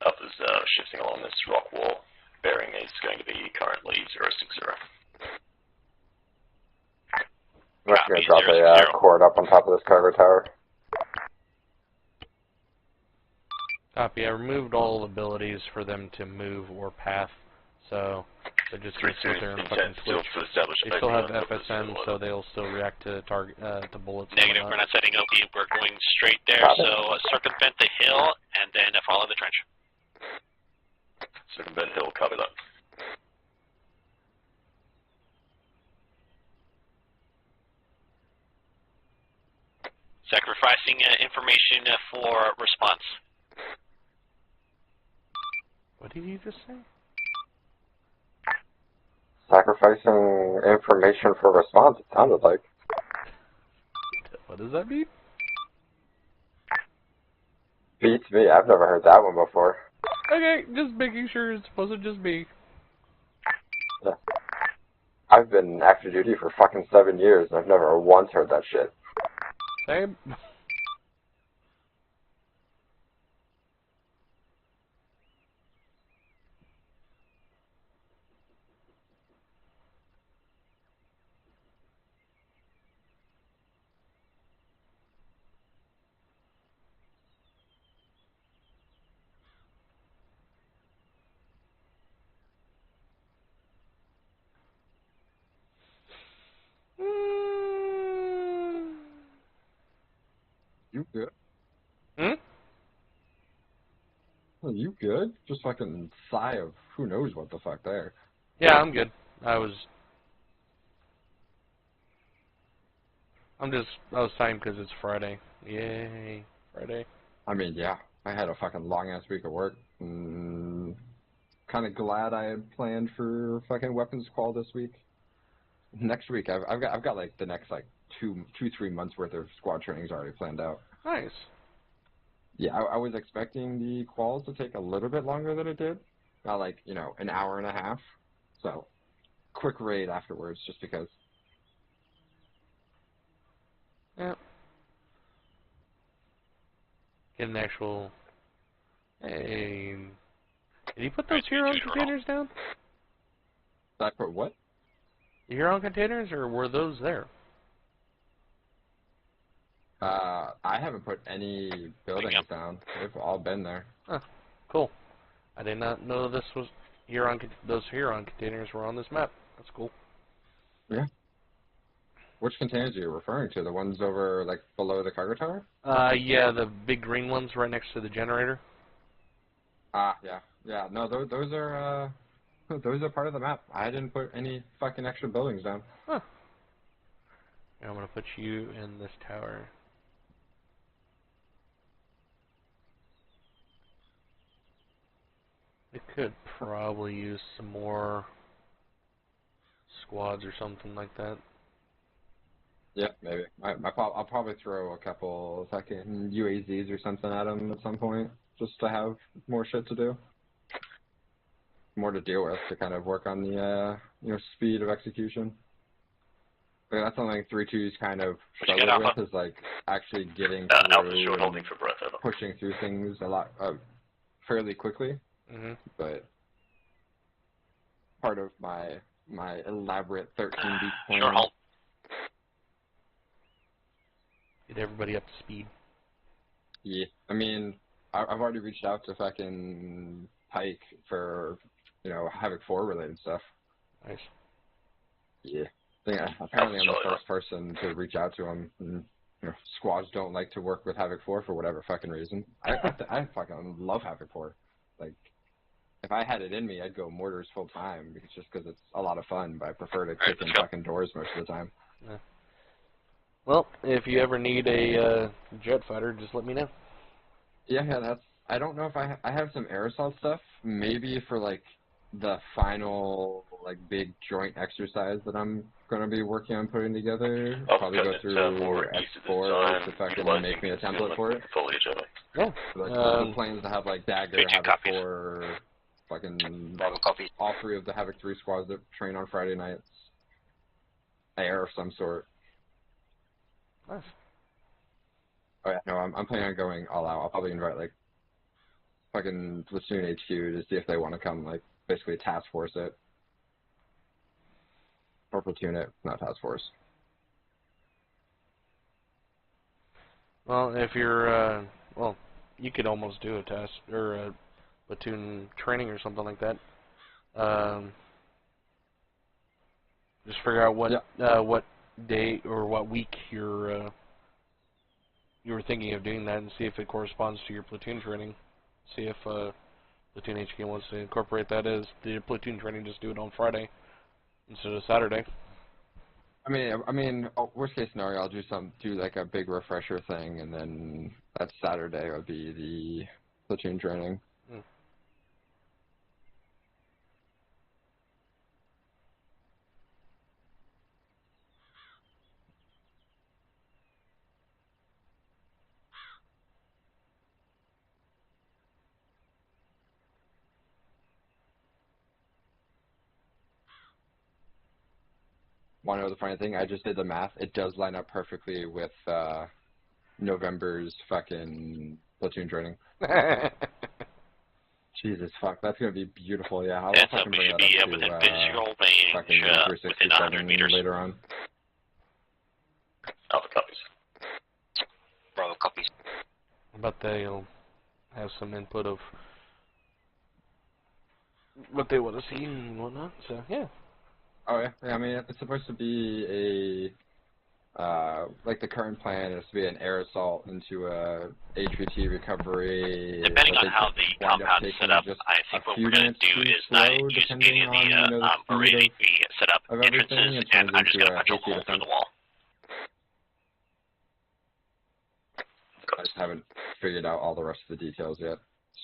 Alpha's shifting along this rock wall. Bearing is going to be currently 060. I'm just going to drop a cord up on top of this cargo tower. Copy. I removed all abilities for them to move or path, so they're just going to sit there and fucking switch. They still have FSN, so they'll still react to target to bullets. Negative, we're not setting OP. We're going straight there, so circumvent the hill and then follow the trench. Circumvent hill, copy that. Sacrificing information for response. What did you just say? Sacrificing information for response, it sounded like. What does that mean? Beats me, I've never heard that one before. Okay, just making sure it wasn't just me. Yeah. I've been active duty for fucking 7 years and I've never once heard that shit. Same. You good? Hmm? Are you good? Just fucking sigh of who knows what the fuck there. Yeah, I'm good. I was sighing because it's Friday. Yay, Friday. I mean, yeah, I had a fucking long ass week of work. Kind of glad I had planned for fucking weapons qual this week. Next week, I've got like the next like 3 months worth of squad trainings already planned out. Nice. Yeah, I was expecting the quals to take a little bit longer than it did. Not like, you know, an hour and a half. So, quick raid afterwards, just because. Yeah. Get an actual. Hey. Did you put those Huron containers down? Did I put what? The Huron containers, or were those there? I haven't put any buildings down. They've all been there. Huh. Cool. I did not know this was those Huron containers were on this map. That's cool. Yeah. Which containers are you referring to? The ones over, like, below the cargo tower? Yeah, the big green ones right next to the generator. Yeah. Yeah, no, those are part of the map. I didn't put any fucking extra buildings down. Huh. I'm gonna put you in this tower. We could probably use some more squads or something like that. Yeah, maybe. I'll probably throw a couple fucking UAZs or something at them at some point, just to have more shit to do. More to deal with to kind of work on the speed of execution. But that's something 3-2's kind of struggled with, is like actually getting through holding for breath, pushing through things a lot fairly quickly. Mm-hmm. But part of my elaborate 13-week plan. Sure, hold. Get everybody up to speed. Yeah, I mean, I've already reached out to fucking Pike for, Havoc 4 related stuff. Nice. Yeah. Apparently I'm the first person to reach out to him. And, squads don't like to work with Havoc 4 for whatever fucking reason. I fucking love Havoc 4. Like, if I had it in me, I'd go mortars full time, just because it's a lot of fun. But I prefer to kick in fucking doors most of the time. Yeah. Well, if you ever need a jet fighter, just let me know. Yeah, that's. I don't know if I have some aerosol stuff. Maybe for like the final like big joint exercise that I'm gonna be working on putting together. I'll probably go through X4 if I can make me a template for it. Yeah. Like, the plans to have like Dagger, Havoc 4, fucking all 3 of the Havoc 3 squads that train on Friday nights. Air of some sort. Nice. Oh yeah, no, I'm planning on going all out. I'll probably invite like fucking Platoon HQ to see if they want to come, like basically task force it. Or platoon it, not task force. Well, if you're, well, you could almost do a task or a platoon training or something like that. Just figure out what day or what week you were thinking of doing that, and see if it corresponds to your platoon training. See if Platoon HQ wants to incorporate that as the platoon training. Just do it on Friday instead of Saturday. I mean, worst case scenario, I'll do like a big refresher thing, and then that Saturday would be the platoon training. Hmm. Want to know the funny thing? I just did the math. It does line up perfectly with November's fucking platoon training. Jesus fuck, that's gonna be beautiful. Yeah, I'll fucking bring that up to within visual range, fucking within 100 meters. later on. Alpha copies. Bravo copies. I bet they'll have some input of what they want to see and whatnot. So yeah. Oh yeah, I mean it's supposed to be a like the current plan is to be an air assault into a HVT recovery. Depending on how the compound is set up, I think what we're going to do is not use any of the already set up entrances, and I'm just going to punch a hole through the wall. I just haven't figured out all the rest of the details yet.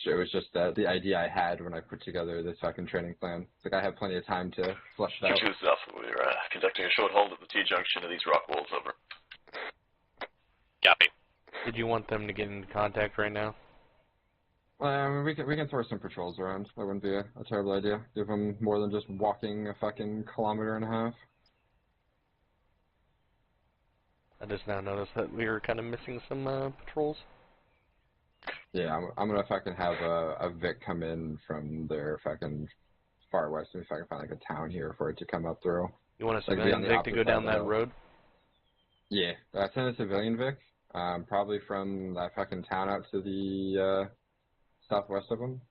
It was just the idea I had when I put together this fucking training plan. It's like I have plenty of time to flush it out. We're conducting a short hold at the T-junction of these rock walls, over. Copy. Did you want them to get into contact right now? I mean, we can throw some patrols around. That wouldn't be a terrible idea. Give them more than just walking a fucking kilometer and a half. I just now noticed that we were kind of missing some patrols. Yeah, I'm gonna fucking have a Vic come in from their fucking far west, if I can find like a town here for it to come up through. You want a civilian Vic to go down that road? Yeah, send a civilian Vic, probably from that fucking town out to the southwest of them.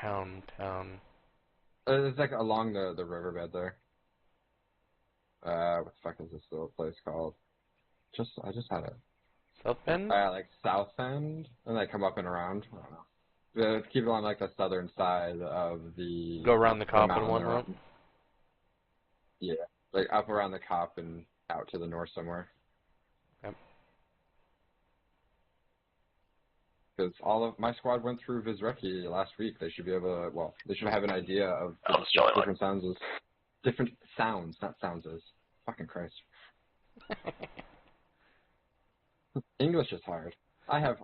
Town. It's like along the riverbed there. What the fuck is this little place called? I just had it. South Bend? Like South Bend, and they come up and around. I don't know. Keep it on like the southern side of the. Go around the cop and whatnot. Yeah, like up around the cop and out to the north somewhere. Yep. Because all of my squad went through Vizreki last week. They should be able to. Well, they should have an idea of different sounds as different sounds, not sounds as. Fucking Christ. English is hard. I have,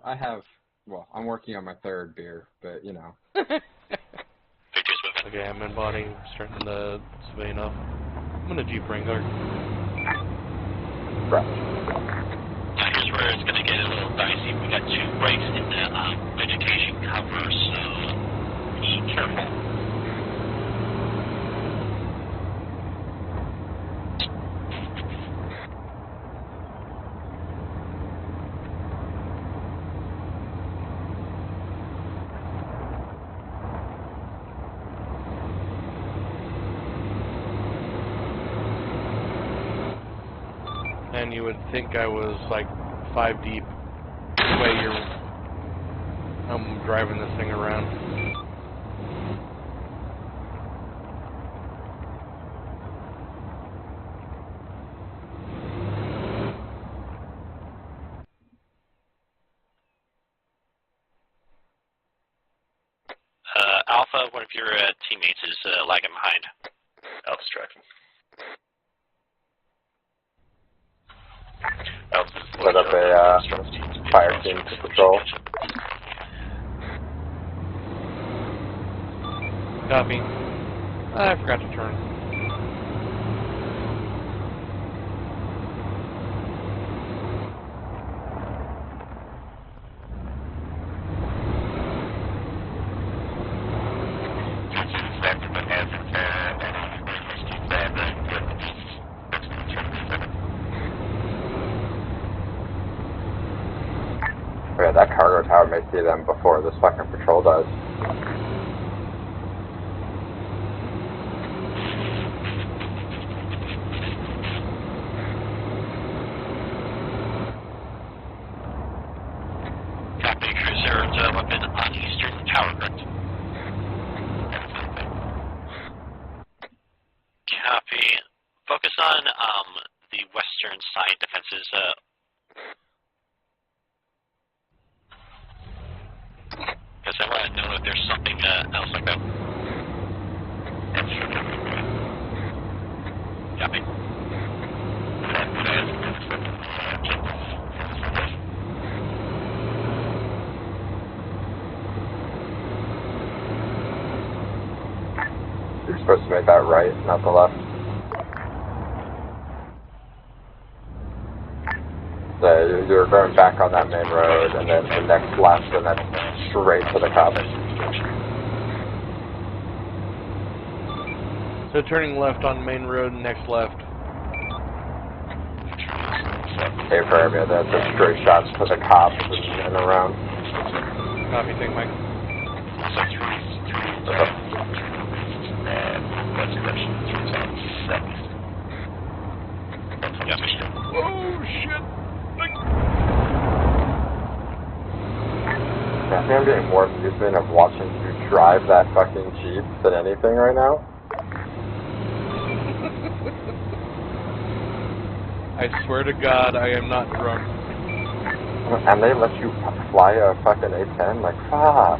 well, I'm working on my 3rd beer, but, you know. Okay, I'm in body, starting the civilian up. I'm gonna Jeep Wrangler. Here's where it's gonna get a little dicey. We got 2 breaks in the vegetation cover, so be careful. And you would think I was like 5 deep the way you're driving this thing around. Alpha, one of your teammates is lagging behind. Alpha's tracking. Alpha's Set up a fire team to patrol. Copy. I forgot to turn. Okay, that cargo tower may see them before this fucking patrol does. Copy, cruiser weapon on eastern tower, correct? Copy. Focus on the western side defenses. Because I want to know if there's something else like that. Copy. You're supposed to make that right, not the left. So you're going back on that main road, and then the next left, and then straight to the cops. So turning left on main road, next left. Affirm, yeah, that's a straight shots to the cops and around. Copy, thank Mike. Oh, shit! I think I'm getting more amusement of watching you drive that fucking Jeep than anything right now. I swear to God, I am not drunk. And they let you fly a fucking A-10? Like, fuck.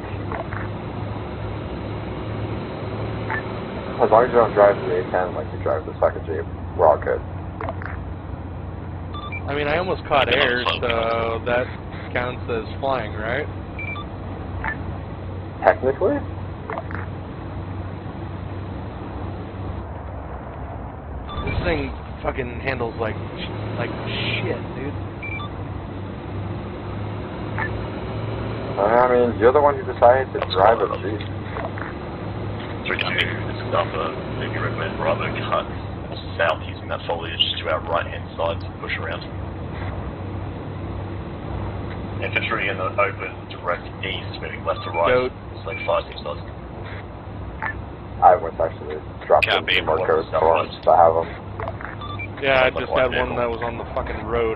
As long as you don't drive the A-10 like you drive this fucking Jeep, we're all good. I mean, I almost caught air, so that counts as flying, right? Technically? This thing fucking handles like shit, dude. I mean, you're the one who decided to drive a Jeep. 3-2, this is Alpha. Maybe recommend Bravo cut south using that foliage to our right-hand side to push around. Infantry in the open, direct east, moving left to right. Goat. It's like 5 6 knots. I was actually dropping some more ghost storms to have them. Yeah, I just had one that was on the fucking road.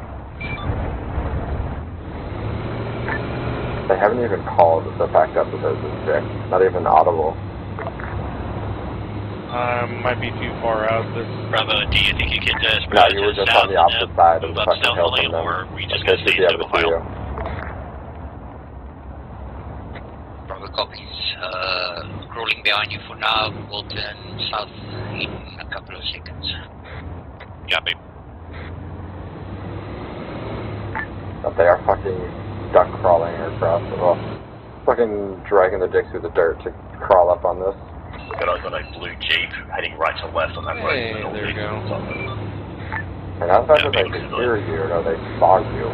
They haven't even called the fact up because it's sick. Not even audible. Might be too far out. This. Bravo, do you think you could spread No, out you to were the just south on the opposite side of move the up fucking hill stealthily, from them. or we just They gonna should stay be able single to see you. Bravo copies. Rolling behind you for now. We'll turn south in a couple of seconds. Copy. But they are fucking duck crawling across the well, fucking dragging the dick through the dirt to crawl up on this. Got eyes on a blue Jeep heading right to left on that road. Hey, there you go. And that's not that they could hear you, no, they saw you.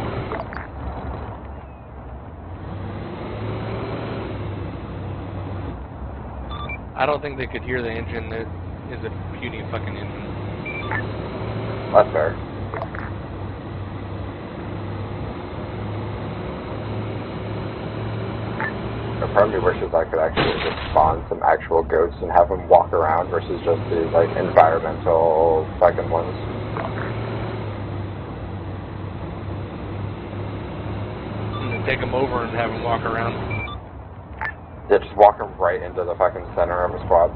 I don't think they could hear the engine. That is a puny fucking engine. That's fair. A part of me wishes I could actually just spawn some actual goats and have them walk around versus just these, like, environmental fucking ones. And then take them over and have them walk around. Yeah, just walk him right into the fucking center of a squad.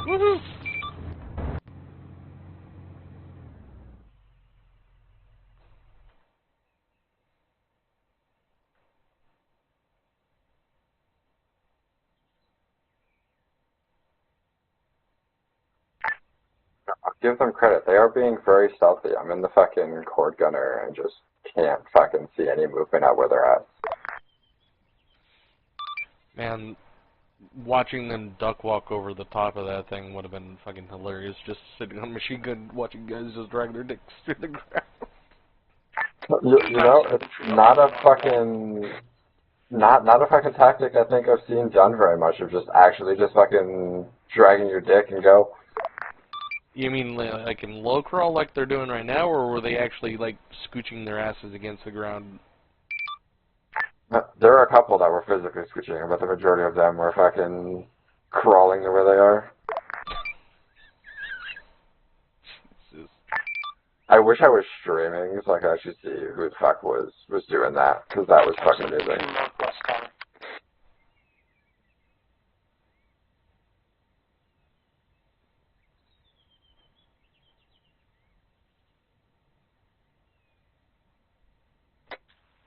Woohoo! I'll give them credit. They are being very stealthy. I'm in the fucking cord gunner and just can't fucking see any movement out where they're at. Man, watching them duck walk over the top of that thing would have been fucking hilarious. Just sitting on a machine gun watching guys just drag their dicks through the ground. You know, it's not a fucking tactic I think I've seen done very much of just actually just fucking dragging your dick and go. You mean like in low crawl like they're doing right now, or were they actually like scooching their asses against the ground? There are a couple that were physically scooching, but the majority of them were fucking crawling the way they are. I wish I was streaming so I could actually see who the fuck was doing that, because that was fucking amazing.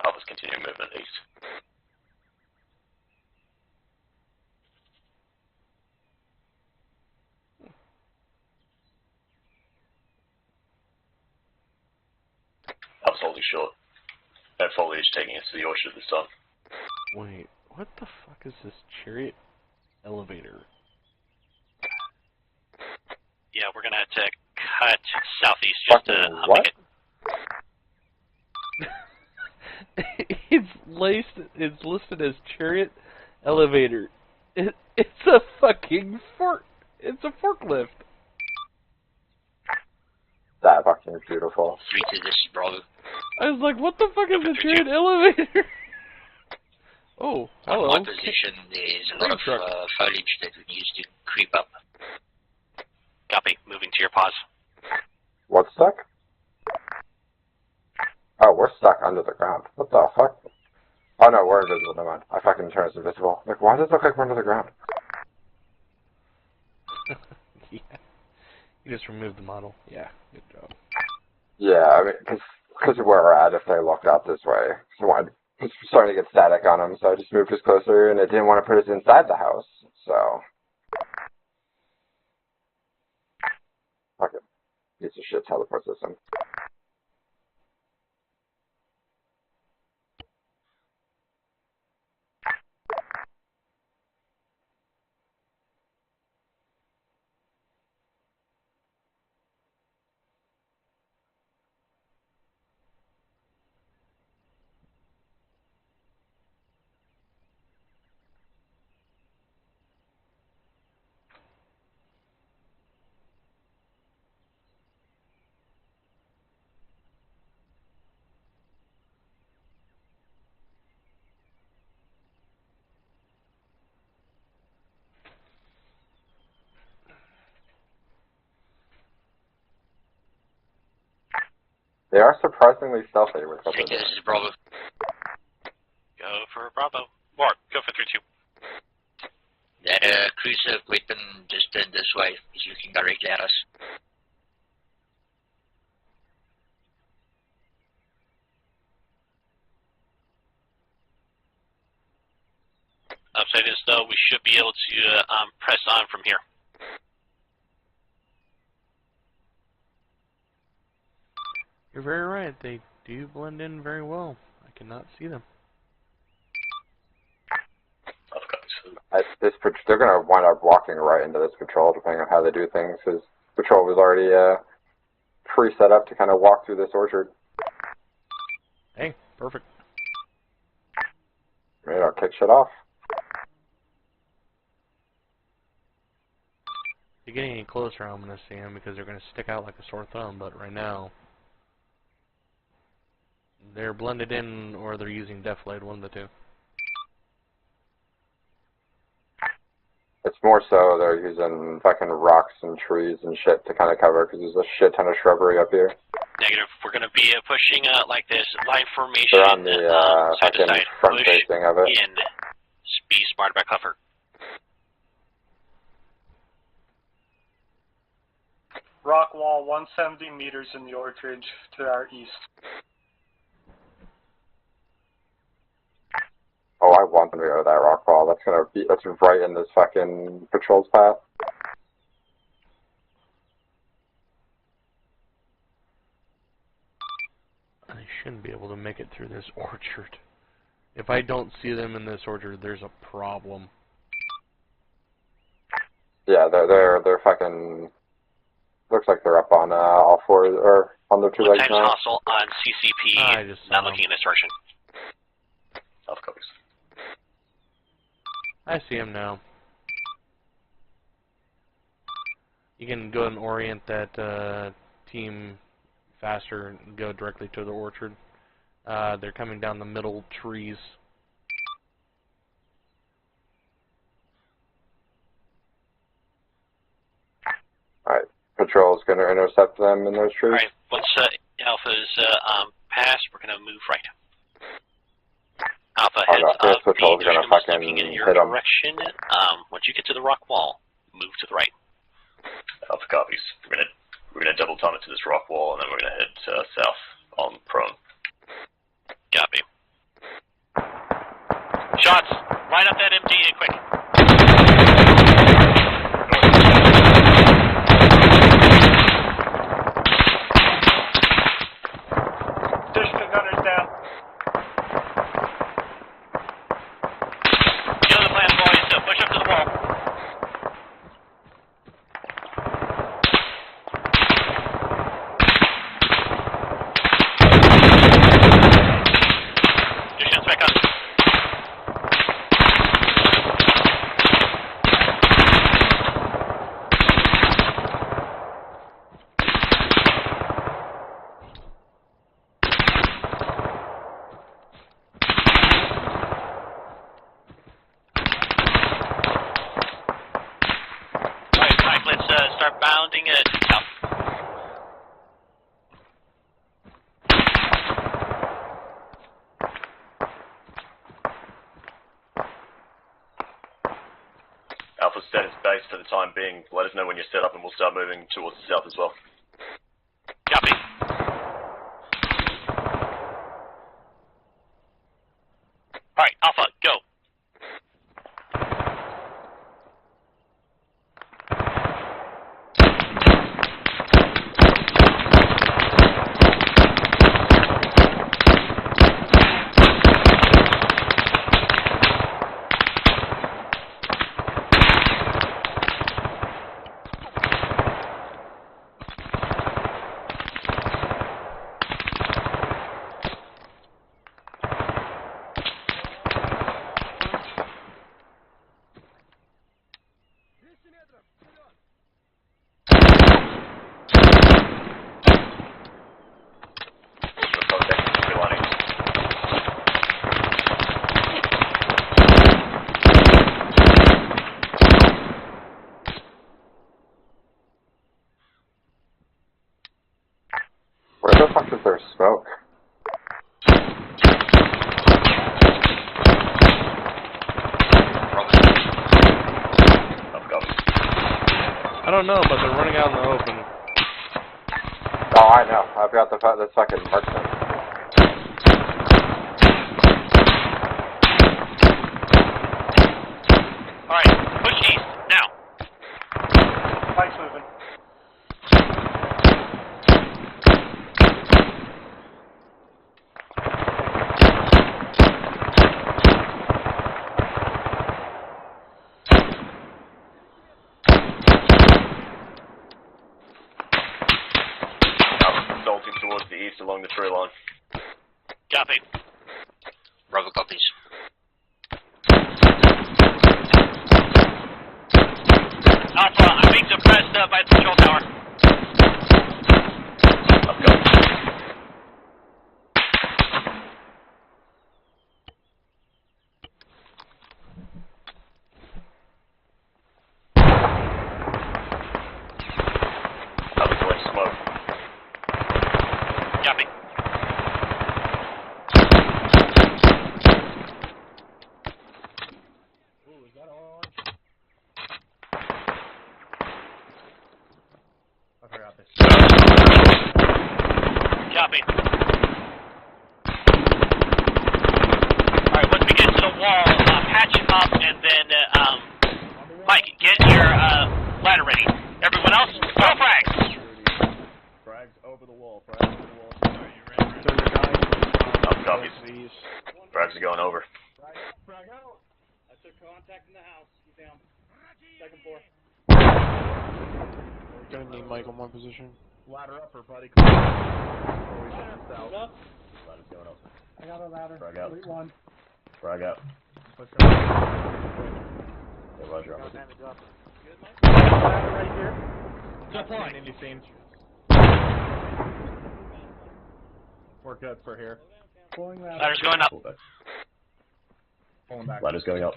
Alpha's continuing movement east. Alpha's holding short. That foliage taking us to the orchard this time. Wait, what the fuck is this chariot elevator? Yeah, we're gonna have to cut southeast just to what? It's listed as chariot elevator. It's a fucking it's a forklift. That fucking is beautiful. 3 to this, Bravo. I was like, what the fuck is a chariot elevator? Oh, hello. On my position, there's a lot of foliage that we use to creep up. Copy. Moving to your pause. What's stuck? Oh, we're stuck under the ground. What the fuck? Oh no, we're invisible, never mind. I fucking turned us invisible. Like, why does it look like we're under the ground? Yeah. You just removed the model. Yeah, good job. Yeah, I mean, because of where we're at, if they looked out this way. So I was starting to get static on them, so I just moved us closer, and it didn't want to put us inside the house, so... Fuck it. Piece of shit teleport system. They are surprisingly stealthy with what they're doing. This is Bravo. Go for Bravo. Or go for 3-2. That cruiser weapon just turned this way. He's looking directly at us. Upside is though we should be able to press on from here. You're very right. They do blend in very well. I cannot see them. They're going to wind up walking right into this patrol, depending on how they do things, because patrol was already pre-set up to kind of walk through this orchard. Hey, perfect. Maybe I'll kick shit off. If you're getting any closer, I'm going to see them because they're going to stick out like a sore thumb, but right now... They're blended in, or they're using Deflade, one of the two. It's more so they're using fucking rocks and trees and shit to kind of cover, because there's a shit ton of shrubbery up here. Negative. We're going to be pushing like this line formation. They're on the side to fucking side. front Push facing of it. in. Be smart about cover. Rock wall 170 meters in the orchard to our east. Oh, I want them to go to that rock wall. That's right in this fucking patrol's path. I shouldn't be able to make it through this orchard. If I don't see them in this orchard, there's a problem. Yeah, they're fucking. Looks like they're up on all four or on their two legs Times now. hostile on CCP. Not looking in this direction. Alpha copies. I see him now. You can go and orient that team faster and go directly to the orchard. They're coming down the middle trees. Alright, patrol's gonna intercept them in those trees. Alright, once Alpha's passed, we're going to move right. Alpha heads up. Patrol's gonna fucking looking in your hit them. direction. Once you get to the rock wall, move to the right. Alpha copies. We're gonna double time it to this rock wall, and then we're gonna head south on prone. Copy. Shots! Line up that MD and quick. Additional gunners down. You know the plan, boys. Push up to the wall. Your shots back on. Alright, let's start bounding south. Alpha status base for the time being. Let us know when you're set up, and we'll start moving towards the south as well. Copy. Alright, Alpha, go. Where the fuck is there smoke? I don't know, but they're running out in the open. Oh, I know. I've got this fucking marksman. Alright, push east, now. Mike's moving. Alpha consulting towards the east along the tree line. Copy. Bravo copies. Alpha, I'm being suppressed by the control tower. wall, patch up, and then, Mike, get your, ladder ready. Everyone else, go frags! Frags over the wall, frags over the wall. Copies. Frags are going over. Frag out. I took contact in the house. He's down. Second floor. Gonna need Mike on one position. Ladder up, everybody. Ladder up. Ladder's going up. I got a ladder. Frag out. Wait, one. Frag out. Yeah, Roger. I'm with you. Ladder right here. Deploying. Indy scene. We're good for here. Pulling ladder. Ladder's going up. Pulling back. Ladder's going up.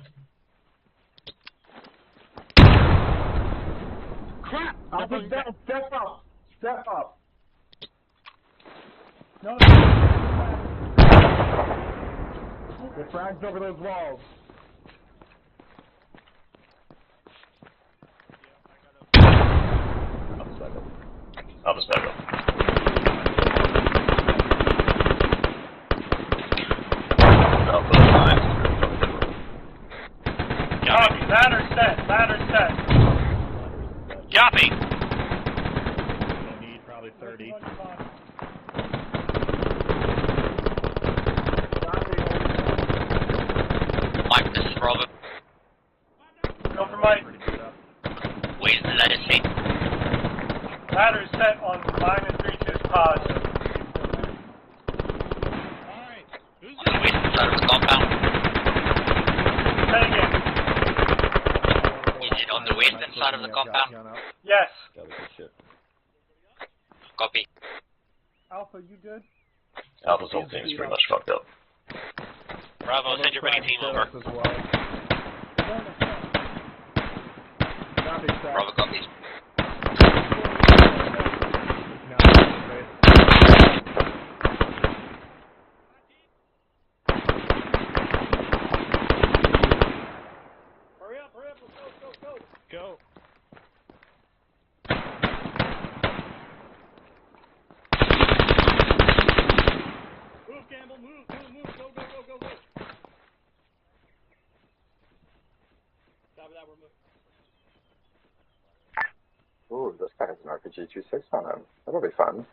Crap! I'll put down. Step up. Step up. No. Get frags over those walls. Alpha's back up. Alpha 9. Copy. Ladder set. Ladder set. Copy. We'll need probably 30. Mike, this is Robert. Go for Mike. Where's the ladder seat? Ladder set on line and breaches pod. On the western side of the compound. Say again. Is it on the western side of the compound? Yes. Copy. Alpha, you good? Alpha's whole team's pretty much fucked up. Bravo, send your ready team over. Bravo copies. Hurry up, let's go. Go. Move, Campbell, move, go. Stop that, we're moving. Ooh, this guy has an RPG-26 on him. That'll be fun.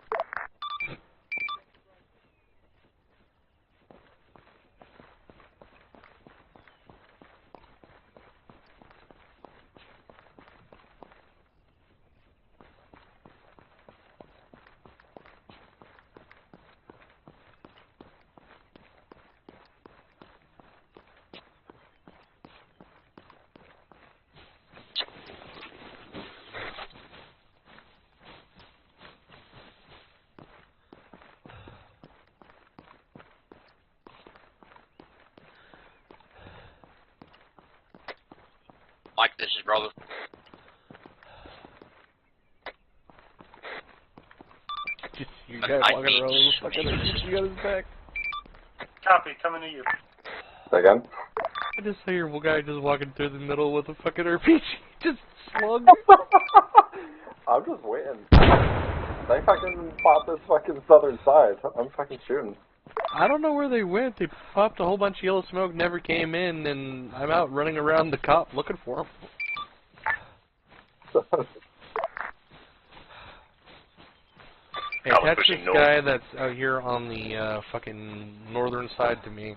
Mike, this is Bravo. You guys walking around with fucking RPG gun his back. Copy, coming to you. Say again? I just saw your guy just walking through the middle with a fucking RPG. Just slug. I'm just waiting. They fucking popped this fucking southern side. I'm fucking shooting. I don't know where they went. They popped a whole bunch of yellow smoke, never came in, and I'm out running around the cop looking for them. Hey, catch this guy that's out here on the fucking northern side to me.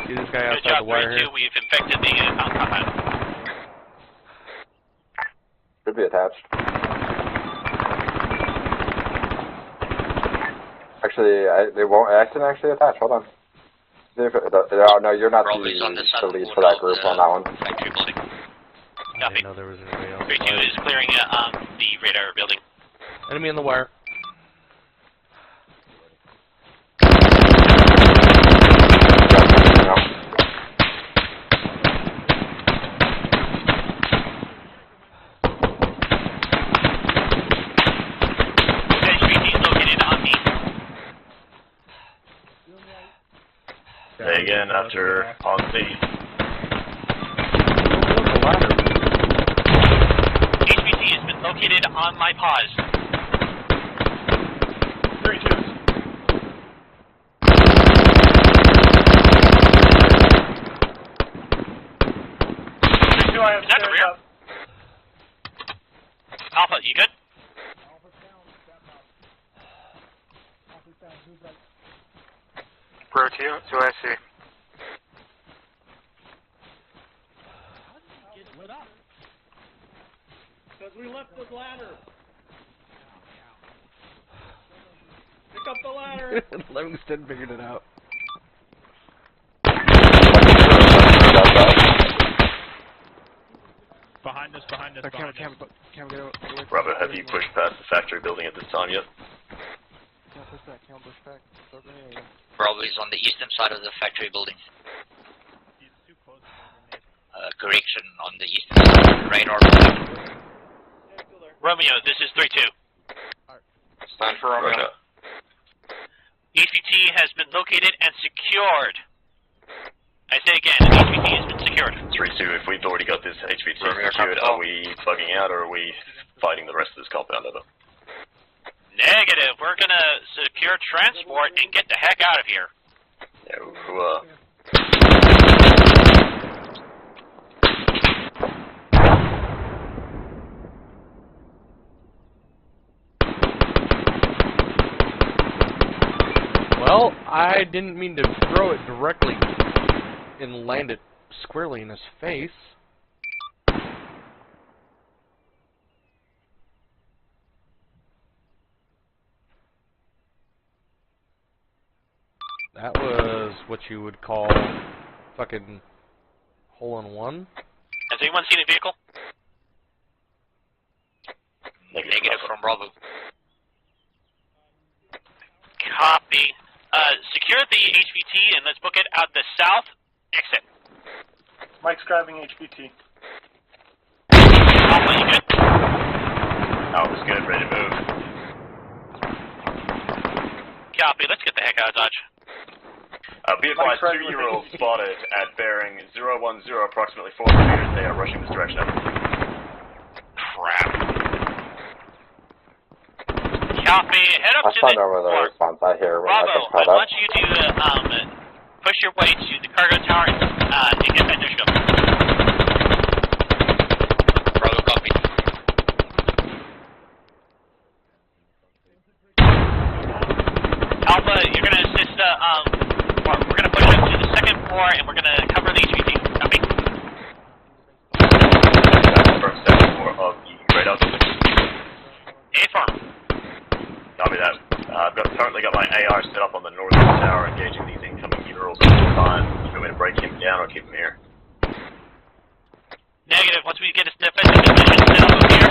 See this guy outside the wire here? We've infected the compound. Should be attached. Actually, they won't. I can actually attach. Hold on. See if no, you're not the lead for that group on that one. Factory building. I didn't know there was anybody else. 3-2 is clearing the radar building. Enemy on the wire. Say again after on scene. HVT has been located on my pause. 3-2, I have Is that the stairs rear? up. Alpha, you good? Bro, to I see. Because we left the ladder. Pick up the ladder. Livingston figured it out. Behind us, behind us, behind us. Bravo, have you pushed past the factory building at this time yet? Can't push back, can't push back. Bravo is on the eastern side of the factory building. Correction, on the eastern side. Radar. Romeo, this is 3-2. Stand for Romeo. HVT has been located and secured. I say again, HVT has been secured. 3-2, if we've already got this HVT Romeo, secured, capital. are we bugging out or are we fighting the rest of this compound over? Negative. We're gonna secure transport and get the heck out of here. Yeah, Well, I didn't mean to throw it directly and land it squarely in his face. That was what you would call fucking hole-in-one. Has anyone seen a vehicle? Negative from Bravo. Copy. Secure the HVT and let's book it out the south exit. Mike's driving HBT. Alpha, you good? Alpha's good, ready to move. Copy. Let's get the heck out of Dodge. Be advised, 2-year-olds spotted at bearing 010, approximately 400 meters. They are rushing this direction. Crap. Copy. Head up I to found the over the response I hear when Bravo. I I get caught want up. you to push your way to the cargo tower and get that no-scope. Bravo, copy. Alpha, you're going to assist, we're going to push up to the second floor and we're going to cover the HVT. Copy. First, second floor of the radar building. A-firm. Copy that. I've currently got my AR set up on the northern tower, engaging these incoming murals at all time. You want me to break him down or keep him here? Negative. Once we get a defensive position set up over here,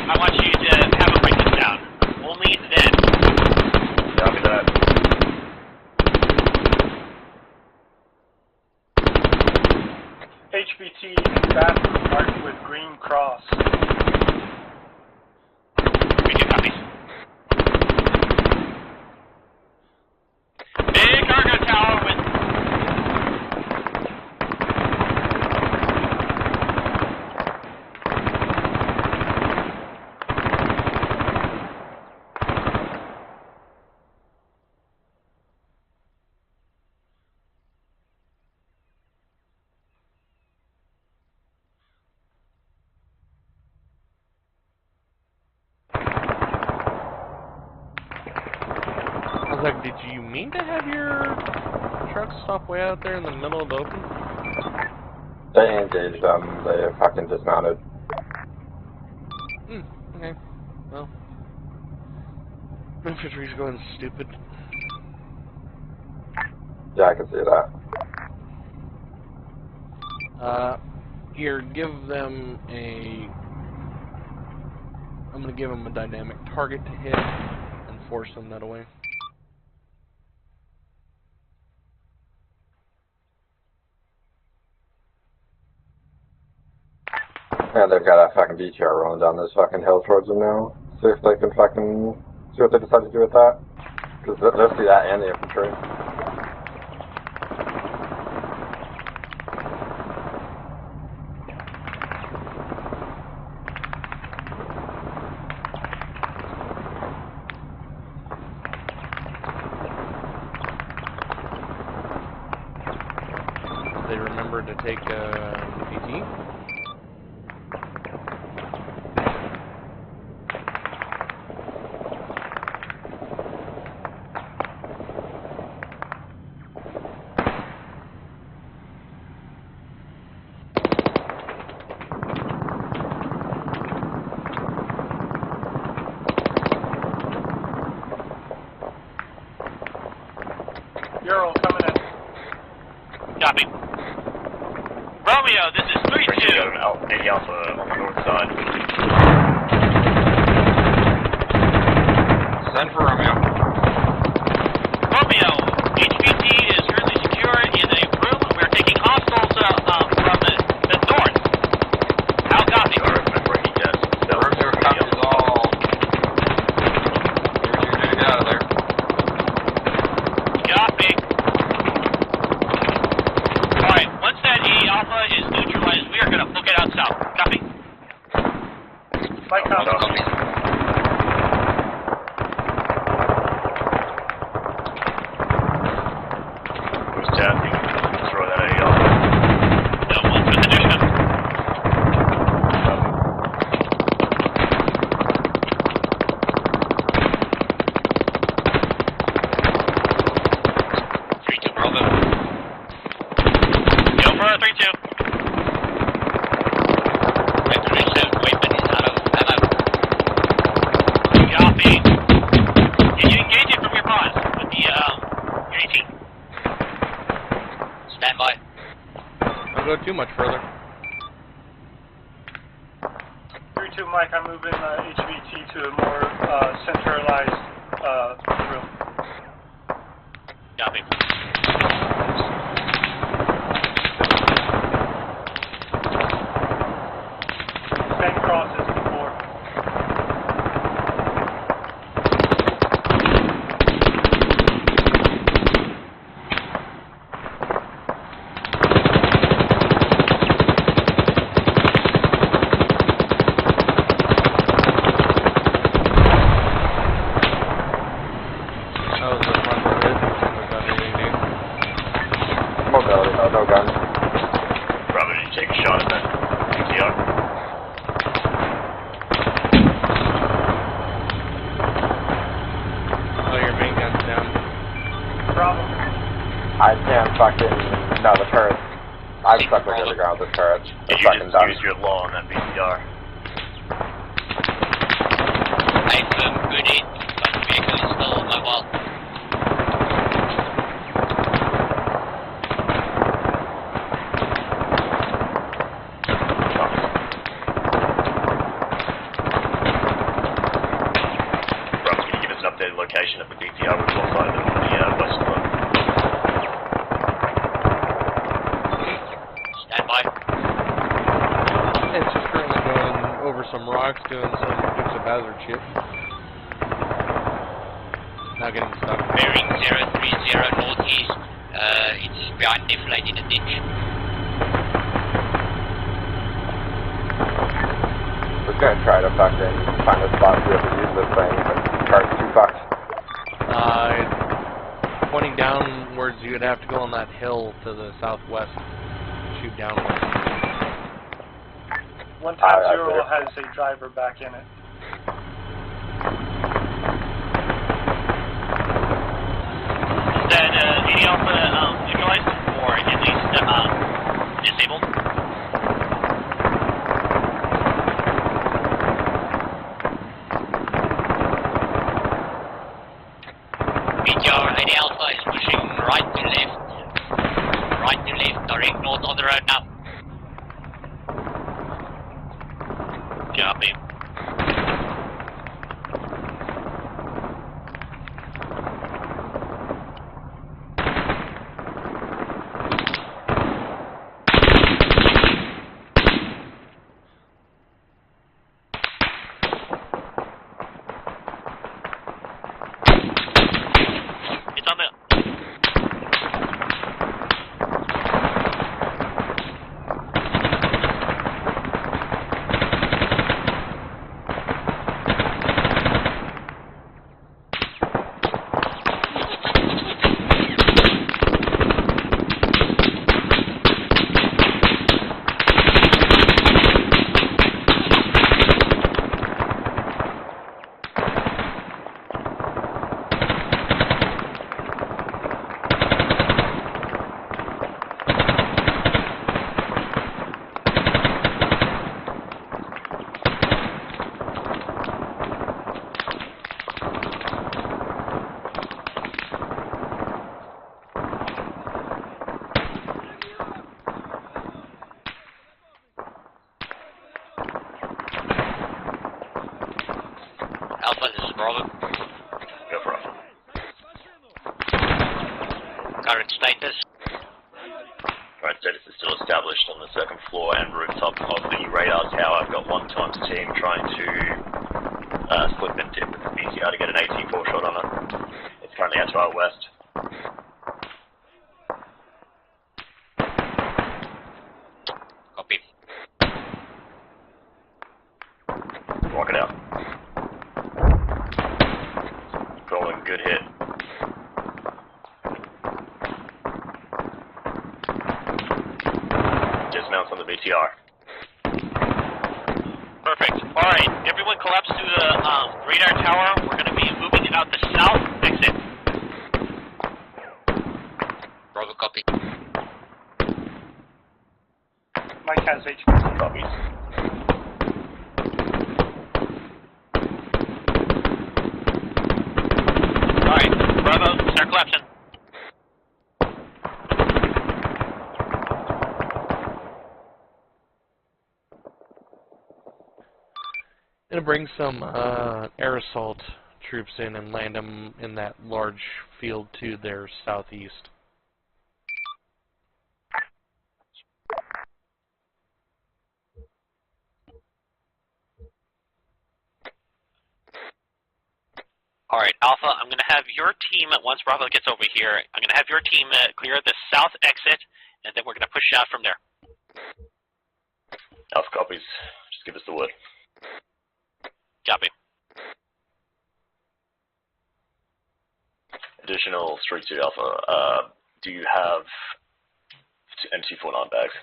I want you to have him break this down. Only then. Copy that. HBT and bathroom marked with green cross. Big cargo tower with... I was like, did you mean to have your truck stop way out there in the middle of the open? They engaged them. They fucking dismounted. Okay. Well. Infantry's going stupid. Yeah, I can see that. Here, give them a... I'm gonna give them a dynamic target to hit and force them that away. Yeah, they've got a fucking BTR rolling down this fucking hill towards them now. See if they can fucking... see what they decide to do with that. Because they'll see that and the infantry. They remember to take the HVT. Euro coming in. Copy. Romeo, this is 3-2. Any Alpha on the north side. Send for Romeo. Romeo, HVT is currently secure in a room. We're taking hostiles from the north. How copy? Romeo copies all. You're gonna get out of there. Copy. Alright, once that A Alpha is neutralized, we are going to book it out south. Copy. Mike, copy. Who's tapping? Throw that A Alpha. No one's with the mission. Bravo. Go for a 3-2. Restoration weapon is out of ammo. Copy. Can you engage it from your pause with the UAT? Stand by. Don't go too much further. 3-2, Mike, I'm moving HVT to a more centralized room. Copy. Same cross as before. Oh, the front of it. We've got anything new. Mobility, no guns. Bravo, did you take a shot at that? PTR? Oh, your main gun's down. Bravo. I can't fucking. No, the turret. I'm stuck with the underground with the turret. Did It's you fucking just done. use your law on that PTR? I've good aid, but vehicle is still mobile. Bravo, can you give us an updated location of the DPR which will find them on the west front? Stand by. It's just currently going over some rocks, doing some Dukes of Hazzard shit. Not getting stuck. Bearing 030 northeast. It's behind the flight in the ditch. We're gonna try to fucking find a spot to be able to use this thing, but the turret's too fucked. Pointing downwards, you would have to go on that hill to the southwest. Shoot downwards. 1-0 has a driver back in it. Is that any Alpha neutralized or at least disabled? BTR, any Alpha is pushing right to left. Right to left, direct north on the road now. Copy. It's on the... Alpha, this is Bravo. Go for Alpha. Current status. Current status is still established on the second floor and rooftop of the radar tower. I've got 1 times team trying to slip and dip with the BTR to get an 18-4 shot on it. It's currently out to our west. Copy. Walk it out. Calling, good hit. Dismounts on the BTR. Perfect. Alright, everyone collapse to the radar tower. We're going to be moving out the south exit. Bravo, copy. Mike has HP. Copies. Alright, Bravo, start collapsing. Gonna bring some air assault troops in and land them in that large field to their southeast. Alright, Alpha, I'm going to have your team, once Bravo gets over here, I'm going to have your team clear the south exit, and then we're going to push out from there. Alpha copies. Just give us the word. Copy. Additional 3-2 Alpha, do you have MC-49 bags?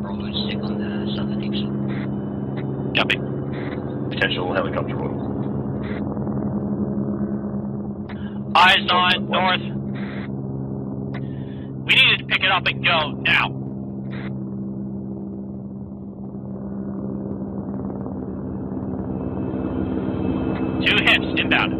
Bravo, stick on the southern exit. Copy. Potential helicopter order. Eyes on north. We need to pick it up and go now. Two hits inbound.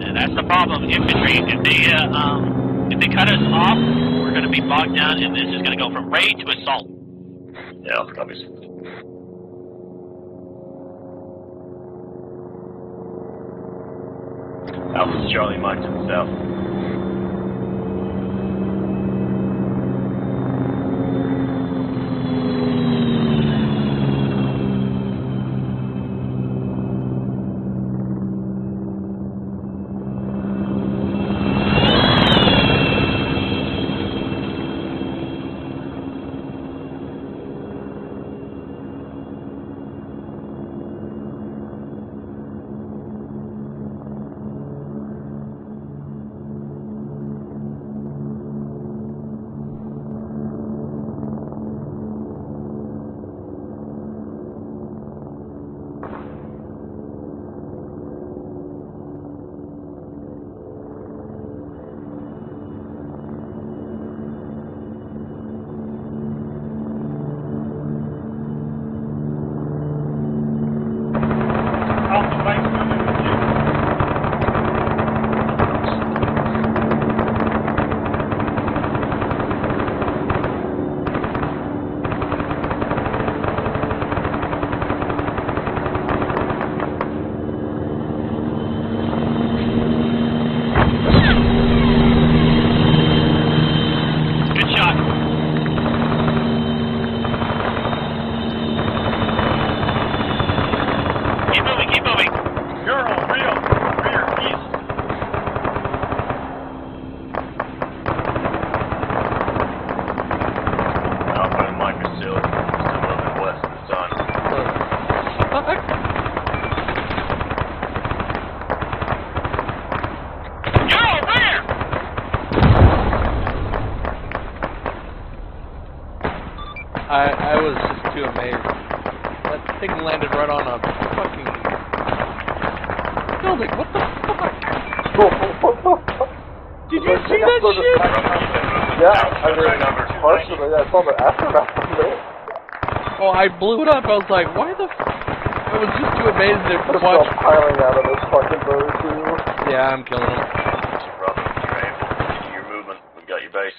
And that's the problem, infantry. If they cut us off, we're going to be bogged down, and this is going to go from raid to assault. Yeah, Alpha copies. Alpha's Charlie, Mike to the south. I was just too amazed. That thing landed right on a fucking building. What the fuck? Did you see that shit? Yeah, I mean, partially. I saw the aftermath of it. Oh, I blew it up. I was like, why the I was just too amazed to Just watch. all piling out of this fucking bird, too. Yeah, I'm killing him. Bravo, train. Continue your movement. We've got your base.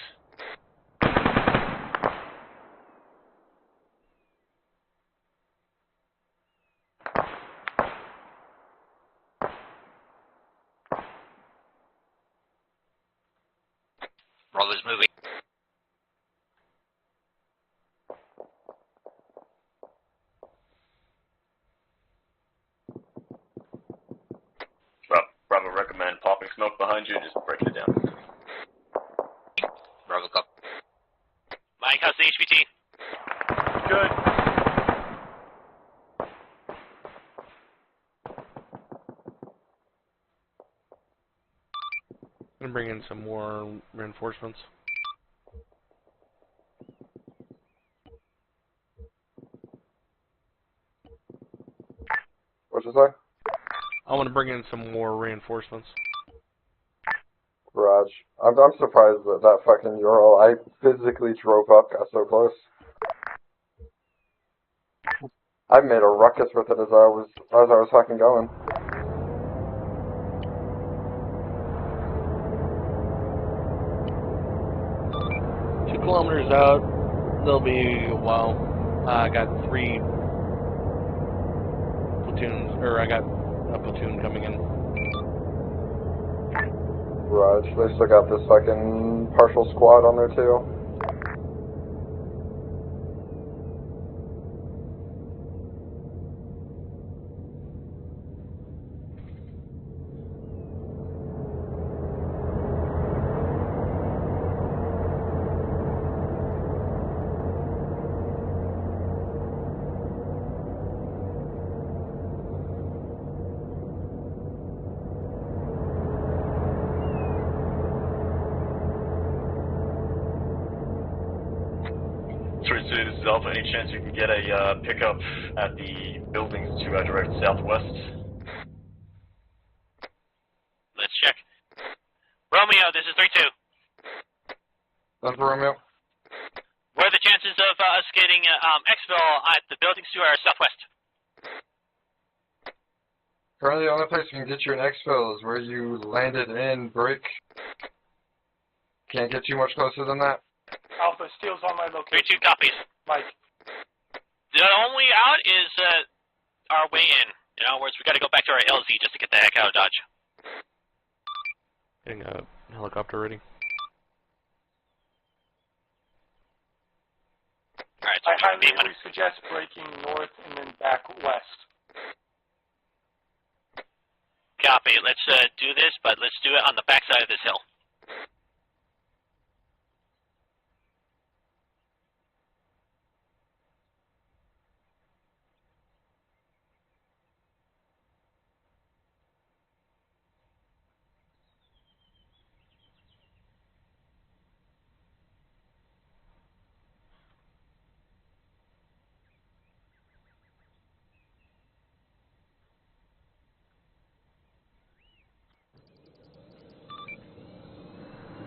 Bravo's moving. Bravo, recommend popping smoke behind you, just breaking it down. Bravo, copy. Mike, how's the HVT? Good. I'm gonna bring in some more reinforcements. What'd you say? I want to bring in some more reinforcements. Raj. I'm surprised that that fucking Ural, I physically drove up, got so close. I made a ruckus with it as I was fucking going. 2 kilometers out, they'll be a while. I got 3 platoons, or I got a platoon coming in. Raj, they still got this fucking partial squad on there too. This is Alpha. Any chance you can get a pickup at the buildings to direct southwest? Let's check. Romeo, this is 3-2. That's Romeo. What are the chances of us getting exfil at the buildings to our southwest? Currently, the only place you can get you an exfil is where you landed in break. Can't get you much closer than that. Alpha, Steel's on my location. 3-2 copies. Mike. The only out is our way in. In other words, we got to go back to our LZ just to get the heck out of Dodge. Getting a helicopter ready. Alright, so I highly suggest breaking north and then back west. Copy. Let's do this, but let's do it on the backside of this hill.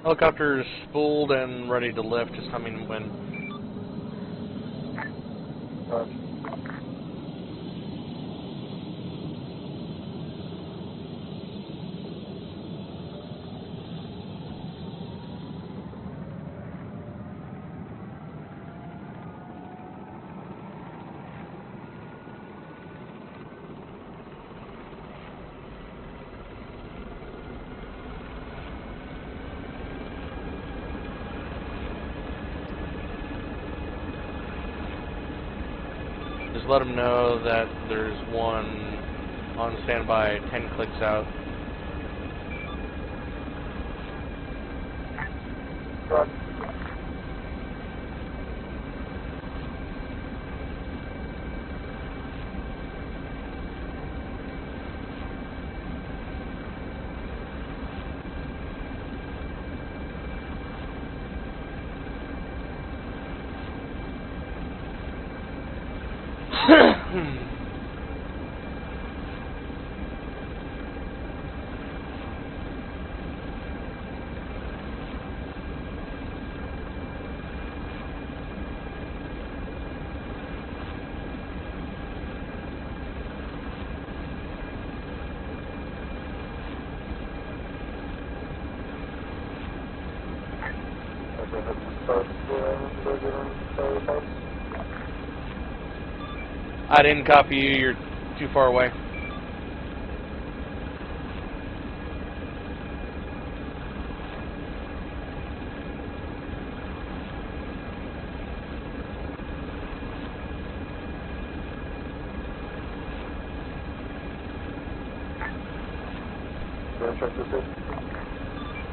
Helicopter is spooled and ready to lift, just tell me when. Just let them know that there's one on standby, 10 clicks out. Right. I didn't copy you. You're too far away.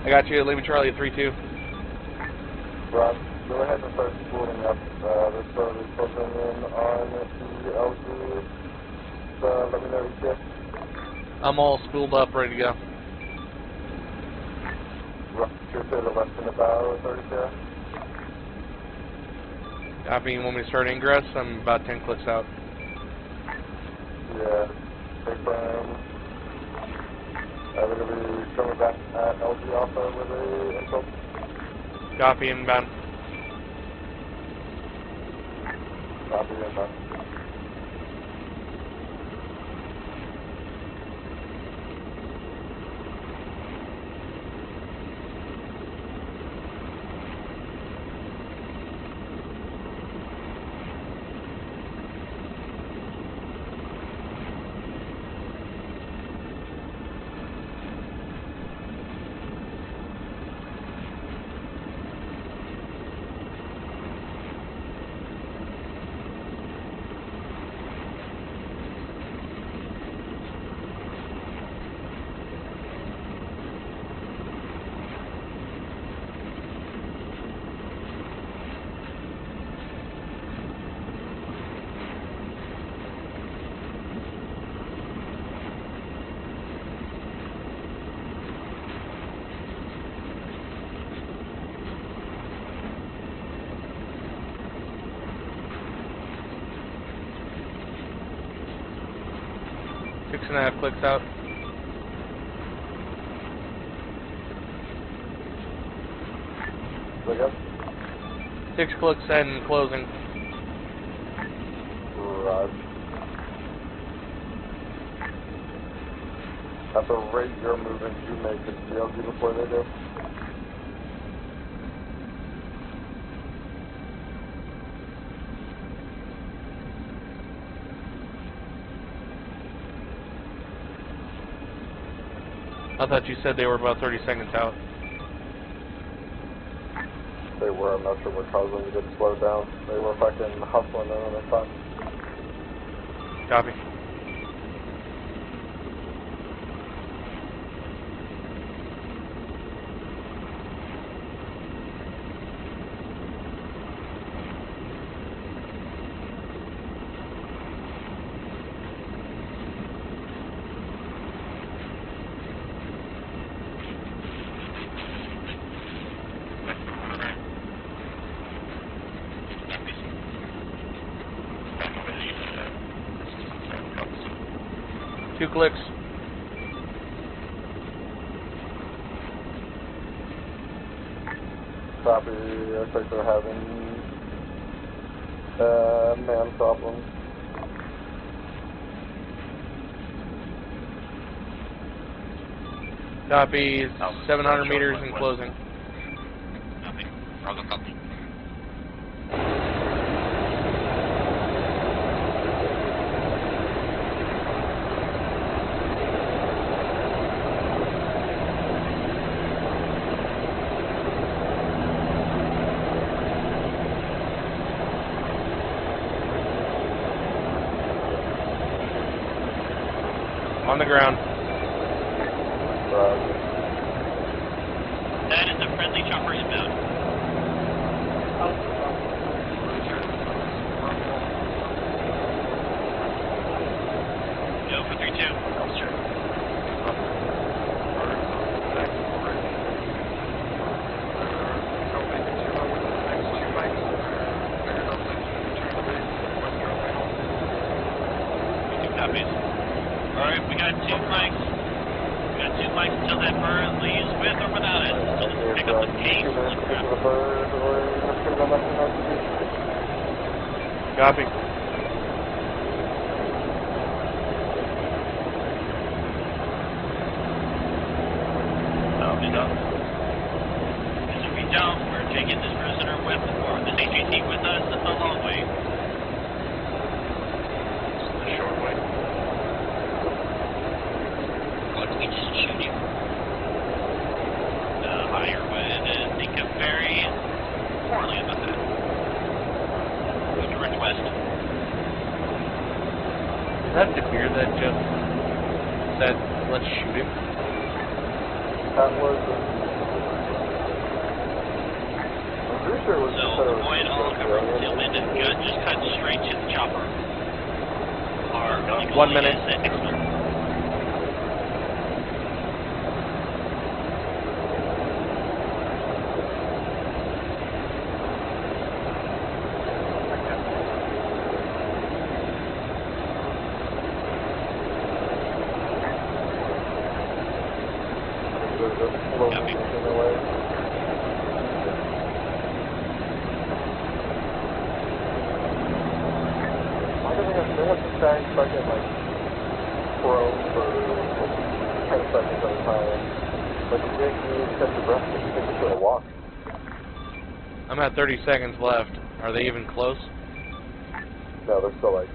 I got you. Leave me Charlie at 3-2. Rob, go ahead and start spooling up. They're slowly closing in on the LG. Let me know you get. I'm all spooled up, ready to go. Rob, should say the less than about 30 k. Copy. You want me to start ingress? I'm about 10 clicks out. Yeah, big firm. They're going to be coming back at LG Alpha with a info. Copy, inbound. Copy, inbound. Six and a half clicks out. Again? 6 clicks and closing. Rod. At the rate you're moving, you make it to the LG before they do. I thought you said they were about 30 seconds out. They were, I'm not sure what caused them to get slowed down. They were fucking hustling in on their time. Copy. Two clicks. Copy, I think they're having man problems. Copy. 700 meters and closing. Copy. Bravo, copy. On the ground. That is a friendly chopper inbound. Go for 3-2. copies. Alright, we got 2 mics. We got 2 mics until that bird leaves with or without us. So let's pick up the pace. Copy. That'll be done. Because if we don't, we're taking this prisoner with, or this AGT with us a long way. The short way. What we just shooting? The higher way, and think of very poorly about that. Go direct west. Is that the beer that just said, let's shoot him? That was. I'm pretty sure it was. So avoid all cover until end and good. Just cut straight to the chopper. Our 1 minute. Is excellent. I'm at 30 seconds left. Are they even close? No, they're still like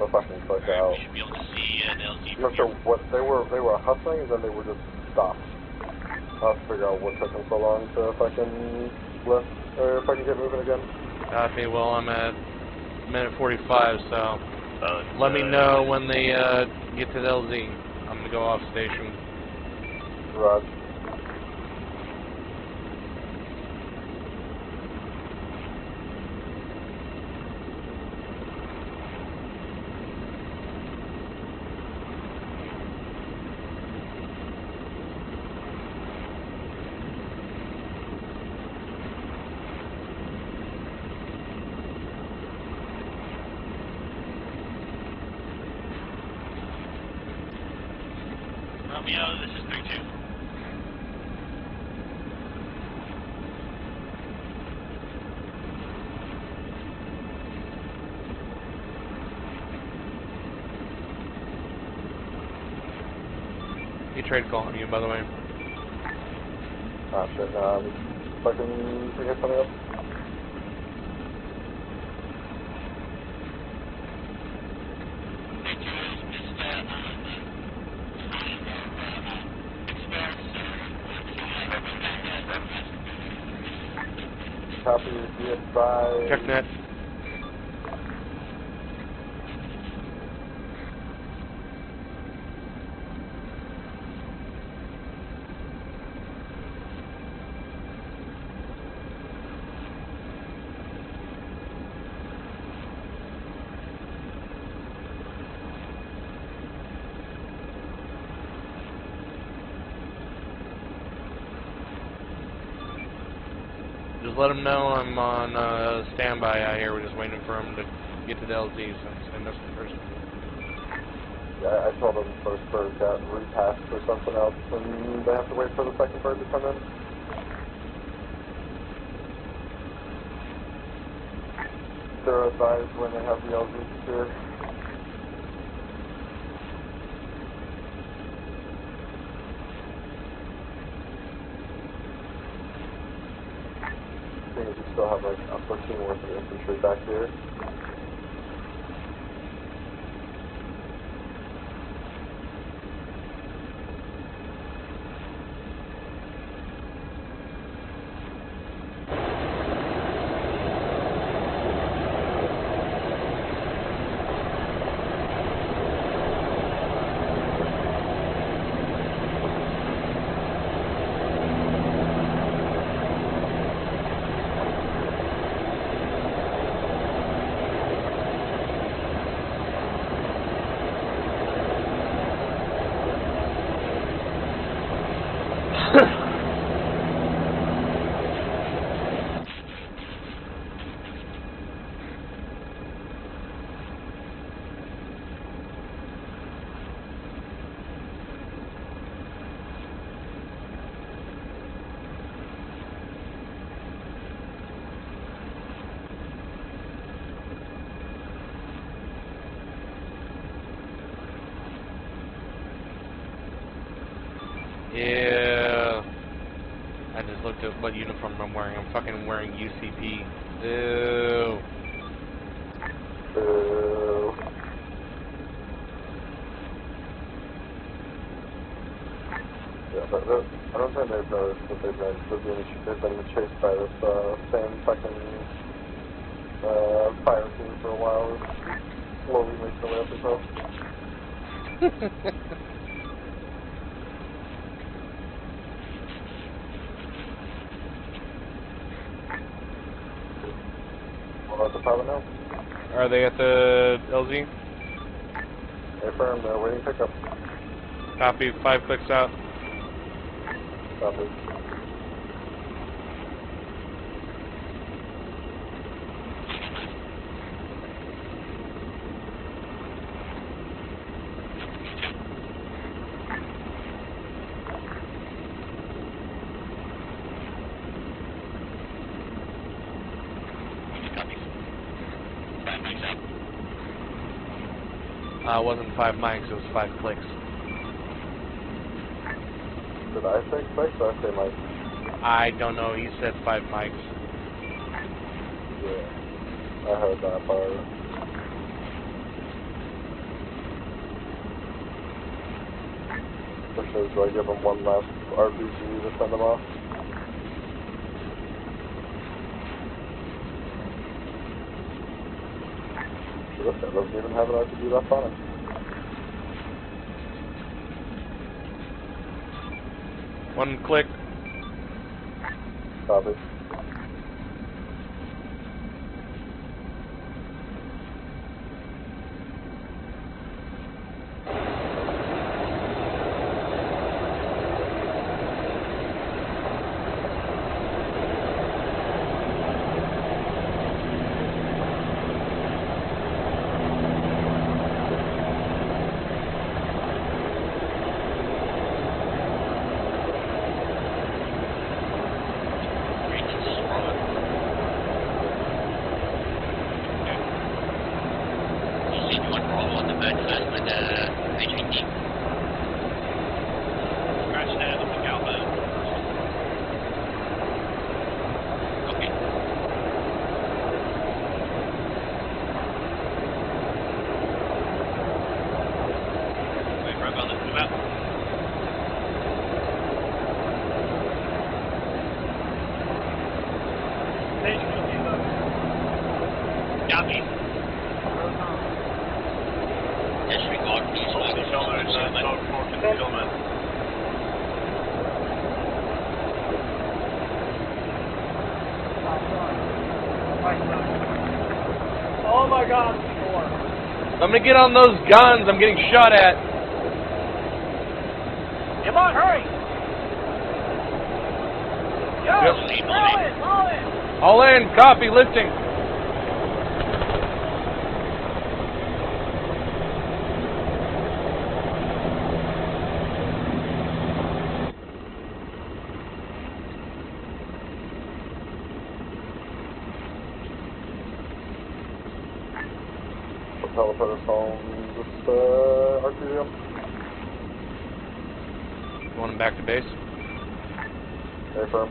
a fucking click out. We should be able to see an LZ. I'm not sure what they were hustling, and then they were just stopped. I'll have to figure out what took them so long to fucking lift, or if I can get moving again. Copy. Well, I'm at minute 45, so let me know when they get to the LZ. I'm gonna go off station. Rod. Romeo, this is 3-2. E-Trade calling you, by the way. Ah, shit, fucking forget something else. Copy, be advised. Check net. Just let them know I'm on standby out here. We're just waiting for them to get to the LZ, so they missed the first one. Yeah, I told them the first bird got repassed or something else, and they have to wait for the second bird to come in. They're advised when they have the LZ secured. I think we still have like a platoon worth of infantry back here. what uniform I'm wearing. I'm fucking wearing UCP. Ew. Yeah, but I don't think they've noticed that they've been chased by this same fucking fire team for a while. It's slowly making their way up the hill. At the pilot now? Are they at the LZ? Affirm, waiting pickup. Copy, 5 clicks out. Copy. It wasn't 5 mics, it was 5 clicks. Did I say clicks or I say mics? I don't know, he said 5 mics. Yeah, I heard that part. Do I give them one last RPG to send them off? Look, it doesn't even have an RPG left on it. One click. Copy. Oh my god, I'm gonna get on those guns, I'm getting shot at. Come on, hurry! Yo, Yep. all in! All in, copy, lifting. Teleporter's home, just RPG. You want him back to base? Affirm.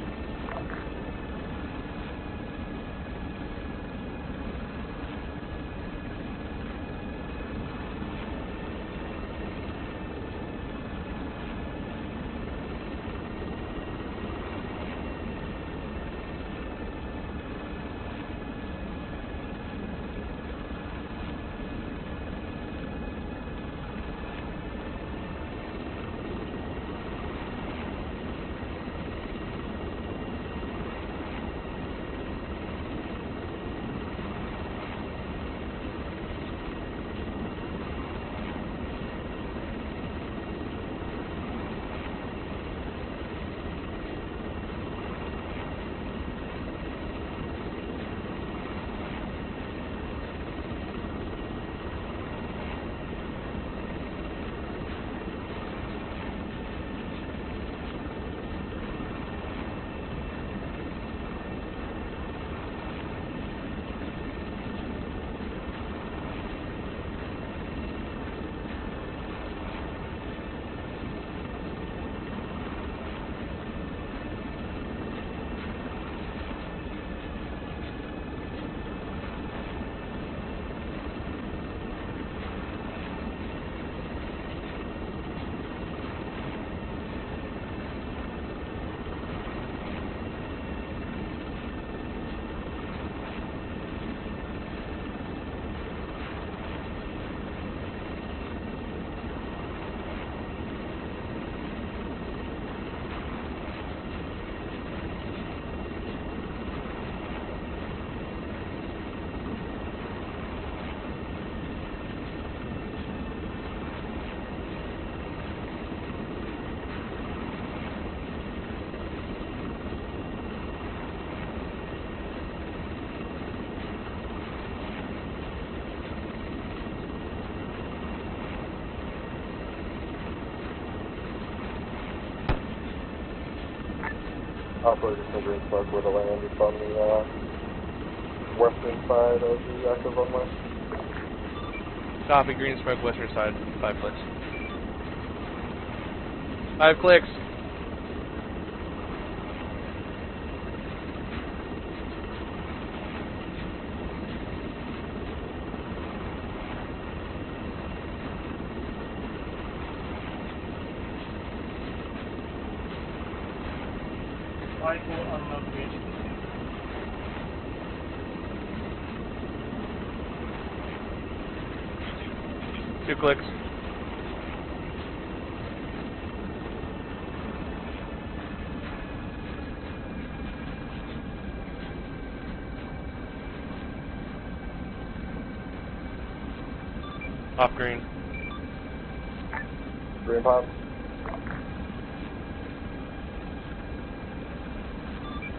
Operator to Green Spark with a land is on the western side of the active runway. Copy, Green Spark, western side, 5 clicks. 5 clicks. Mike will unload the HPC. 2 clicks. Off green. Green pop.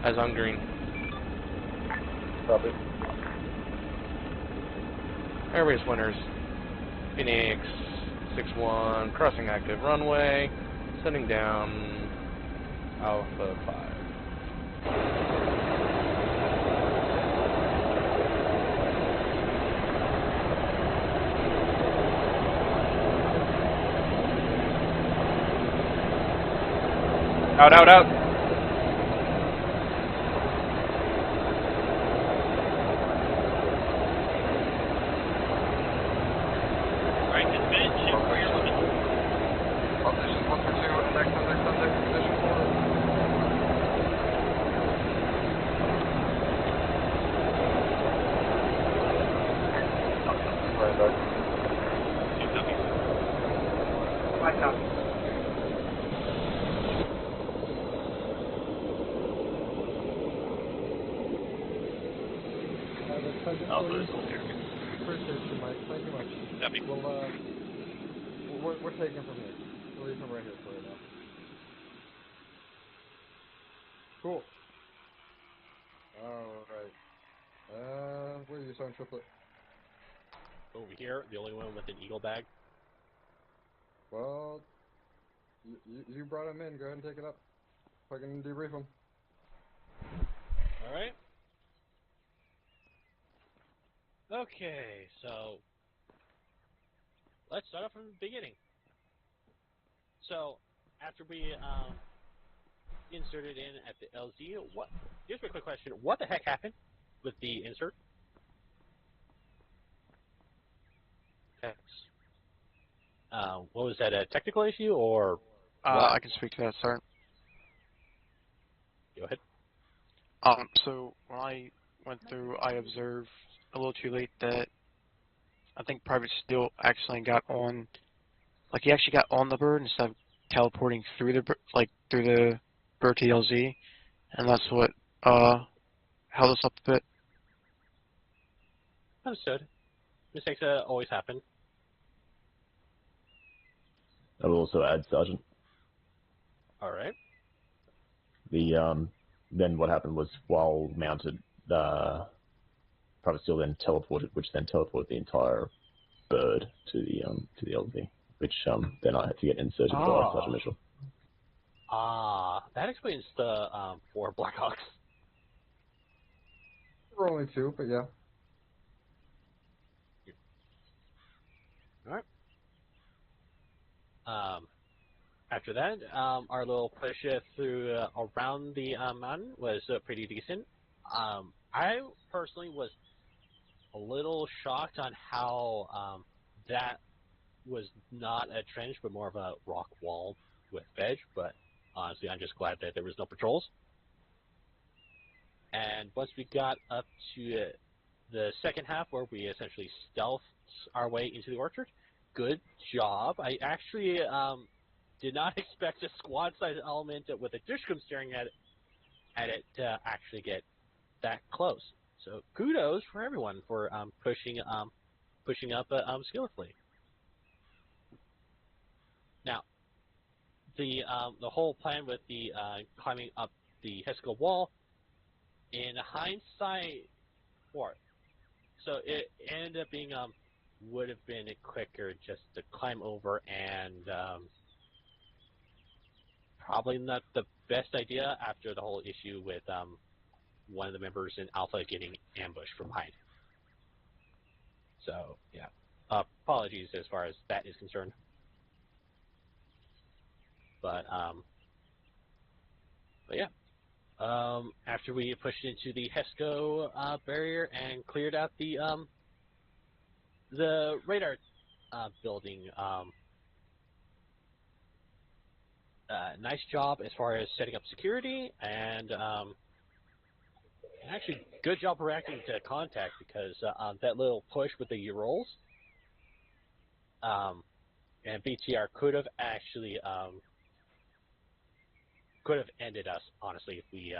Eyes on green. Copy. Airbase winners. Phoenix 6-1, crossing active runway, setting down Alpha 5. Out, out, out. Alright, good minute. Check for your limit. Position 132, index, position 2 copies. 5 copies. Appreciate you, Mike. Thank you much. Copy. We're taking from here. We're leaving right here for right now. Cool. Alright. Where are you, Sergeant Triplet? Over here, the only one with an eagle bag. Well, you brought him in. Go ahead and take it up. Fucking debrief him. Alright. Okay, so let's start off from the beginning. So, after we inserted in at the LZ, here's my quick question. What the heck happened with the insert? Text. What was that, a technical issue, or what? I can speak to that, Sergeant. Go ahead. So when I went through, I observed a little too late that I think Private Steele actually got on, like he actually got on the bird instead of teleporting through the through the bird to LZ, and that's what held us up a bit. Understood. Mistakes always happen. I will also add, Sergeant. Alright. Then what happened was, while mounted, Private Steele then teleported, which then teleported the entire bird to the LV, which then I had to get inserted by Sergeant Mitchell. That explains the 4 Blackhawks. We're only 2, but yeah. Alright. After that, our little push through around the mountain was pretty decent. I personally was a little shocked on how that was not a trench, but more of a rock wall with veg. But honestly, I'm just glad that there was no patrols. And once we got up to the second half, where we essentially stealthed our way into the orchard, good job. I actually did not expect a squad-sized element with a dishcom staring at it to actually get that close. So kudos for everyone for pushing up skillfully. Now, the whole plan with the climbing up the Hesco wall, in hindsight, so it ended up being would have been quicker just to climb over, and probably not the best idea after the whole issue with one of the members in Alpha getting ambushed from behind. So, yeah. Apologies as far as that is concerned. But yeah. After we pushed into the HESCO barrier and cleared out the radar building, nice job as far as setting up security, and actually good job reacting to contact, because that little push with the rolls and BTR could have actually could have ended us, honestly, if we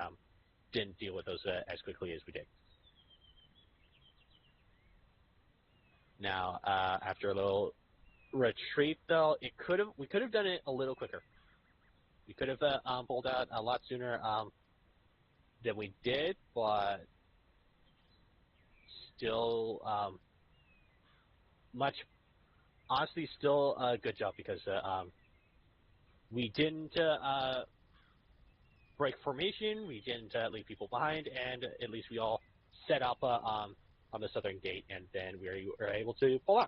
didn't deal with those as quickly as we did. Now, after a little retreat, though, we could have done it a little quicker. We could have pulled out a lot sooner than we did, but still, honestly, still a good job, because we didn't break formation, we didn't leave people behind, and at least we all set up on the southern gate, and then we were able to pull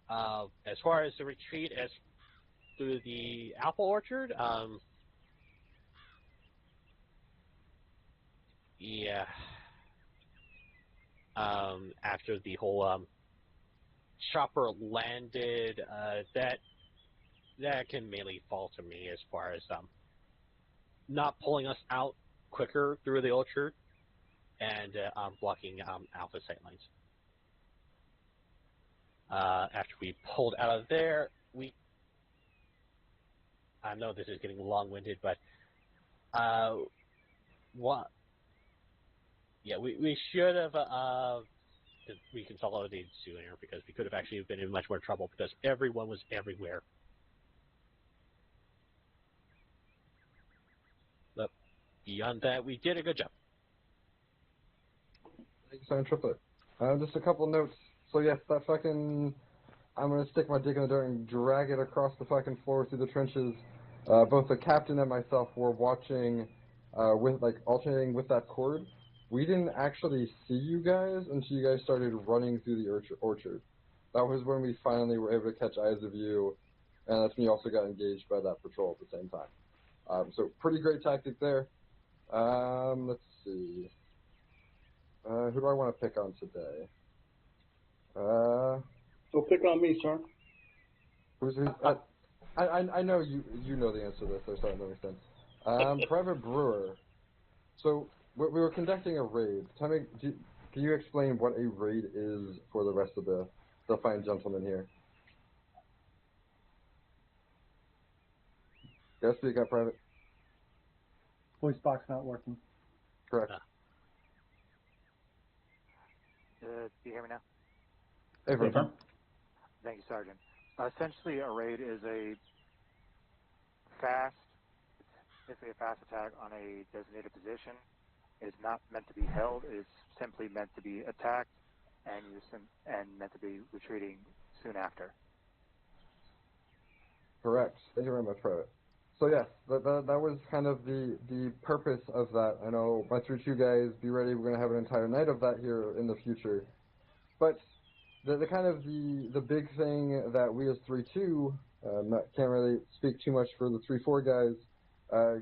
out. As far as the retreat through the apple orchard, yeah. After the whole chopper landed, that can mainly fall to me as far as not pulling us out quicker through the orchard and blocking Alpha sightlines. After we pulled out of there, I know this is getting long-winded, but we should have reconsolidated sooner, because we could have actually been in much more trouble, because everyone was everywhere. But beyond that, we did a good job. Thank you, Sergeant Triplet. Just a couple notes. So yes, that fucking... I'm gonna stick my dick in the dirt and drag it across the fucking floor through the trenches. Both the captain and myself were watching, alternating with that cord. We didn't actually see you guys until you guys started running through the orchard. That was when we finally were able to catch eyes of you, and that's when you also got engaged by that patrol at the same time. So pretty great tactic there. Let's see. Who do I want to pick on today? So pick on me, sir. I know you know the answer to this. They're starting to understand. Private Brewer. So we were conducting a raid. Can you explain what a raid is for the rest of the fine gentlemen here? Yes, speak up, Private. Voice box not working. Correct. Do you hear me now? Hey, Private. Thank you, Sergeant. Essentially, a raid is a fast attack on a designated position. It's not meant to be held. It's simply meant to be attacked and meant to be retreating soon after. Correct. Thank you very much, Private. So yes, that was kind of the purpose of that. I know my 3-2 guys, be ready. We're going to have an entire night of that here in the future. But the kind of the big thing that we as 3-2 can't really speak too much for the 3-4 guys.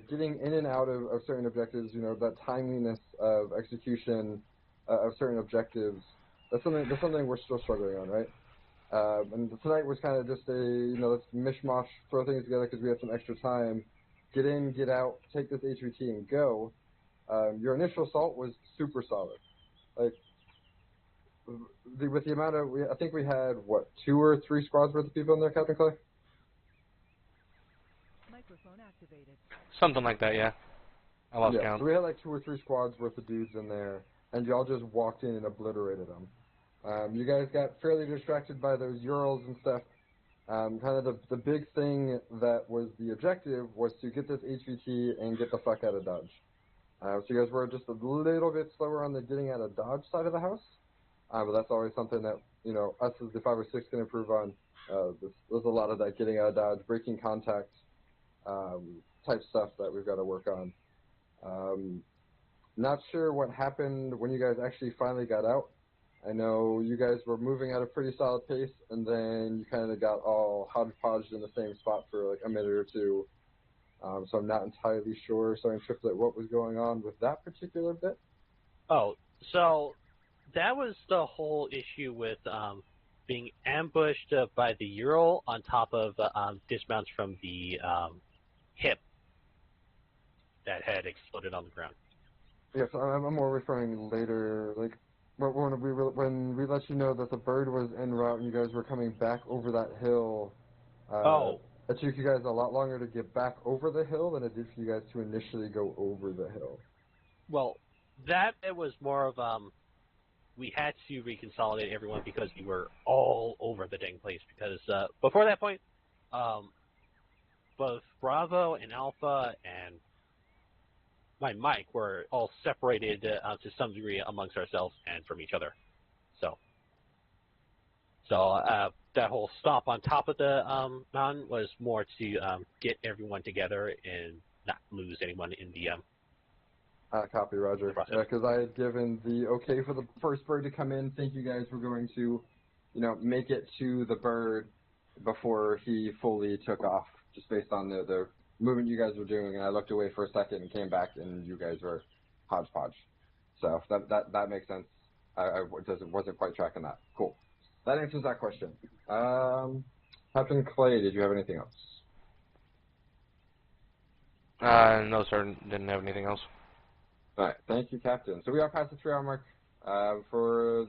Getting in and out of certain objectives, that timeliness of execution of certain objectives, that's something we're still struggling on, right? And tonight was kind of just a, let's mishmash, throw things together because we had some extra time. Get in, get out, take this HVT and go. Your initial assault was super solid. With the amount of, I think we had, 2 or 3 squads worth of people in there, Captain Clay? Microphone activated. Something like that, yeah. I lost count. So we had 2 or 3 squads worth of dudes in there, and y'all just walked in and obliterated them. You guys got fairly distracted by those Urals and stuff. Kind of the big thing that was the objective was to get this HVT and get the fuck out of Dodge. So you guys were just a little bit slower on the getting out of Dodge side of the house. But that's always something that, us as the 5 or 6 can improve on. There's a lot of that getting out of Dodge, breaking contact, type stuff that we've got to work on. Not sure what happened when you guys actually finally got out. I know you guys were moving at a pretty solid pace, and then you kind of got all hodgepodged in the same spot for like a minute or two. So I'm not entirely sure, Sergeant Triplet, what was going on with that particular bit. Oh, so that was the whole issue with being ambushed by the Ural on top of dismounts from the hip that had exploded on the ground. Yes, I'm more referring later, like when we let you know that the bird was en route and you guys were coming back over that hill. It took you guys a lot longer to get back over the hill than it did for you guys to initially go over the hill. Well, that it was more of we had to reconsolidate everyone because we were all over the dang place. Because before that point, both Bravo and Alpha and my Mike were all separated to some degree amongst ourselves and from each other. So that whole stop on top of the mountain was more to get everyone together and not lose anyone in the copy, Roger. Yeah, because I had given the okay for the first bird to come in, think you guys were going to, make it to the bird before he fully took off, just based on the movement you guys were doing. And I looked away for a second and came back, and you guys were hodgepodge. So that makes sense. I wasn't quite tracking that. Cool. That answers that question. Captain Clay, did you have anything else? No, sir. Didn't have anything else. All right. Thank you, Captain. So we are past the 3-hour mark. For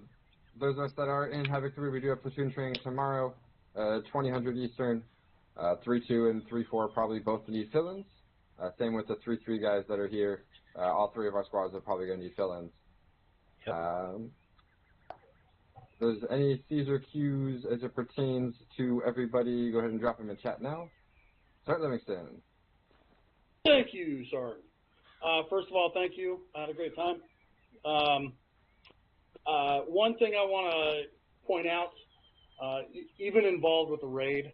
those of us that are in Havoc 3, we do have platoon training tomorrow, 2000 Eastern. 3-2 and 3-4 probably both need fill-ins. Same with the 3-3 guys that are here. All three of our squads are probably going to need fill-ins. Yep. If there's any Caesar cues as it pertains to everybody, go ahead and drop them in chat now. Sergeant Livingston. Thank you, Sergeant. First of all, thank you. I had a great time. One thing I want to point out, even involved with the raid,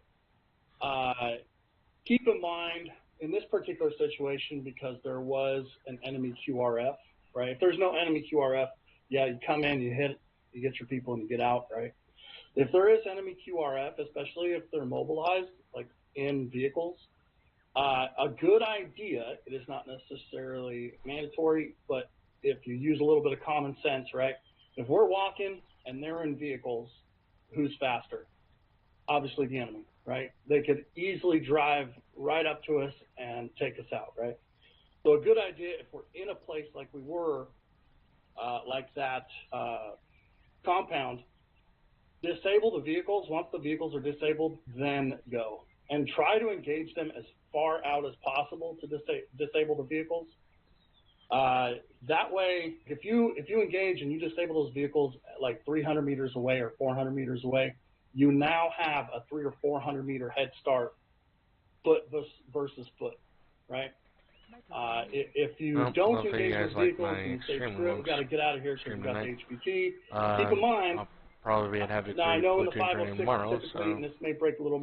keep in mind, in this particular situation, because there was an enemy QRF, right? If there's no enemy QRF, yeah, you come in, you hit it, you get your people, and you get out, right? If there is enemy QRF, especially if they're mobilized, like in vehicles, a good idea, it is not necessarily mandatory, but if you use a little bit of common sense, right? If we're walking and they're in vehicles, who's faster? Obviously the enemy, right? They could easily drive right up to us and take us out, right? So a good idea, if we're in a place like we were, like that compound, disable the vehicles. Once the vehicles are disabled, then go. And try to engage them as far out as possible to disable the vehicles. That way, if you engage and you disable those vehicles at like 300 meters away or 400 meters away, you now have a 300 or 400 meter head start, foot versus foot, right? If you don't engage those vehicles and you say, screw it, we got to get out of here because we got the HVT, keep in mind, I'll probably have Havoc 3 now I know in the platoon training 506 tomorrow, specifically, so. and this may break a little